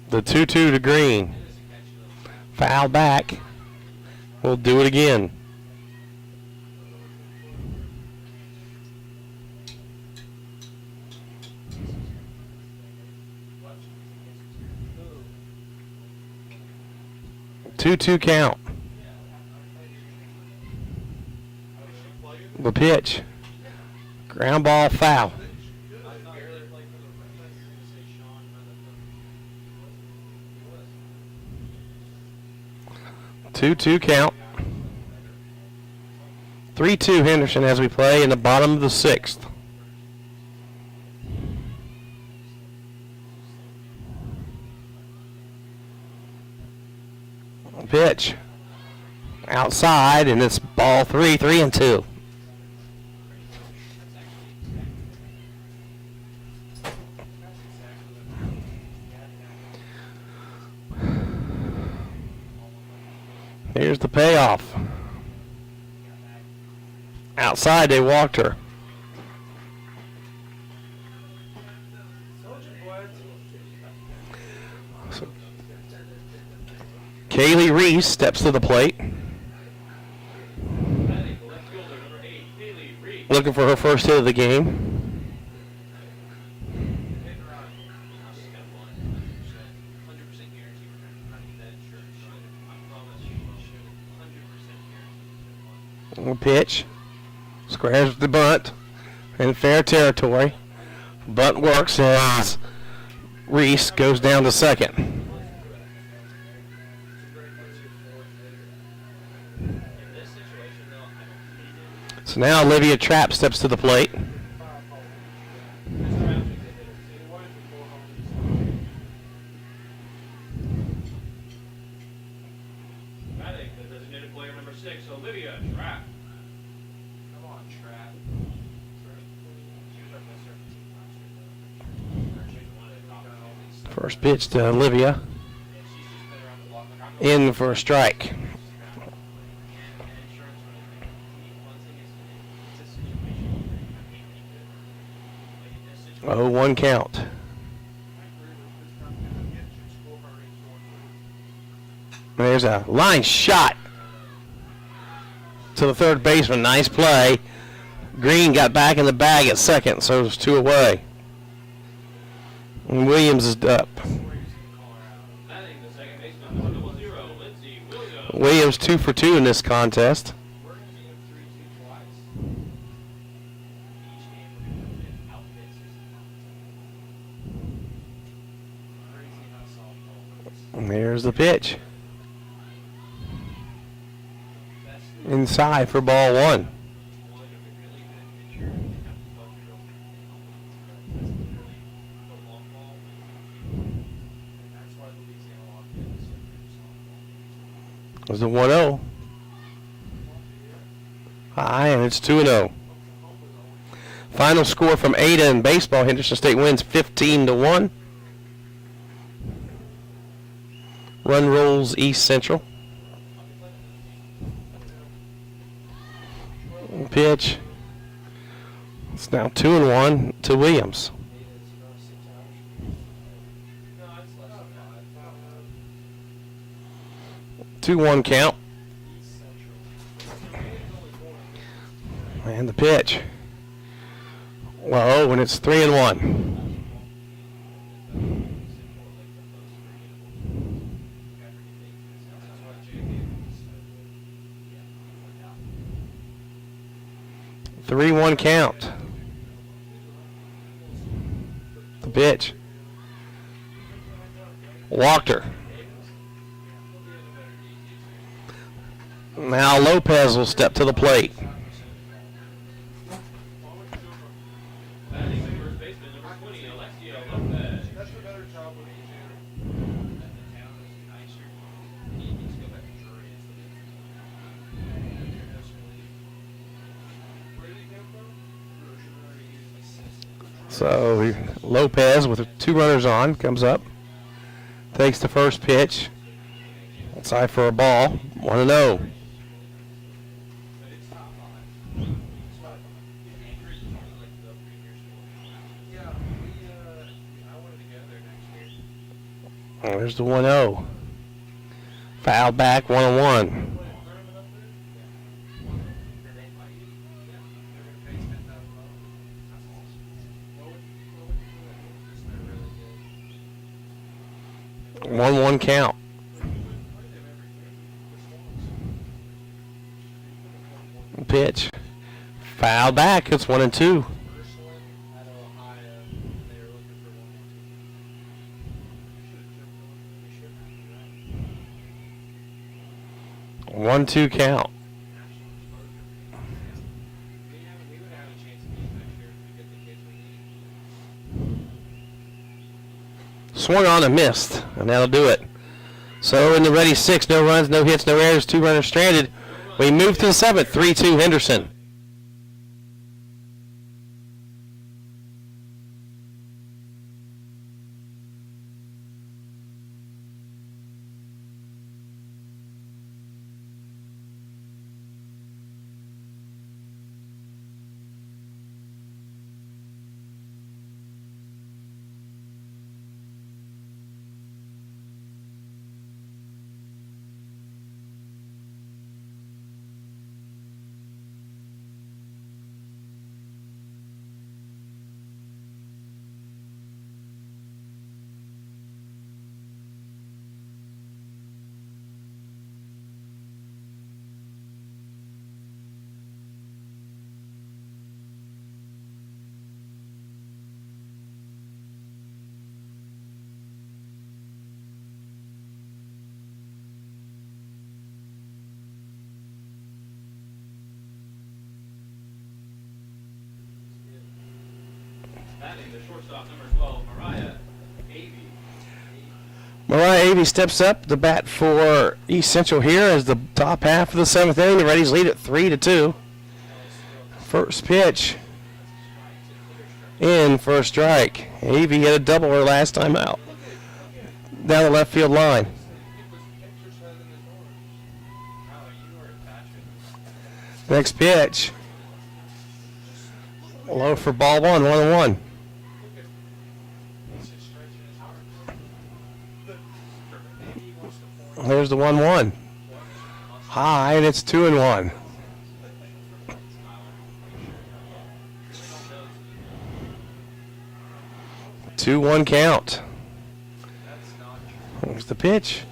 [SPEAKER 1] The 2-2 to Green. Foul back. We'll do it again. Two count. The pitch. Ground ball foul. 2-2 count. 3-2 Henderson as we play in the bottom of the 6th. Pitch. Outside, and it's ball 3, 3-2. Here's the payoff. Outside, they walked her. Kaylee Reese steps to the plate. Looking for her first hit of the game. Pitch. Squares the bunt. In fair territory. Bunt works as Reese goes down to second. So now Olivia Trapp steps to the plate.
[SPEAKER 2] Designated player number 6, Olivia Trapp. Come on, Trapp.
[SPEAKER 1] First pitch to Olivia. In for a strike. 0-1 count. There's a line shot to the third baseman. Nice play. Green got back in the bag at second, so it's 2 away. And Williams is up. Williams 2 for 2 in this contest. And there's the pitch. Inside for ball 1. It was a 1-0. High, and it's 2-0. Final score from Ada in baseball. Henderson State wins 15-1. Run rolls East Central. Pitch. It's now 2-1 to Williams. 2-1 count. And the pitch. Low, and it's 3-1. Three-one count. pitch. Walked her. Now Lopez will step to the plate.
[SPEAKER 2] Batting first baseman, number 20, Alexio Lopez.
[SPEAKER 3] That's the better job with each year.
[SPEAKER 2] He needs to go back to jury
[SPEAKER 3] Where did he come from?
[SPEAKER 1] So Lopez with 2 runners on comes up, takes the first pitch, outside for a ball, 1-0.
[SPEAKER 2] Yeah, I wanted to go there next year.
[SPEAKER 1] There's the 1-0. Foul back, 1-1.
[SPEAKER 2] They're
[SPEAKER 1] 1-1 count. Pitch. Foul back. It's 1-2.
[SPEAKER 2] They
[SPEAKER 1] 1-2 count.
[SPEAKER 2] we would have a chance to beat next year if we get the kids we need.
[SPEAKER 1] Swung on and missed, and that'll do it. So in the Reddies 6, no runs, no hits, no errors, 2 runners stranded. We move to the 7th, 3-2 Henderson.
[SPEAKER 2] Batting the shortstop, number 12, Mariah Avey.
[SPEAKER 1] Mariah Avey steps up the bat for East Central here as the top half of the 7th inning. The Reddies lead it 3-2. First pitch in for a strike. Avey had a double her last time out down the left field line.
[SPEAKER 3] He was exercising his arms.
[SPEAKER 2] Oh, you were attached.
[SPEAKER 1] Next pitch. Low for ball 1-1.
[SPEAKER 2] He's just stretching his arms. Maybe he wants to point.
[SPEAKER 1] There's the 1-1. High, and it's 2-1. 2-1 count.
[SPEAKER 2] That's not true.
[SPEAKER 1] There's the pitch.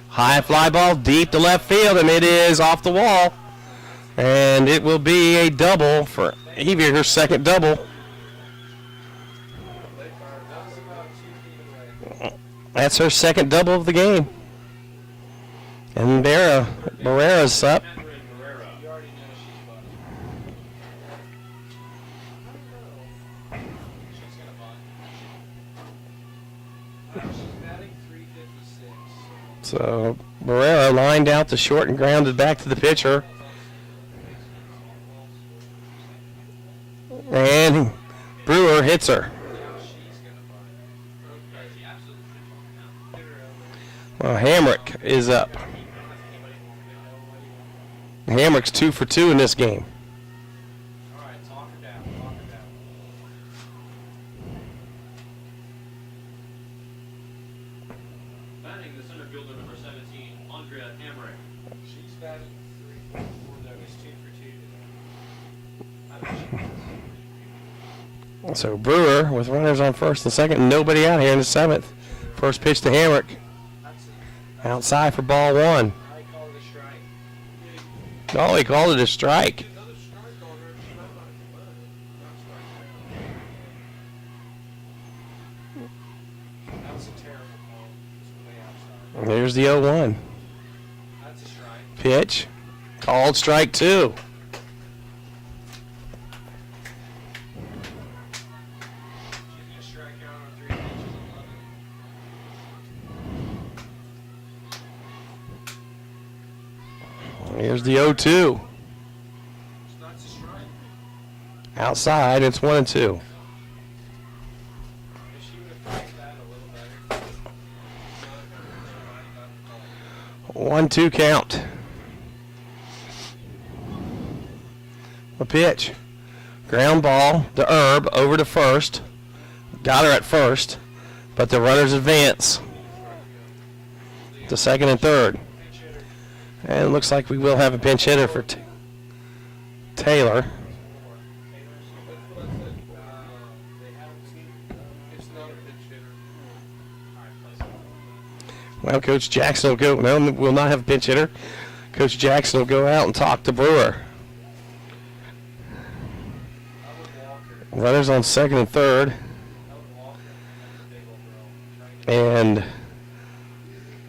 [SPEAKER 1] High fly ball deep to left field, and it is off the wall. And it will be a double for Evie, her second double.
[SPEAKER 3] That was about 2 feet away.
[SPEAKER 1] That's her second double of the game. And Barrera's up.
[SPEAKER 2] Catherine Barrera.
[SPEAKER 3] You already know she's bugging.
[SPEAKER 2] She's gonna bunt.
[SPEAKER 3] She's batting 356.
[SPEAKER 1] So Barrera lined out to short and grounded back to the pitcher. And Brewer hits her.
[SPEAKER 2] Now she's gonna bunt. She absolutely should bunt now.
[SPEAKER 3] Get her out there.
[SPEAKER 1] Well, Hamrick is up. Hamrick's 2 for 2 in this game.
[SPEAKER 2] All right, talk her down. Talk her down. Batting the center fielder, number 17, Andrea Hamrick.
[SPEAKER 3] She's batting 3 for 4. That was 2 for 2 today. I think she
[SPEAKER 1] So Brewer with runners on first and second, and nobody out here in the 7th. First pitch to Hamrick.
[SPEAKER 3] That's it.
[SPEAKER 1] Outside for ball 1.
[SPEAKER 3] I call it a strike.
[SPEAKER 1] Oh, he called it a strike.
[SPEAKER 3] Another strike on her. She might not have been.
[SPEAKER 1] Here's the 0-1.
[SPEAKER 2] That's a strike.
[SPEAKER 1] Pitch. Called strike 2.
[SPEAKER 2] She's gonna strike out on 3 pitches and 11.
[SPEAKER 1] Here's the 0-2.
[SPEAKER 3] That's a strike.
[SPEAKER 1] Outside, it's 1-2.
[SPEAKER 2] If she would have phrased that a little better.
[SPEAKER 1] 1-2 count. A pitch. Ground ball to Herb over to first. Got her at first, but the runners advance to second and third. And it looks like we will have a pinch hitter for Taylor.
[SPEAKER 3] That's what I said.
[SPEAKER 2] They haven't seen
[SPEAKER 3] It's not a pitch hitter.
[SPEAKER 1] Well, Coach Jackson will go. No, we'll not have a pinch hitter. Coach Jackson will go out and talk to Brewer. Runners on second and third. And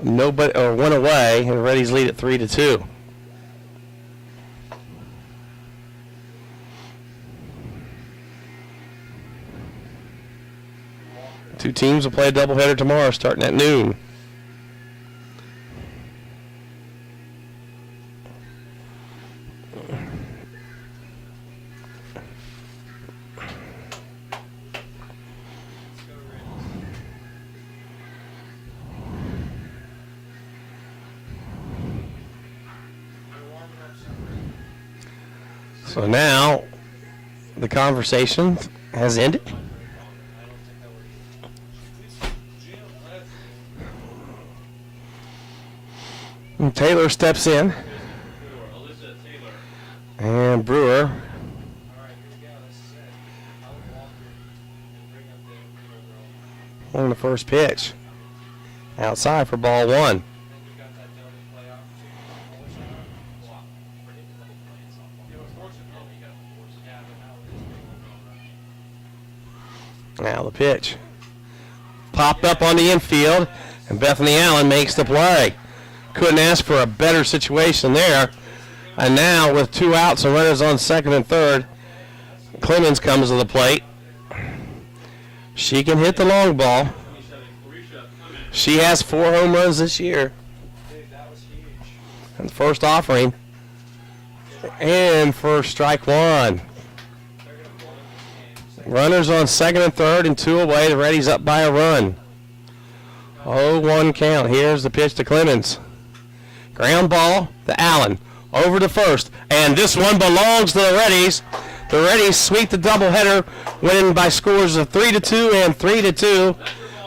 [SPEAKER 1] nobody, or one away, and Reddies lead at 3-2. Two teams will play a doubleheader tomorrow, starting at noon. So now the conversation has ended. And Taylor steps in. And Brewer on the first pitch. Outside for ball 1. Now the pitch. Popped up on the infield, and Bethany Allen makes the play. Couldn't ask for a better situation there. And now with 2 outs and runners on second and third, Clemens comes to the plate. She can hit the long ball. She has 4 home runs this year. And the first offering. And for strike 1. Runners on second and third and 2 away. The Reddies up by a run. 0-1 count. Here's the pitch to Clemens. Ground ball to Allen. Over to first. And this one belongs to the Reddies. The Reddies sweep the doubleheader, winning by scores of 3-2 and 3-2,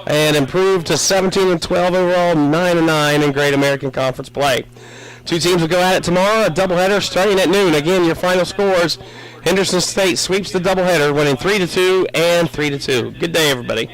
[SPEAKER 1] and improve to 17-12 overall, 9-9 in Great American Conference play. 2 teams will go at it tomorrow, a doubleheader starting at noon. Again, your final scores: Henderson State sweeps the doubleheader, winning 3-2 and 3-2. Good day, everybody.